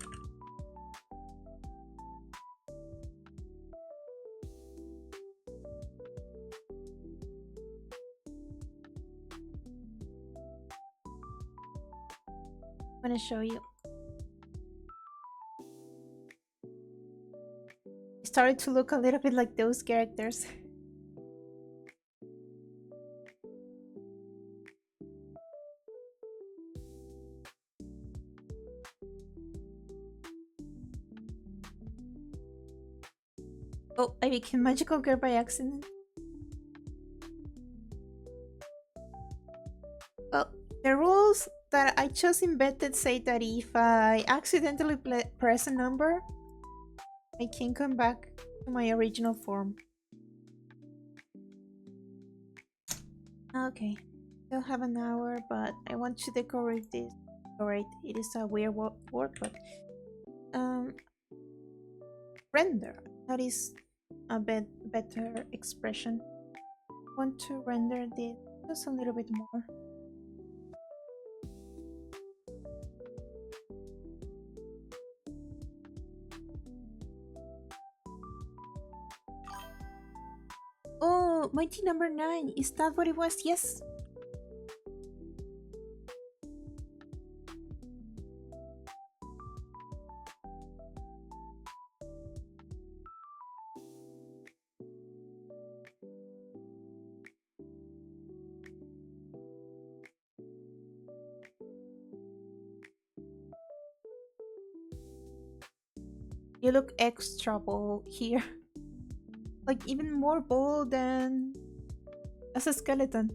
I'm gonna show you. It started to look a little bit like those characters. Oh, I became magical girl by accident. Well, the rules that I just invented say that if I accidentally press a number, I can come back to my original form. Okay, still have an hour, but I want to decorate this. Decorate. It is a weird word, but render. That is a bit better expression. I want to render this just a little bit more. Oh, mighty number 9. Is that what it was? Yes. You look extra bold here. Like even more bold than as a skeleton.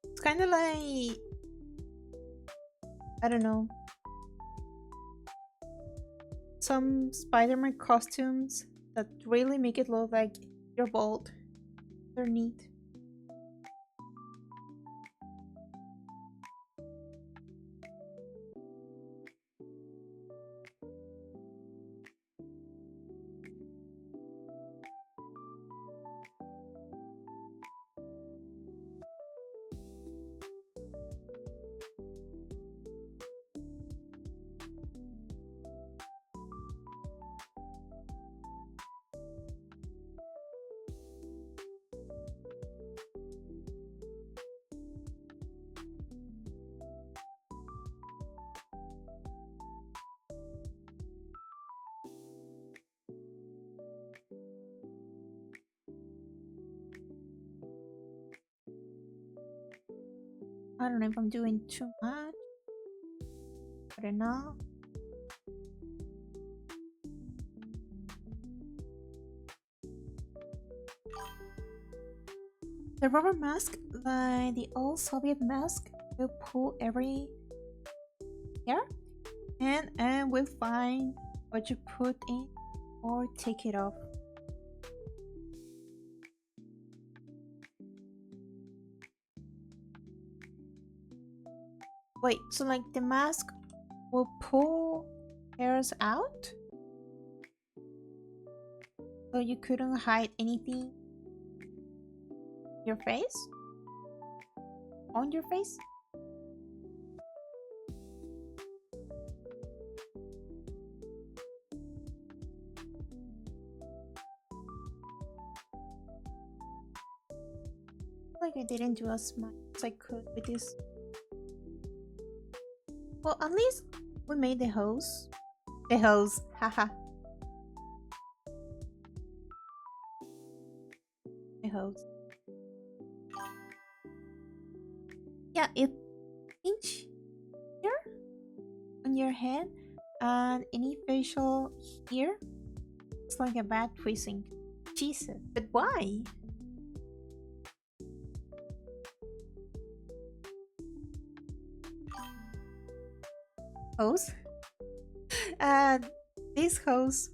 It's kind of like, I don't know, some Spider-Man costumes that really make it look like you're bold. They're neat. I don't know if I'm doing too much. But enough. The rubber mask, like the old Soviet mask, will pull every hair and will find what you put in or take it off. Wait, so like the mask will pull hairs out? So you couldn't hide anything? Your face? On your face? Like I didn't do as much as I could with this. Well, at least we made the hose. The hose, haha. The hose. Yeah, it pinch here on your head and any facial here. It's like a bad tweezing. Jesus, but why? Hose? Uh, this hose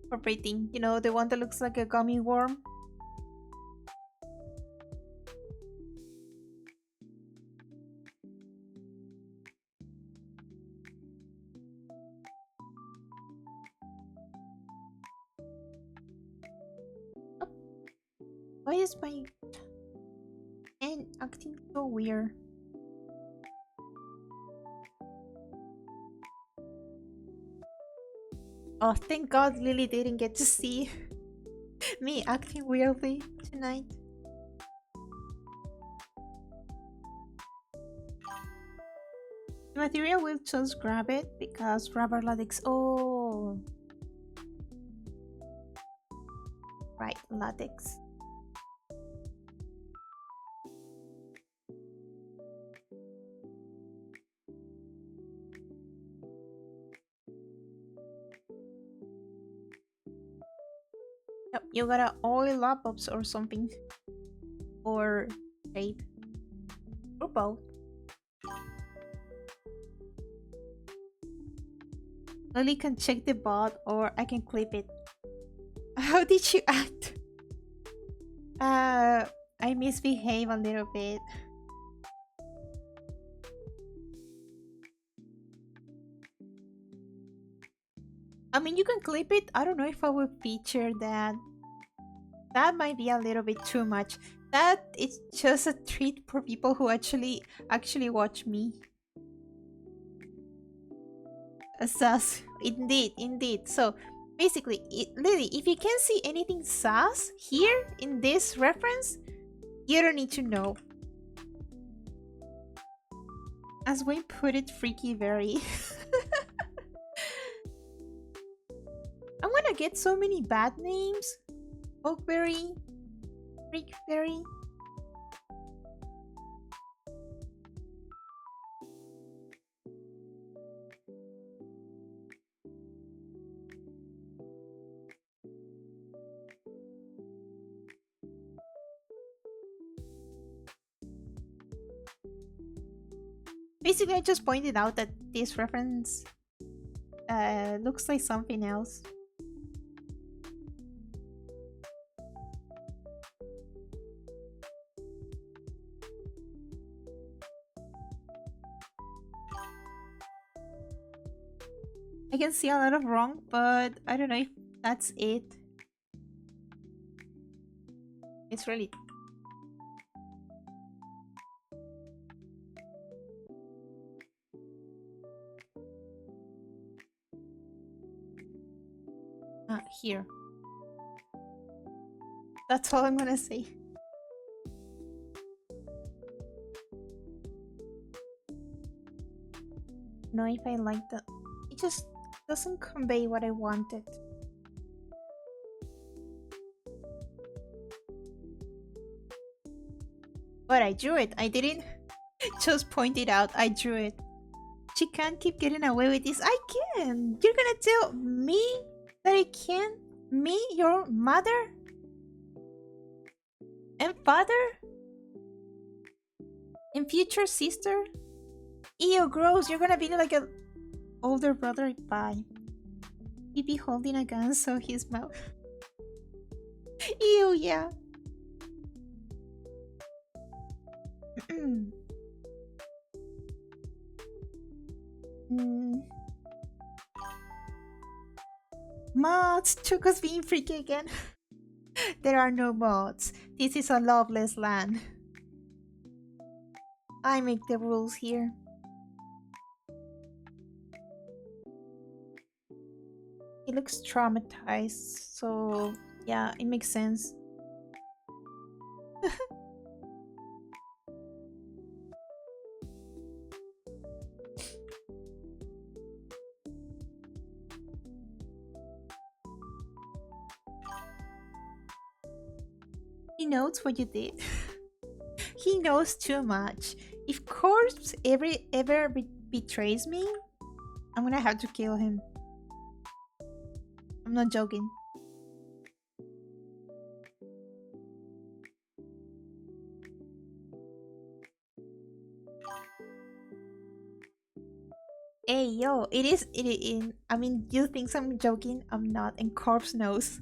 for breathing. You know, the one that looks like a gummy worm. Oh. Why is my hand acting so weird? Oh, thank God Lily didn't get to see me acting weirdly tonight. The material will just grab it because rubber latex. Oh, right, latex. Yep, you gotta oil up or something. Or shape. Or both. Lily can check the bot or I can clip it. How did you act? I misbehave a little bit. I mean, you can clip it. I don't know if I would feature that. That might be a little bit too much. That is just a treat for people who actually watch me. Sus. Indeed. So basically, Lily, if you can't see anything sus here in this reference, you don't need to know. As we put it, freaky very. I'm gonna get so many bad names. Oakberry, Freakberry. Basically, I just pointed out that this reference looks like something else. I can see a lot of wrong, but I don't know if that's it. It's really... here. That's all I'm gonna say. Know if I like that. It just doesn't convey what I wanted. But I drew it. I didn't just pointed out I drew it. She can't keep getting away with this. I can. You're gonna tell me that I can? Me, your mother and father and future sister? Ew, gross. You're gonna be like a older brother. Bye. He'd be holding a gun, so his mouth. Ew, yeah. Mods, Choco's being freaky again. There are no mods. This is a loveless land. I make the rules here. He looks traumatized, so yeah, it makes sense. He knows what you did. He knows too much. If Corpse ever betrays me, I'm gonna have to kill him. I'm not joking. Hey, yo, I mean, you think I'm joking? I'm not, and Corpse knows.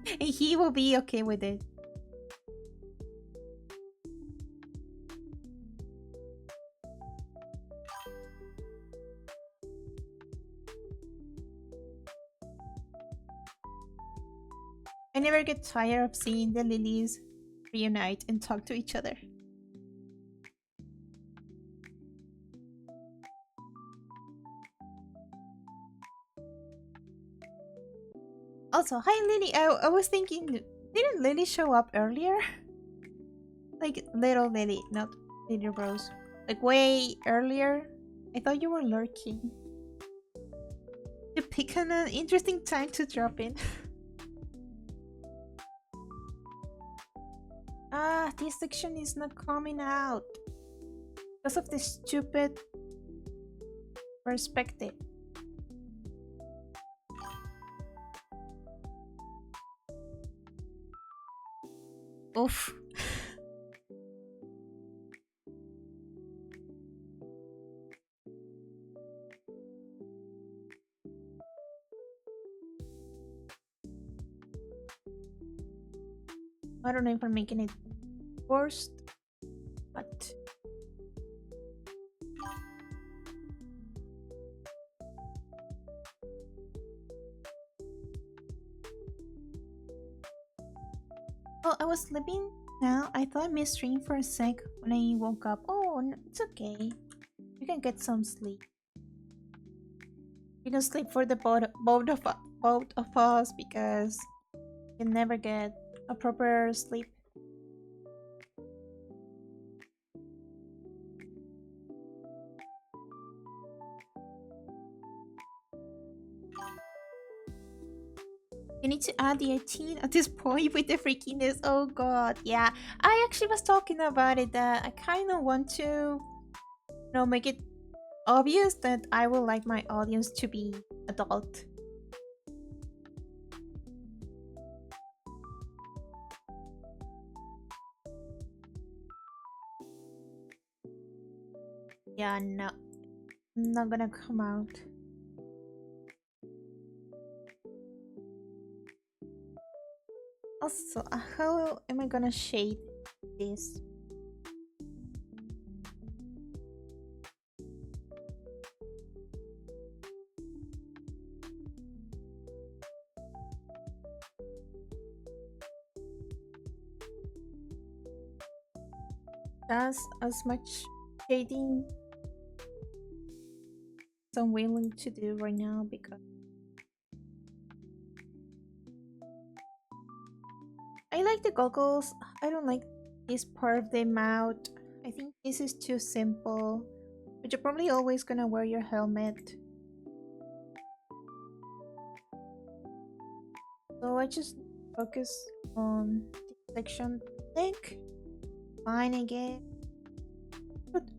And he will be okay with it. I never get tired of seeing the lilies reunite and talk to each other. Also, hi Lily. I was thinking, didn't Lily show up earlier? Like little Lily, not little Rose. Like way earlier. I thought you were lurking. You pick an interesting time to drop in. Ah, this section is not coming out because of the stupid perspective. Oof. I don't know if I'm making it worse, but oh, I was sleeping now. I thought I missed stream for a sec when I woke up. Oh, no, it's okay. You can get some sleep. You can sleep for the both of us because you can never get a proper sleep. You need to add the 18 at this point with the freakiness. Oh god, yeah. I actually was talking about it that I kind of want to, make it obvious that I would like my audience to be adult. Yeah, no. Not gonna come out. Also, how am I gonna shade this? Does as much shading as I'm willing to do right now because I like the goggles. I don't like this part of the mouth. I think this is too simple. But you're probably always gonna wear your helmet. So I just focus on this section. Think. Fine again.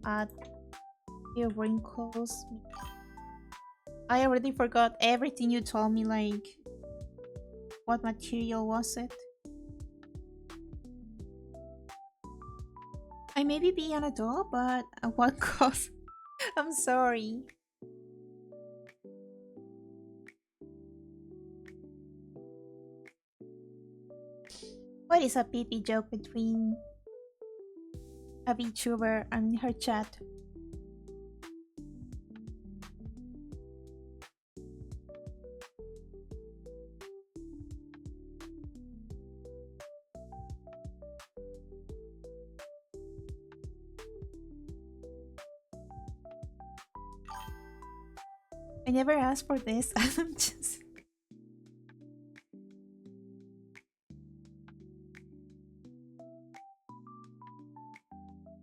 add your wrinkles. I already forgot everything you told me, like what material was it? I maybe be an adult, but at what cost? I'm sorry. What is a PP joke between a VTuber and her chat? I never asked for this. I'm just.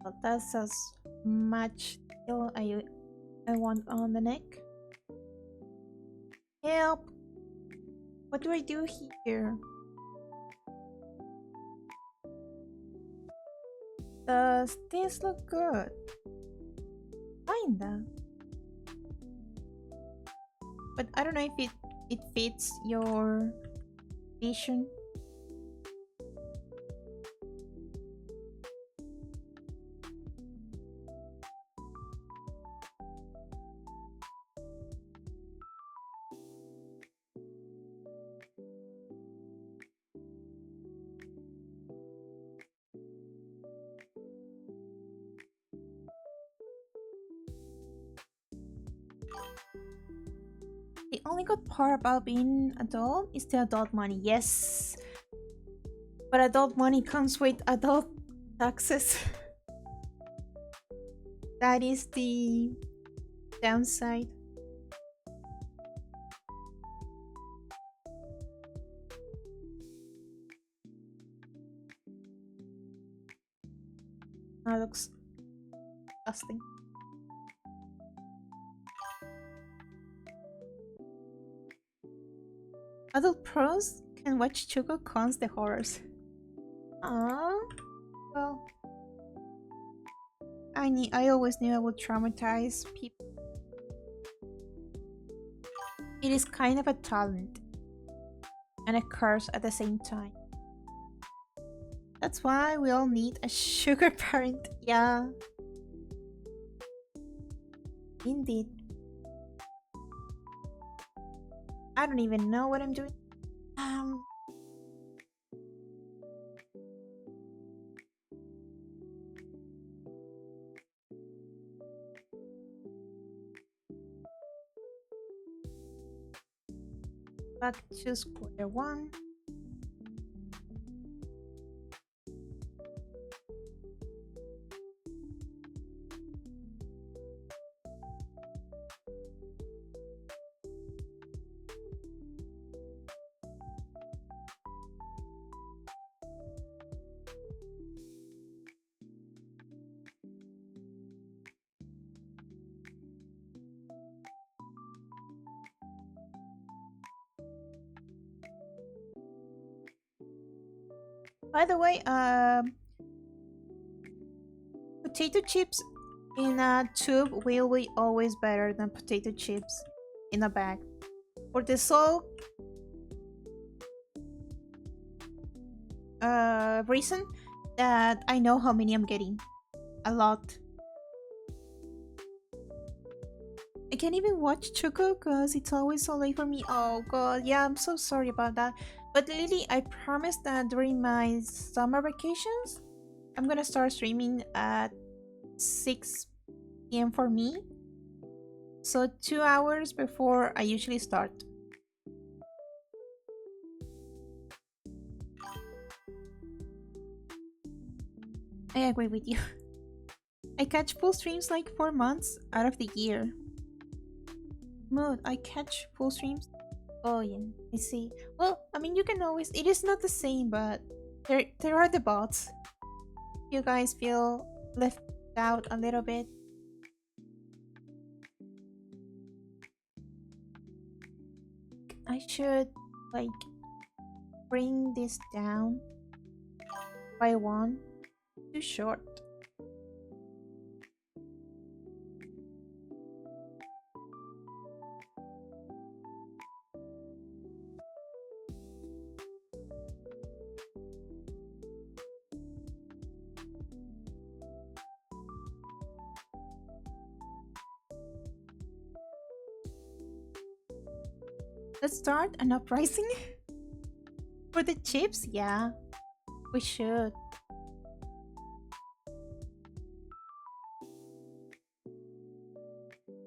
Well, that's as much detail I want on the neck. Help! What do I do here? Does this look good? Kinda. But I don't know if it fits your vision. The only good part about being adult is the adult money. Yes, but adult money comes with adult taxes. That is the downside. That looks disgusting. Adult pros can watch Choco cons the horrors. Ah, well, I always knew I would traumatize people. It is kind of a talent and a curse at the same time. That's why we all need a sugar parent. Yeah. Indeed. I don't even know what I'm doing. Back to square one. By the way, potato chips in a tube will be always better than potato chips in a bag. For the sole reason that I know how many I'm getting. A lot. I can't even watch Choco because it's always so late for me. Oh god, yeah, I'm so sorry about that. But Lily, I promised that during my summer vacations, I'm gonna start streaming at 6 p.m. for me. So 2 hours before I usually start. I agree with you. I catch full streams like 4 months out of the year. Mood, I catch full streams. Oh yeah, I see. Well, I mean, you can always. It is not the same, but there are the bots. You guys feel left out a little bit. I should like bring this down by one. Too short. Let's start an uprising for the chips. Yeah, we should.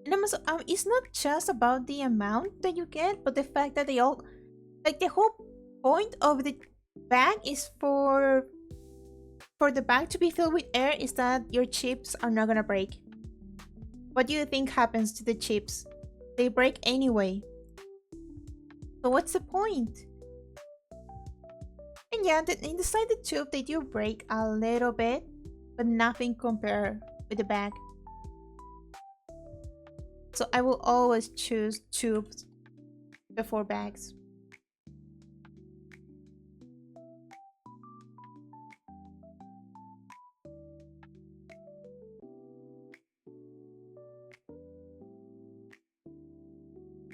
And it's not just about the amount that you get, but the fact that they all, like the whole point of the bag is for the bag to be filled with air is that your chips are not gonna break. What do you think happens to the chips? They break anyway. So what's the point? And yeah, inside the tube they do break a little bit, but nothing compared with the bag. So I will always choose tubes before bags.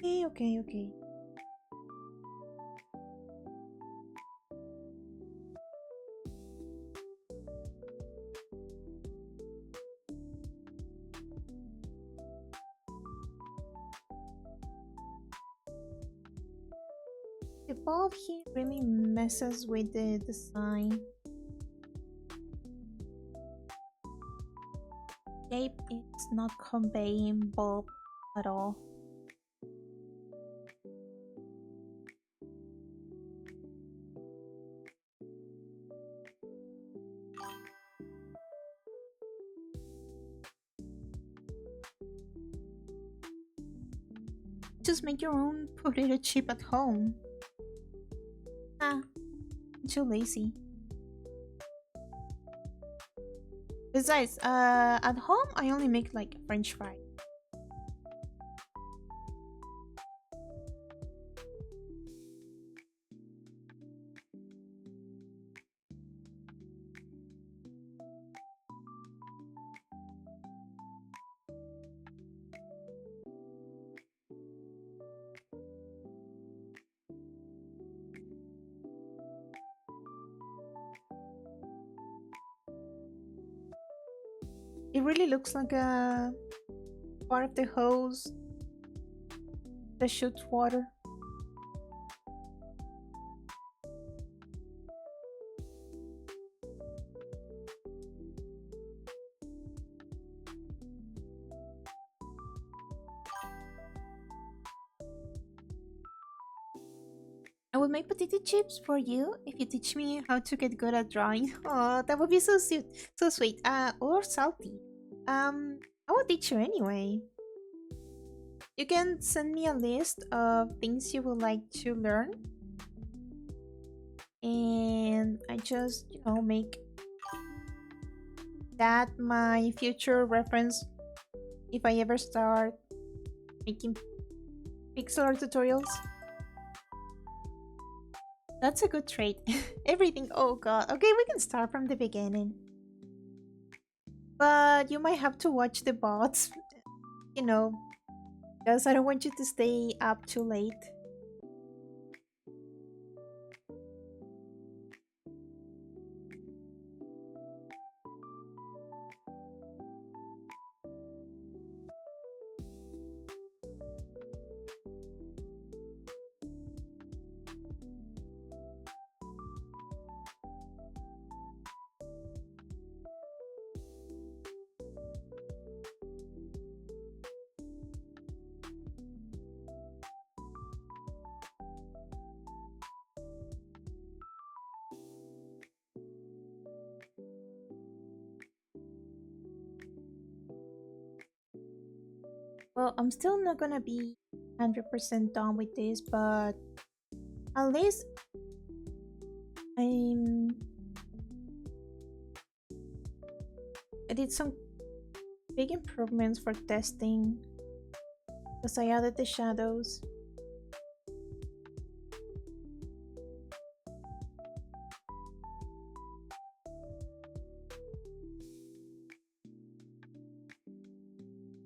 Okay. The bulb here really messes with the design. Shape is not conveying bulb at all. Just make your own potato chip at home. Ah, I'm too lazy. Besides, at home I only make like French fries. It really looks like a part of the hose that shoots water. I will make potato chips for you if you teach me how to get good at drawing. Oh, that would be so sweet, so sweet. Or salty. I will teach you anyway. You can send me a list of things you would like to learn, and I just, make that my future reference if I ever start making pixel art tutorials. That's a good trait. Everything. Oh god. Okay, we can start from the beginning. But you might have to watch the bots, you know, because I don't want you to stay up too late. Well, I'm still not gonna be 100% done with this, but at least I'm... I did some big improvements for testing because I added the shadows.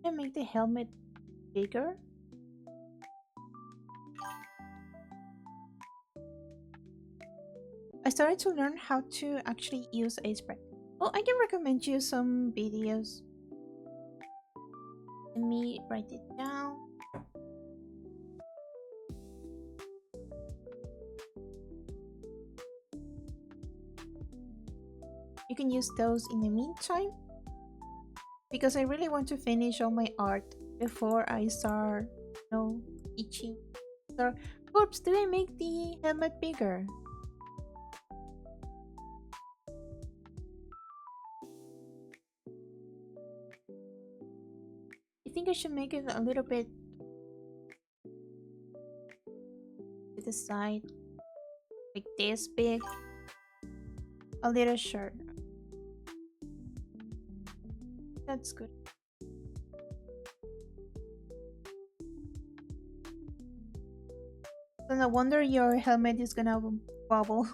I make the helmet bigger. I started to learn how to actually use a spread. Well, I can recommend you some videos. Let me write it down. you can use those in the meantime, because I really want to finish all my art before I start, teaching. So, oops, did I make the helmet bigger? I think I should make it a little bit to the side, like this big, a little short. That's good. So no wonder your helmet is gonna bubble.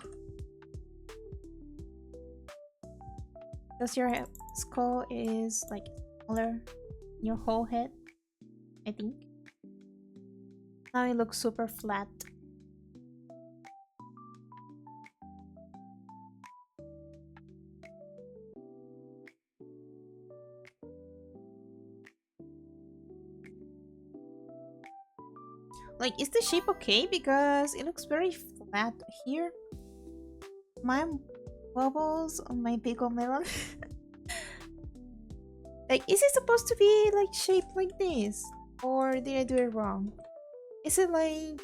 Because your skull is like smaller than your whole head, I think. Now it looks super flat. Like, is the shape okay? Because it looks very flat here. Mine wobbles on my pickle melon. Like, is it supposed to be like shaped like this? Or did I do it wrong? Is it like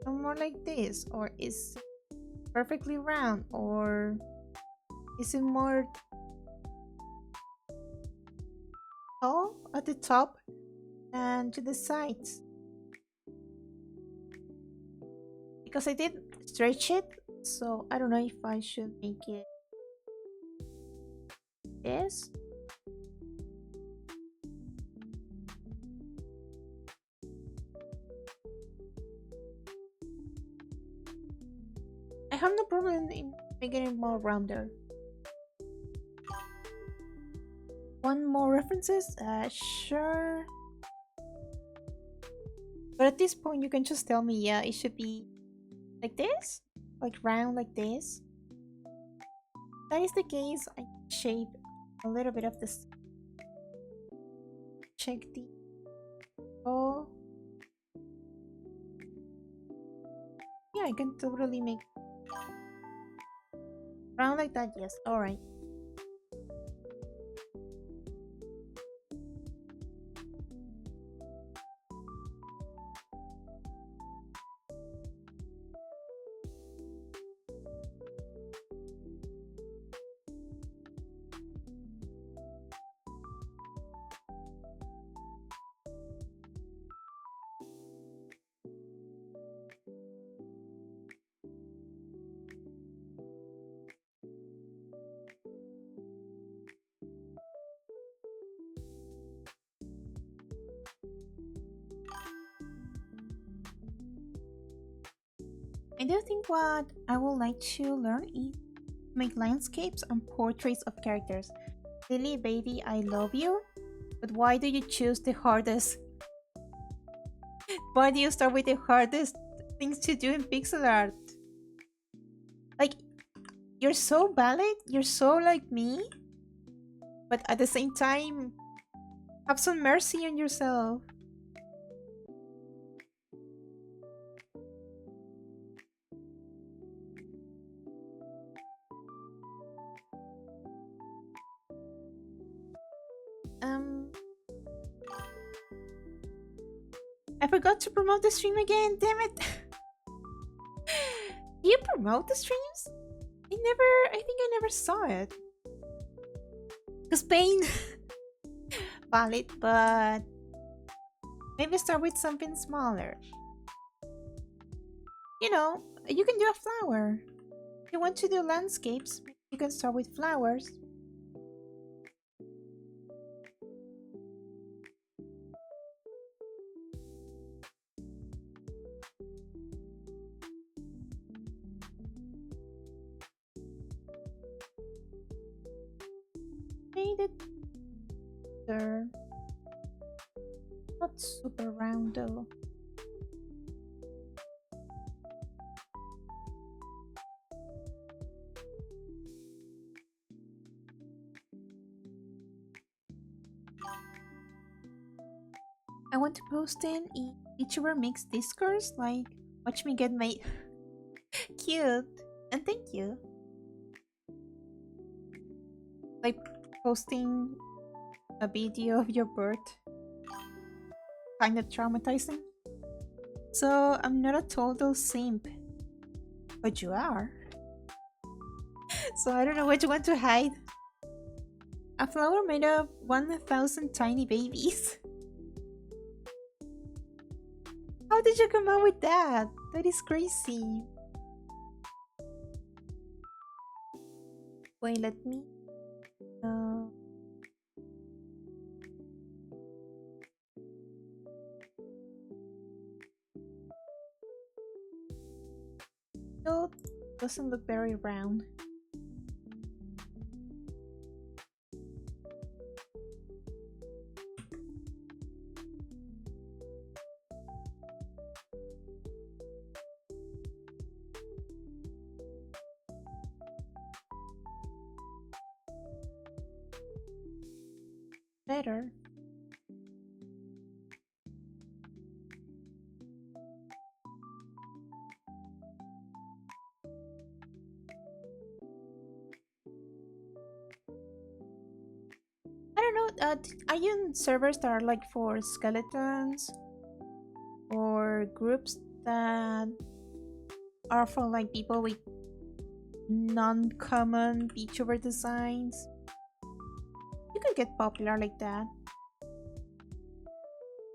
more like this? Or is it perfectly round? Or is it more tall at the top and to the sides? Because I did stretch it, so I don't know if I should make it this. I have no problem in making it more rounder. One more references? Sure. But at this point, you can just tell me, yeah, it should be like this? Like round like this? If that is the case, I shape a little bit of this. Check the... Oh. Yeah, I can totally make round like that, yes. Alright. I do think what I would like to learn is make landscapes and portraits of characters. Lily, baby, I love you. But why do you choose the hardest? Why do you start with the hardest things to do in pixel art? Like, you're so valid, you're so like me, but at the same time, have some mercy on yourself. I forgot to promote the stream again, damn it. Do you promote the streams? I think I never saw it. Cause pain. Valid, but maybe start with something smaller. You know, you can do a flower. If you want to do landscapes, you can start with flowers. Made it there. Not super round though. I want to post in YouTuber Mix Discourse, like, watch me get my cute, and thank you. Like posting a video of your birth. Kind of traumatizing. So I'm not a total simp. But you are. So I don't know which one to hide. A flower made of 1,000 tiny babies. How did you come up with that? That is crazy. Wait, let me... Uh... It doesn't look very round. Better. I don't know, are you in servers that are like for skeletons? Or groups that are for like people with non-common VTuber designs? You could get popular like that.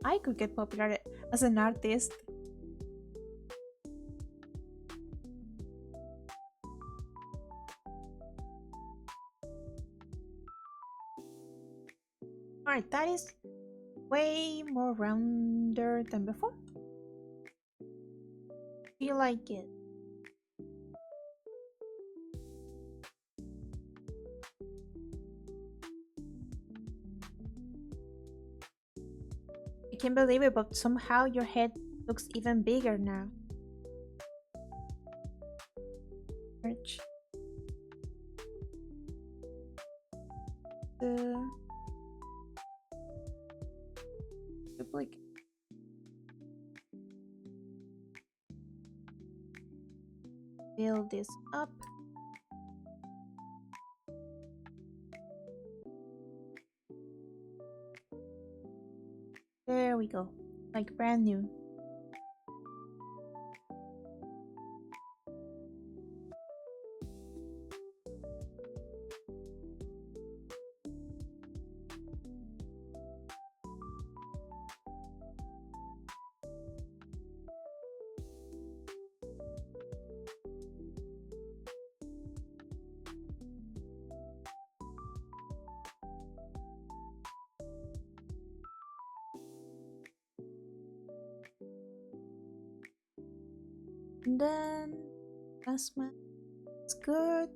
I could get popular as an artist. Alright, that is way more rounder than before. Do you like it? I can't believe it, but somehow your head looks even bigger now. Search. Duplicate. Build this up. There we go. Like brand new. And then last one. It's good.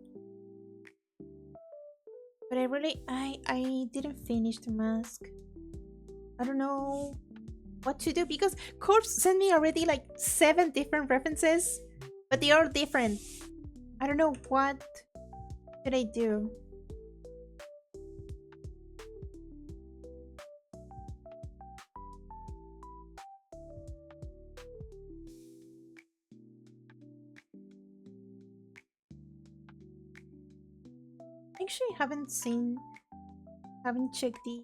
But I didn't finish the mask. I don't know what to do because Corpse sent me already like 7 different references, but they are different. I don't know what should I do. Actually, haven't checked the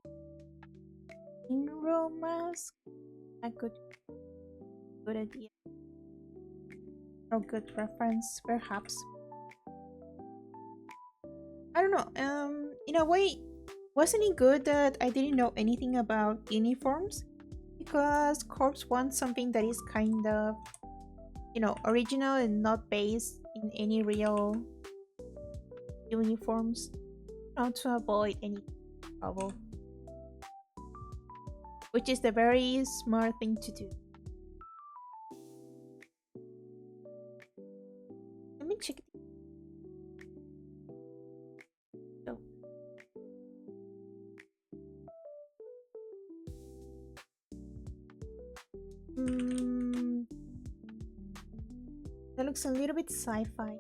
in-row mask. A good idea. Or good reference, perhaps. I don't know. In a way, wasn't it good that I didn't know anything about uniforms? Because Corpse wants something that is kind of, original and not based in any real uniforms. Not to avoid any trouble. Which is the very smart thing to do. Let me check. Oh. That looks a little bit sci-fi.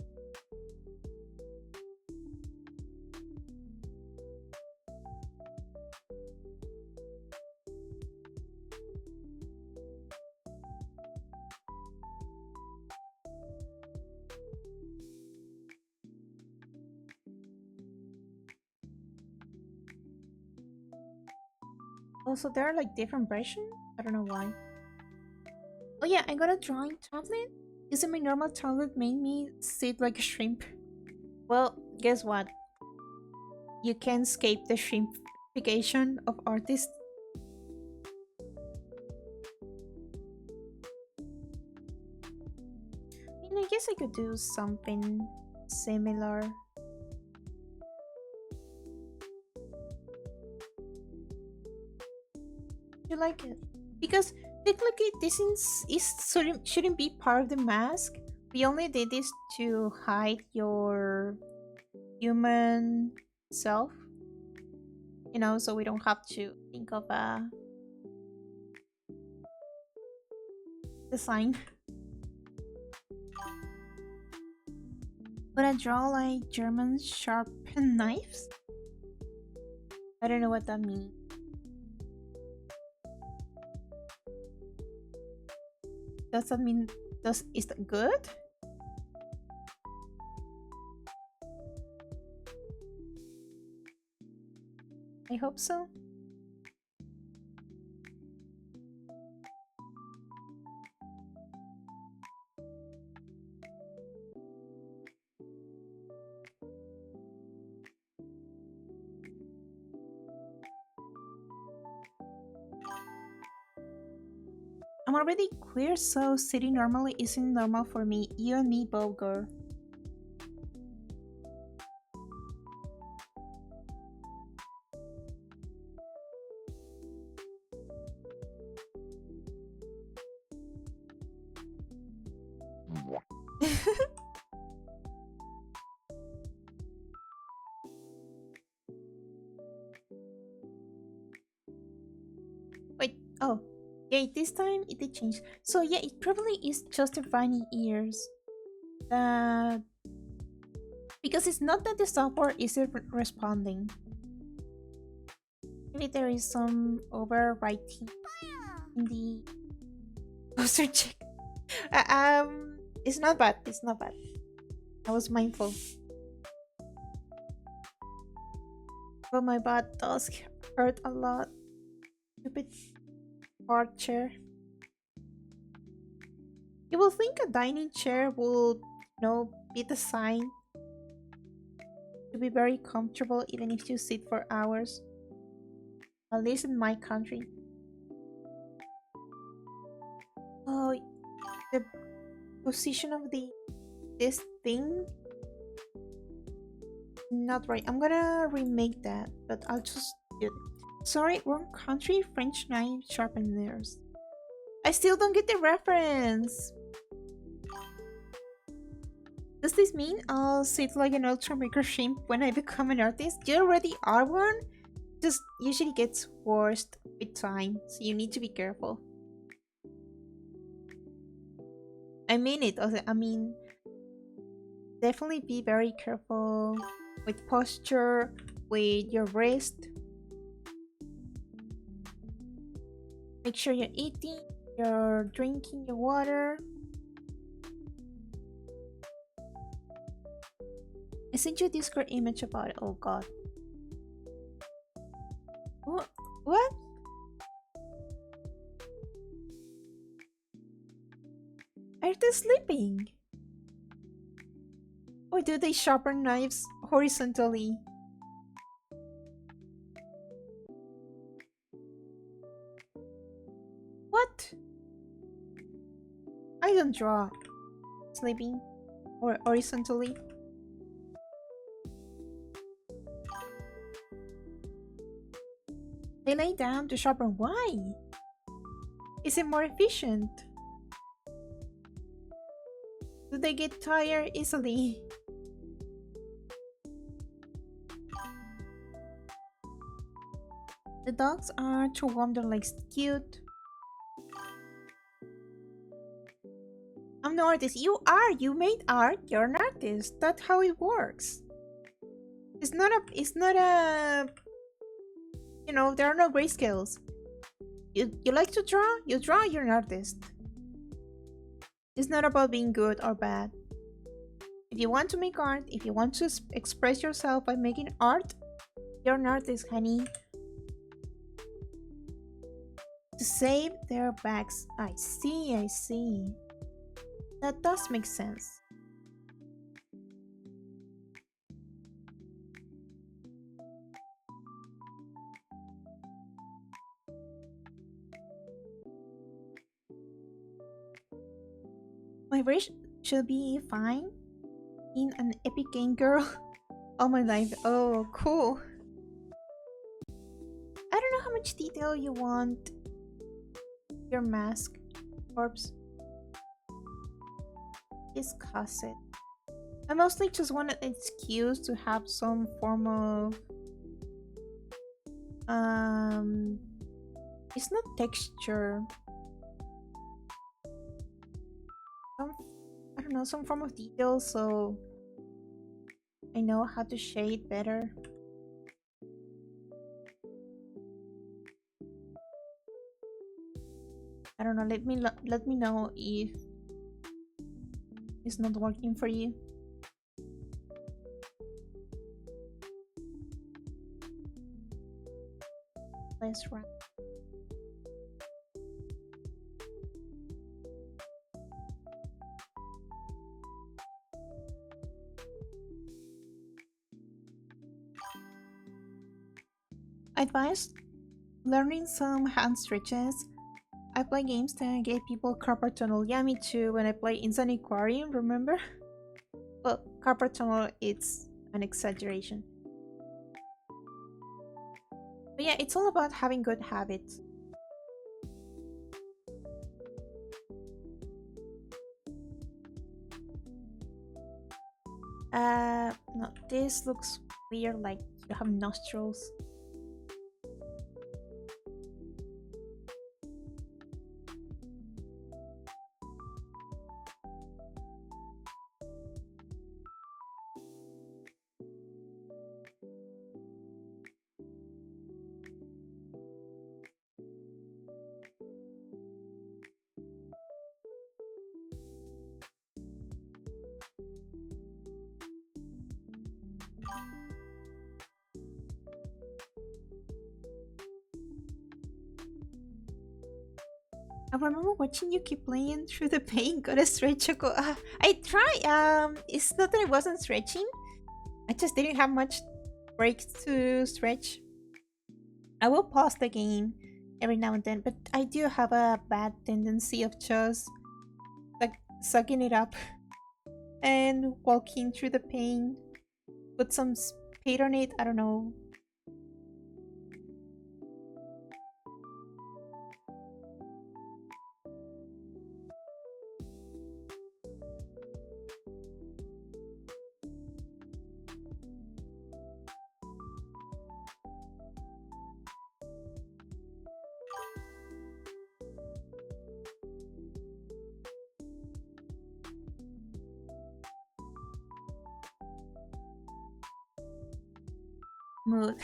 Also, there are like different versions. I don't know why. Oh yeah, I got a drawing tablet. Using my normal tablet made me sit like a shrimp. Well, guess what? You can't escape the shrimpification of artists. I mean, I guess I could do something similar. You like it? Because technically this shouldn't be part of the mask. We only did this to hide your human self, you know, so we don't have to think of a design. But I draw like German sharpened knives? I don't know what that means. Does that mean is that good? I hope so. I'm already queer, so sitting normally isn't normal for me. You and me both, girl. Wait, oh. Yeah, this time it did change. So yeah, it probably is just the funny ears. That because it's not that the software isn't responding. Maybe there is some overwriting in the poster check. It's not bad. It's not bad. I was mindful. But my butt does hurt a lot. Stupid hard chair. You will think a dining chair will, be designed to be very comfortable even if you sit for hours. At least in my country. Oh, the position of this thing not right. I'm gonna remake that, but I'll just do it. Sorry, wrong country. French knife sharpeners. I still don't get the reference. Does this mean I'll sit like an ultra micro shrimp when I become an artist? You already are one. Just usually gets worse with time, so you need to be careful. I mean it. I mean, definitely be very careful with posture, with your wrist. Make sure you're eating, you're drinking your water. I sent you a Discord image about it. Oh god. What? Are they sleeping? Or do they sharpen knives horizontally? What? I don't draw sleeping or horizontally. They lay down to sharpen. Why? Is it more efficient? Do they get tired easily? The dogs are to warm their legs. Cute. I'm an artist. You are. You made art. You're an artist. That's how it works. It's not a. There are no grayscales. You like to draw? You draw. You're an artist. It's not about being good or bad. If you want to make art, if you want to express yourself by making art, you're an artist, honey. To save their backs. I see, I see. That does make sense. My wish should be fine in an epic game, girl. All my life. Oh, cool. I don't know how much detail you want your mask, corpse. Discuss it. I mostly just want an excuse to have some form of it's not texture. Some, I don't know, some form of detail so I know how to shade better. I don't know, let me know if it's not working for you. Let's run. Advice: learning some hand stretches. I play games to get people carpal tunnel. Yeah, me too. When I play Insane Aquarium, remember? Well, carpal tunnel, it's an exaggeration. But yeah, it's all about having good habits. No, this looks weird, like you have nostrils. I remember watching you keep playing through the pain. Got a stretch choco. I try. It's not that I wasn't stretching. I just didn't have much breaks to stretch. I will pause the game every now and then, but I do have a bad tendency of just like sucking it up and walking through the pain. Put some speed on it. I don't know. Mood.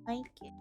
Like it.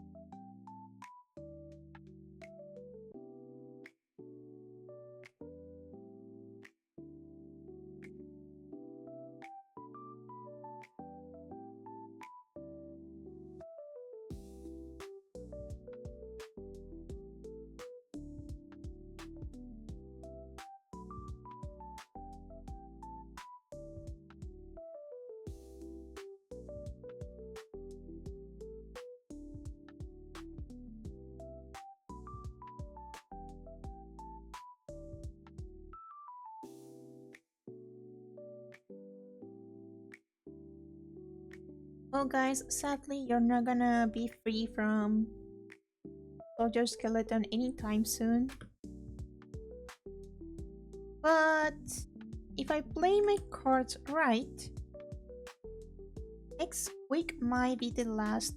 Well, guys, sadly, you're not gonna be free from Soldier Skeleton anytime soon. But if I play my cards right, next week might be the last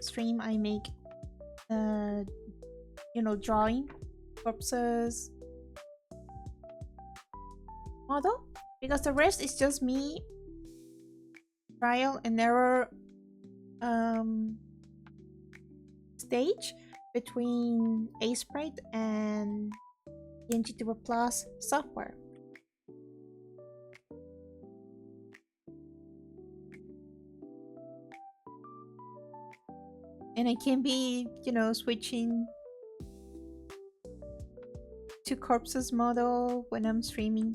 stream I make, drawing corpses model, because the rest is just me trial and error stage between Sprite and PNGtuber Plus software. And I can be, switching to corpses model when I'm streaming.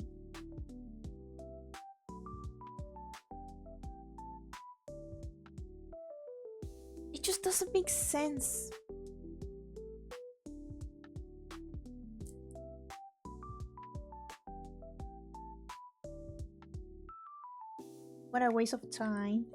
It just doesn't make sense. What a waste of time.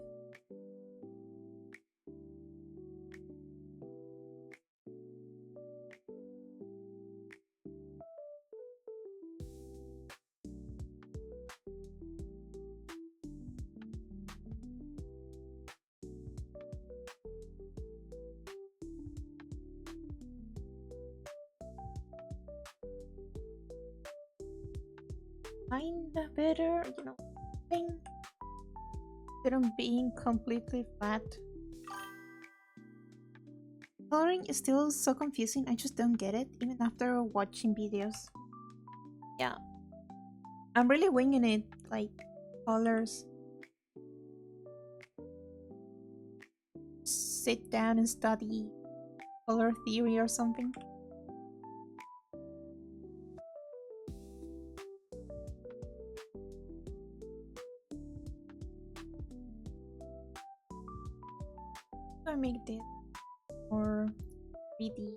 Kinda better, thing than being completely flat. Coloring is still so confusing, I just don't get it, even after watching videos. Yeah. I'm really winging it, like colors. Sit down and study color theory or something. I make this more 3D.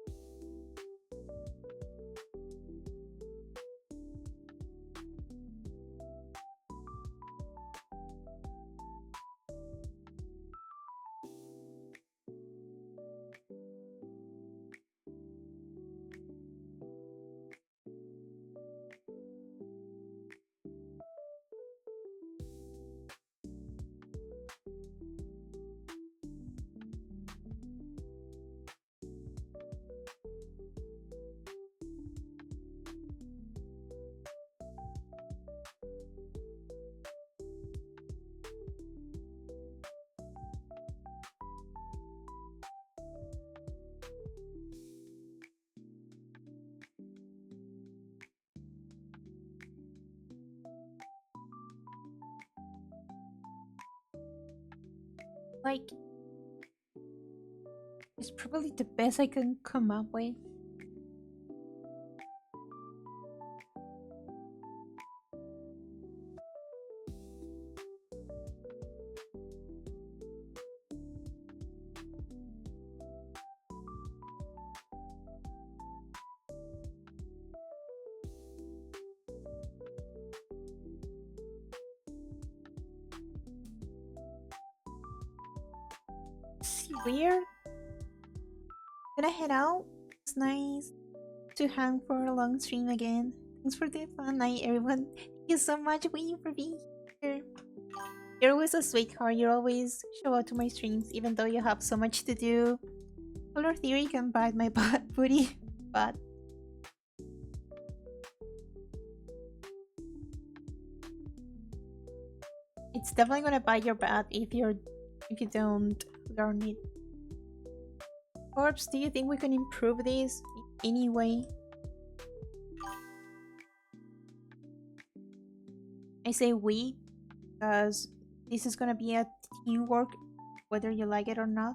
Like, it's probably the best I can come up with. It's weird. Gonna head out. It's nice to hang for a long stream again. Thanks for the fun night, everyone. Thank you so much, Winnie, for being here. You're always a sweetheart. You always show up to my streams, even though you have so much to do. Color theory can bite my butt, booty, but it's definitely gonna bite your butt if you don't learn it. Corpse, do you think we can improve this in any way? I say we, because this is gonna be a teamwork, whether you like it or not.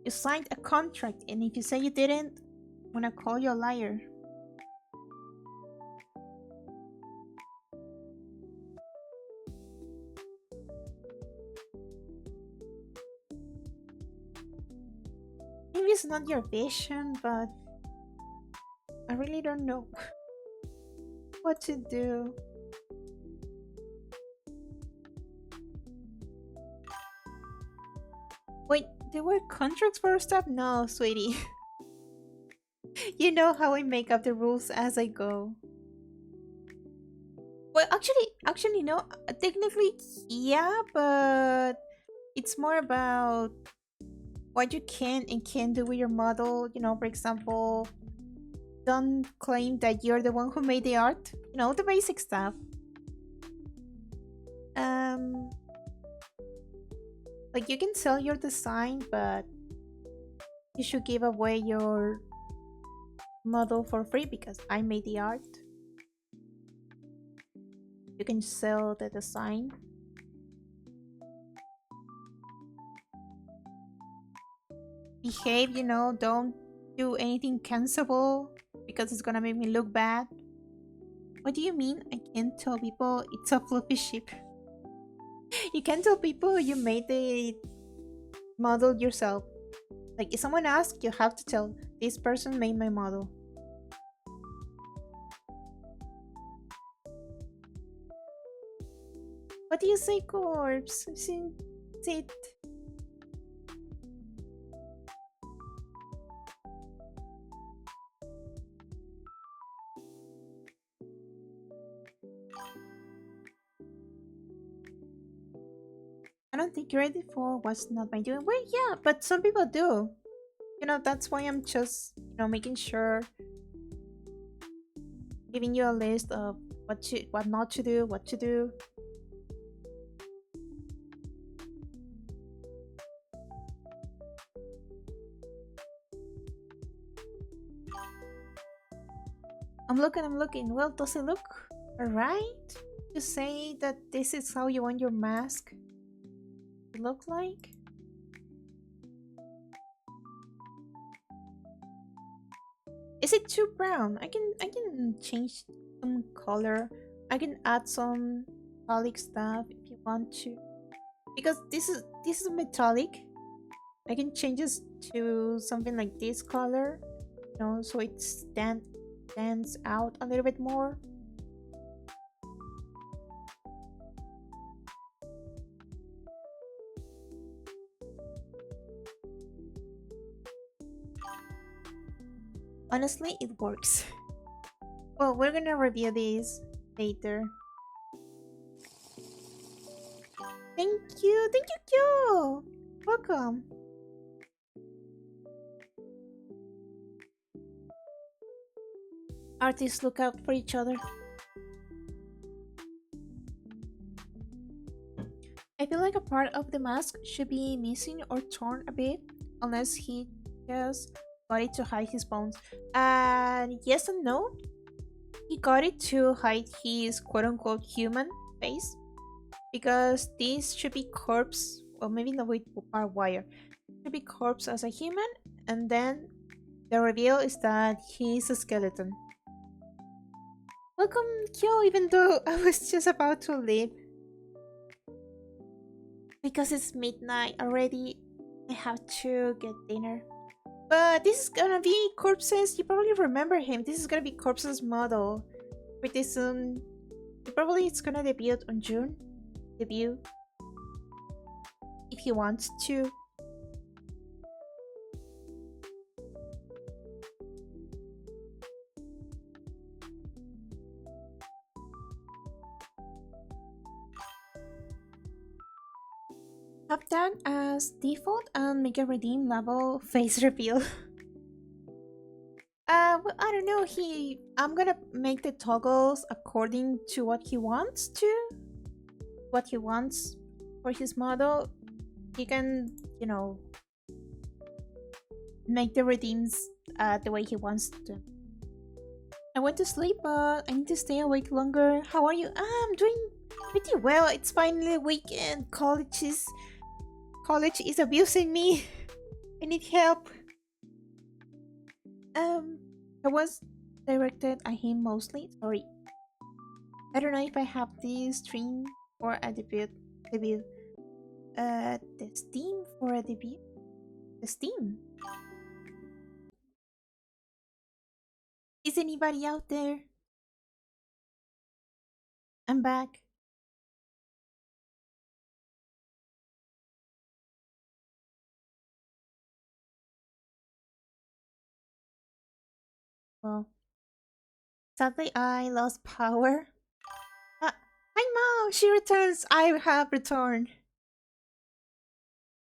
You signed a contract, and if you say you didn't, I'm gonna call you a liar. Maybe it's not your vision, but I really don't know what to do. Wait, there were contracts for stuff? No, sweetie. You know how I make up the rules as I go. Well, actually, no. Technically, yeah, but it's more about what you can and can't do with your model. For example, don't claim that you're the one who made the art. The basic stuff. Um, like you can sell your design, but you should give away your model for free because I made the art. You can sell the design. Behave, don't do anything cancelable because it's gonna make me look bad. What do you mean? I can't tell people it's a fluffy sheep. You can't tell people you made the model yourself. Like if someone asks, you have to tell this person made my model. What do you say, corpse? Sit. I don't think you're ready for what's not my doing. Well, yeah, but some people do. That's why I'm just, making sure, giving you a list of what not to do, what to do. I'm looking. Well, does it look alright to say that this is how you want your mask to look like? Is it too brown? I can change some color. I can add some metallic stuff if you want to. Because this is metallic. I can change this to something like this color, so it stands out a little bit more. Honestly, it works. Well, we're gonna review these later. Thank you, Kyo. Welcome. Artists look out for each other. I feel like a part of the mask should be missing or torn a bit, unless he just got it to hide his bones. And yes and no. He got it to hide his quote-unquote human face, because this should be corpse, well, maybe not with barbed wire. Should be corpse as a human, and then the reveal is that he's a skeleton. Welcome, Kyo, even though I was just about to leave. Because it's midnight already, I have to get dinner. But this is gonna be Corpse's, you probably remember him. This is gonna be Corpse's model pretty soon. Probably it's gonna debut on June. Debut. If he wants to. Have that as default and make a redeem level face reveal. Well, I don't know. I'm gonna make the toggles according to what he wants to. What he wants for his model. He can, make the redeems the way he wants to. I went to sleep, but I need to stay awake longer. How are you? I'm doing pretty well. It's finally weekend. College is abusing me. I need help. I was directed at him mostly. Sorry. I don't know if I have this stream for a debut. The Steam for a debut. The Steam. Is anybody out there? I'm back. Well, sadly, I lost power. Hi, Mom! She returns! I have returned.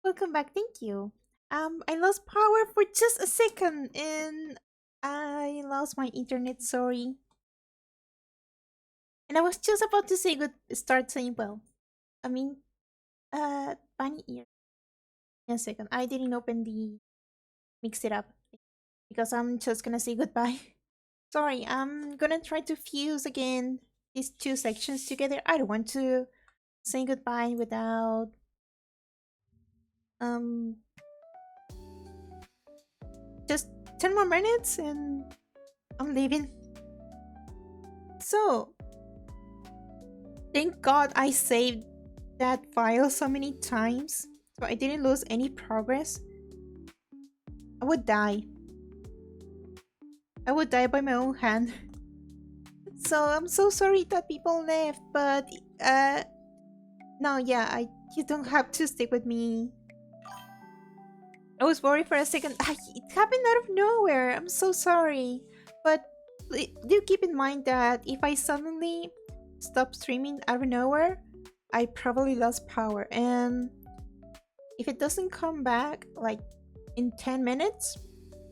Welcome back, thank you. I lost power for just a second and I lost my internet, sorry. And I was just about to say start saying well. I mean, bunny ear. In a second. I didn't open the mix it up because I'm just gonna say goodbye. Sorry, I'm gonna try to fuse again these two sections together. I don't want to say goodbye without um just 10 more minutes and I'm leaving. So, thank God I saved that file so many times so I didn't lose any progress. I would die. I would die by my own hand. So I'm so sorry that people left, but no, yeah, you don't have to stick with me. I was worried for a second. It happened out of nowhere. I'm so sorry. But do keep in mind that if I suddenly stop streaming out of nowhere, I probably lost power. And if it doesn't come back like in 10 minutes,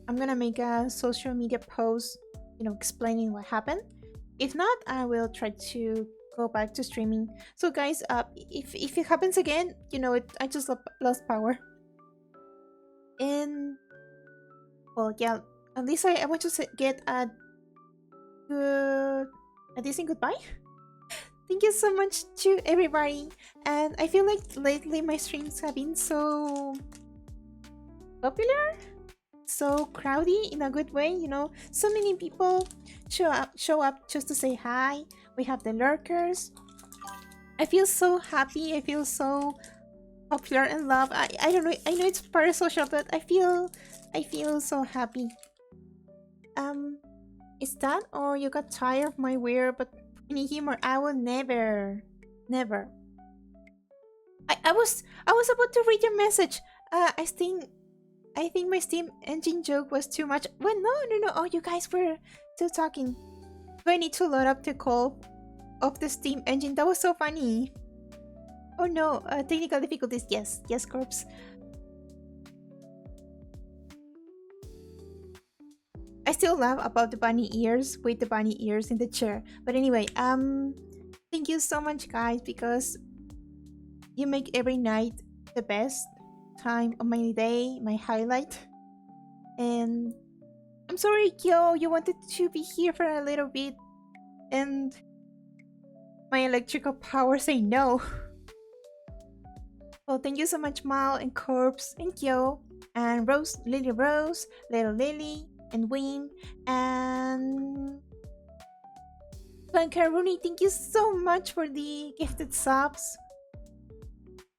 I'm gonna make a social media post, explaining what happened. If not, I will try to go back to streaming. So guys, if it happens again, I just lost power. And well, yeah, at least I want to get good, a decent goodbye. Thank you so much to everybody. And I feel like lately my streams have been so popular, so crowdy in a good way. So many people show up just to say hi. We have the lurkers. I feel so happy. I feel so popular and loved. I don't know. I know it's parasocial, but I feel so happy. Is that or you got tired of my weird but funny humor? I will never. I was about to read your message. I think my Steam engine joke was too much. Well, no. Oh, you guys were still talking. Do I need to load up the call of the Steam engine? That was so funny. Oh no, technical difficulties. Yes, corpse. I still laugh about the bunny ears with the bunny ears in the chair. But anyway, thank you so much, guys, because you make every night the best time of my day, my highlight. And I'm sorry, Kyo, you wanted to be here for a little bit, and my electrical power say no. Well, thank you so much, Mal and Corpse and Kyo and Rose, Lily Rose, Little Lily, and Wim, and Plankaruni. Thank you so much for the gifted subs.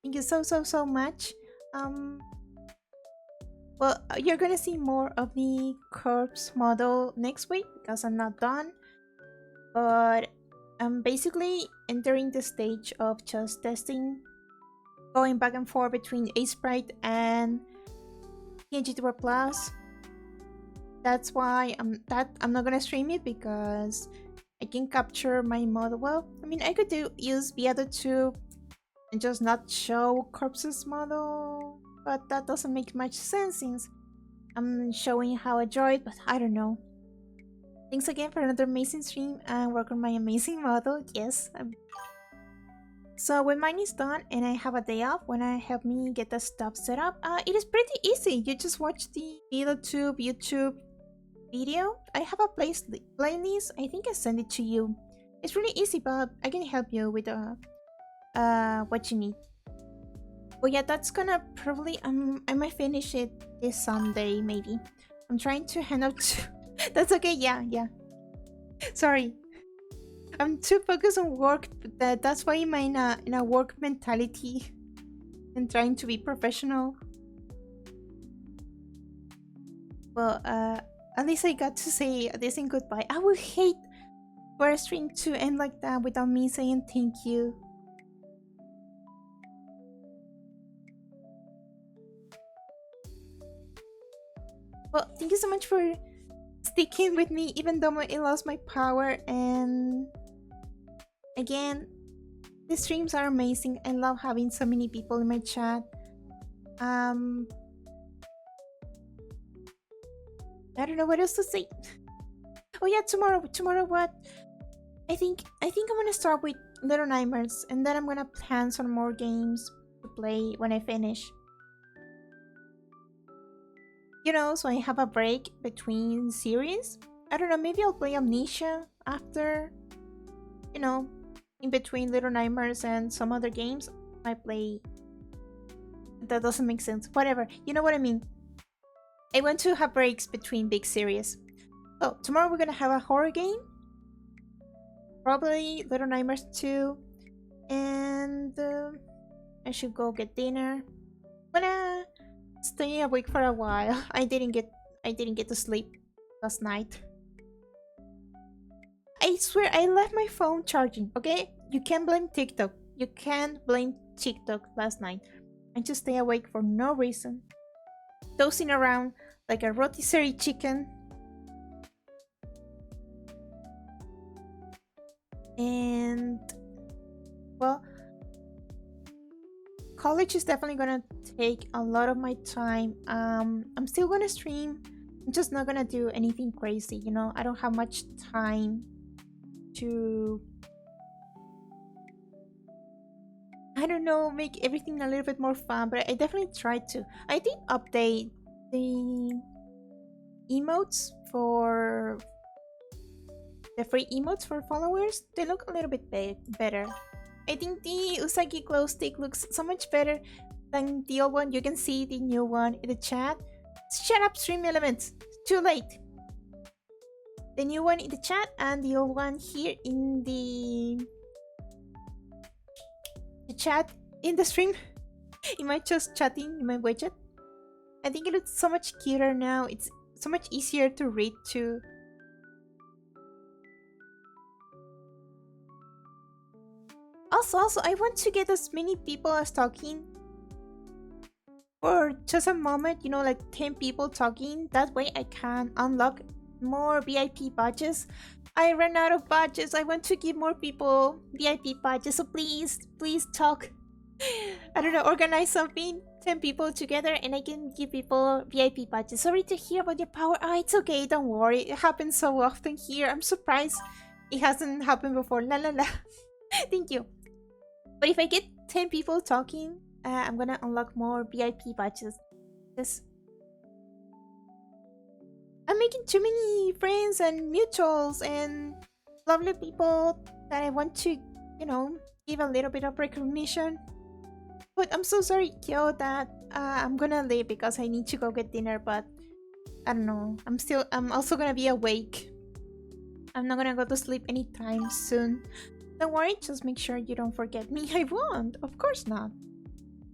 Thank you so much. Well, you're gonna see more of the corpse model next week because I'm not done. But I'm basically entering the stage of just testing, going back and forth between Sprite and PNGtuber Plus. That's why I'm not gonna stream it because I can capture my model. Well, I mean, I could use the other two and just not show corpse's model, but that doesn't make much sense since I'm showing how I draw it. But I don't know. Thanks again for another amazing stream and work on my amazing model. Yes. So when mine is done and I have a day off, when I help me get the stuff set up, it is pretty easy. You just watch the YouTube video. I have a playlist. I think I sent it to you. It's really easy, but I can help you with what you need. But yeah, that's gonna probably I might finish it this Sunday maybe. I'm trying to hand out. That's okay. Yeah. Sorry, I'm too focused on work. That's why I'm in a work mentality and trying to be professional. Well, at least I got to say a decent goodbye. I would hate for a stream to end like that without me saying thank you. Well, thank you so much for sticking with me even though I lost my power. And again, the streams are amazing. I love having so many people in my chat. I don't know what else to say. Oh yeah, tomorrow what? I think I'm gonna start with Little Nightmares, and then I'm gonna plan some more games to play when I finish. You know, so I have a break between series. I don't know, maybe I'll play Amnesia after, you know, in between Little Nightmares and some other games. I play... That doesn't make sense. Whatever, you know what I mean. I want to have breaks between big series. So, tomorrow we're gonna have a horror game. Probably Little Nightmares 2. And I should go get dinner. I'm gonna stay awake for a while. I didn't get to sleep last night. I swear I left my phone charging, okay? You can't blame TikTok. You can't blame TikTok last night. I just stay awake for no reason. Dozing around like a rotisserie chicken. And well, college is definitely gonna take a lot of my time. I'm still gonna stream. I'm just not gonna do anything crazy, you know. I don't have much time to, I don't know, make everything a little bit more fun, but I definitely tried to. I did update the emotes for the free emotes for followers. They look a little bit better. I think the Usagi glow stick looks so much better than the old one. You can see the new one in the chat. Shut up, Stream Elements. It's too late. The new one in the chat and the old one here in the chat in the stream. Am I just chatting in my widget? I think it looks so much cuter now. It's so much easier to read too. Also, I want to get as many people as talking for just a moment, you know, like 10 people talking. That way I can unlock more VIP badges. I ran out of badges. I want to give more people VIP badges, so please talk. I don't know, organize something, 10 people together, and I can give people VIP badges. Sorry to hear about your power. It's okay, don't worry. It happens so often here. I'm surprised it hasn't happened before. La la la. Thank you. But if I get 10 people talking, I'm gonna unlock more VIP badges. Just... I'm making too many friends and mutuals and lovely people that I want to, you know, give a little bit of recognition. But I'm so sorry, Kyo, that I'm gonna leave because I need to go get dinner, but I don't know. I'm also gonna be awake. I'm not gonna go to sleep anytime soon. Don't worry, just make sure you don't forget me. I won't, of course not.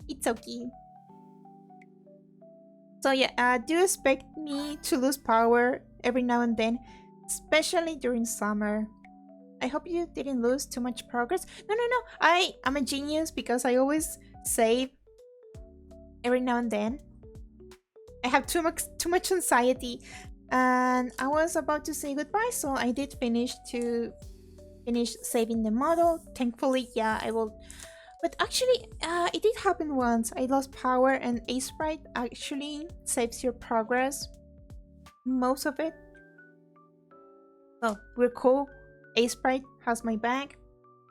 It's okay. So yeah, do expect me to lose power every now and then, especially during summer. I hope you didn't lose too much progress. No. I'm a genius because I always save every now and then. I have too much anxiety, and I was about to say goodbye, so I did finish saving the model. Thankfully, yeah, I will. But actually, it did happen once. I lost power, and A Sprite actually saves your progress. Most of it. So, we're cool. A Sprite has my back.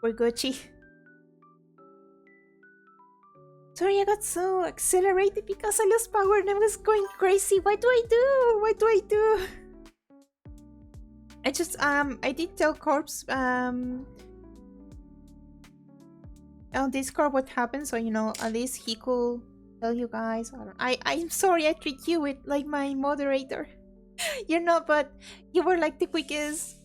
We're Gucci. Sorry, I got so accelerated because I lost power and I was going crazy. What do I do? I did tell Corpse, on Discord what happened, so, you know, at least he could tell you guys. I'm sorry I treat you with, like, my moderator. You're not, but you were, like, the quickest,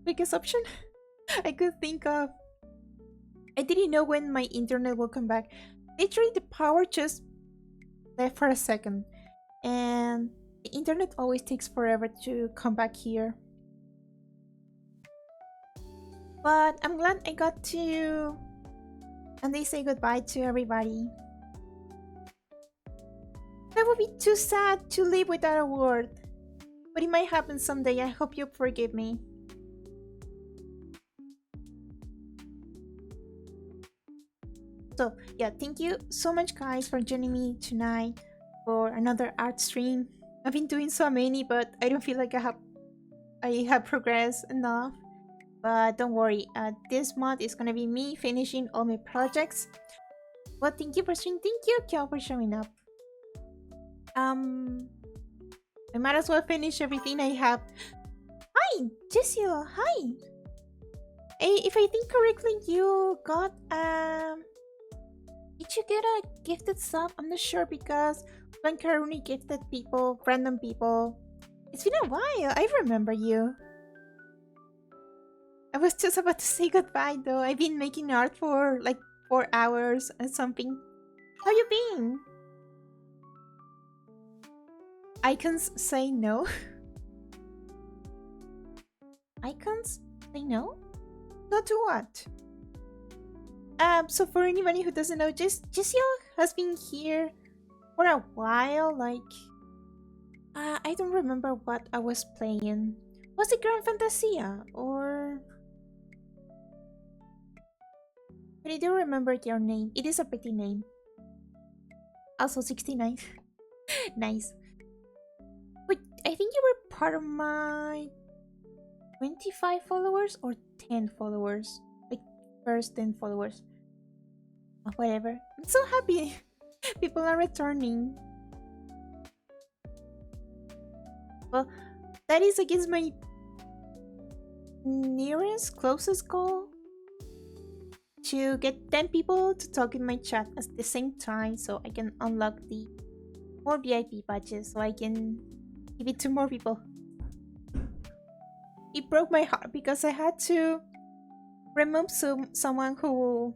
quickest option I could think of. I didn't know when my internet will come back. Literally, the power just left for a second. And the internet always takes forever to come back here. But I'm glad I got to... And they say goodbye to everybody. That would be too sad to live without a word. But it might happen someday. I hope you forgive me. So yeah, thank you so much guys for joining me tonight for another art stream. I've been doing so many, but I don't feel like I have progressed enough. But don't worry, this month is gonna be me finishing all my projects. Well, thank you for streaming. Thank you, Kyo, for showing up. I might as well finish everything I have. Hi, Jessio. Hi. Hey, if I think correctly, you got did you get a gifted sub? I'm not sure because Blancaruni gifted people, random people. It's been a while. I remember you. I was just about to say goodbye though. I've been making art for like 4 hours or something. How you been? Icons say no. Icons say no? Not to what? So for anybody who doesn't know, Jesio has been here for a while. Like, I don't remember what I was playing. Was it Grand Fantasia or? But I do remember your name. It is a pretty name. Also 69. Nice. Wait, I think you were part of my 25 followers or 10 followers. Like first 10 followers. Whatever. I'm so happy people are returning. Well, that is, I guess, my nearest, closest goal. To get 10 people to talk in my chat at the same time so I can unlock the more VIP badges so I can give it to more people. It broke my heart because I had to remove someone who,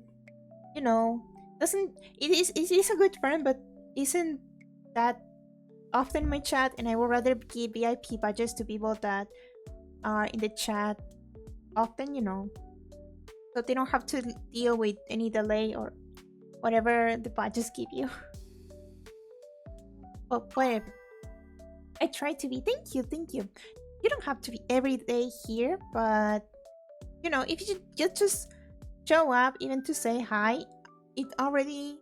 you know, it is a good friend but isn't that often in my chat, and I would rather give VIP badges to people that are in the chat often, you know, so they don't have to deal with any delay or whatever the badges give you. But whatever. I try to be. Thank you, thank you. You don't have to be every day here, but you know, if you just show up even to say hi, it already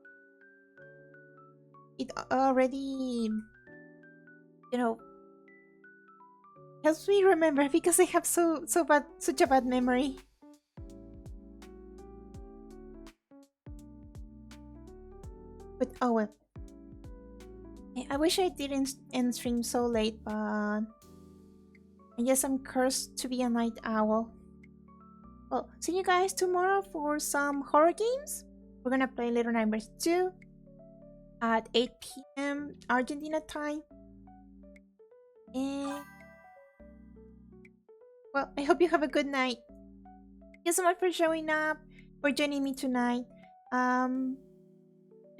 you know helps me remember because I have such a bad memory. But oh well. I wish I didn't end stream so late, but I guess I'm cursed to be a night owl. Well, see you guys tomorrow for some horror games. We're gonna play Little Nightmares 2 at 8 p.m. Argentina time. And well, I hope you have a good night. Thank you so much for showing up, for joining me tonight. And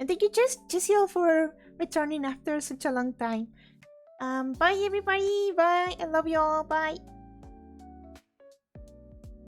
thank you, Jessiel, for returning after such a long time. Bye, everybody. Bye. I love you all. Bye.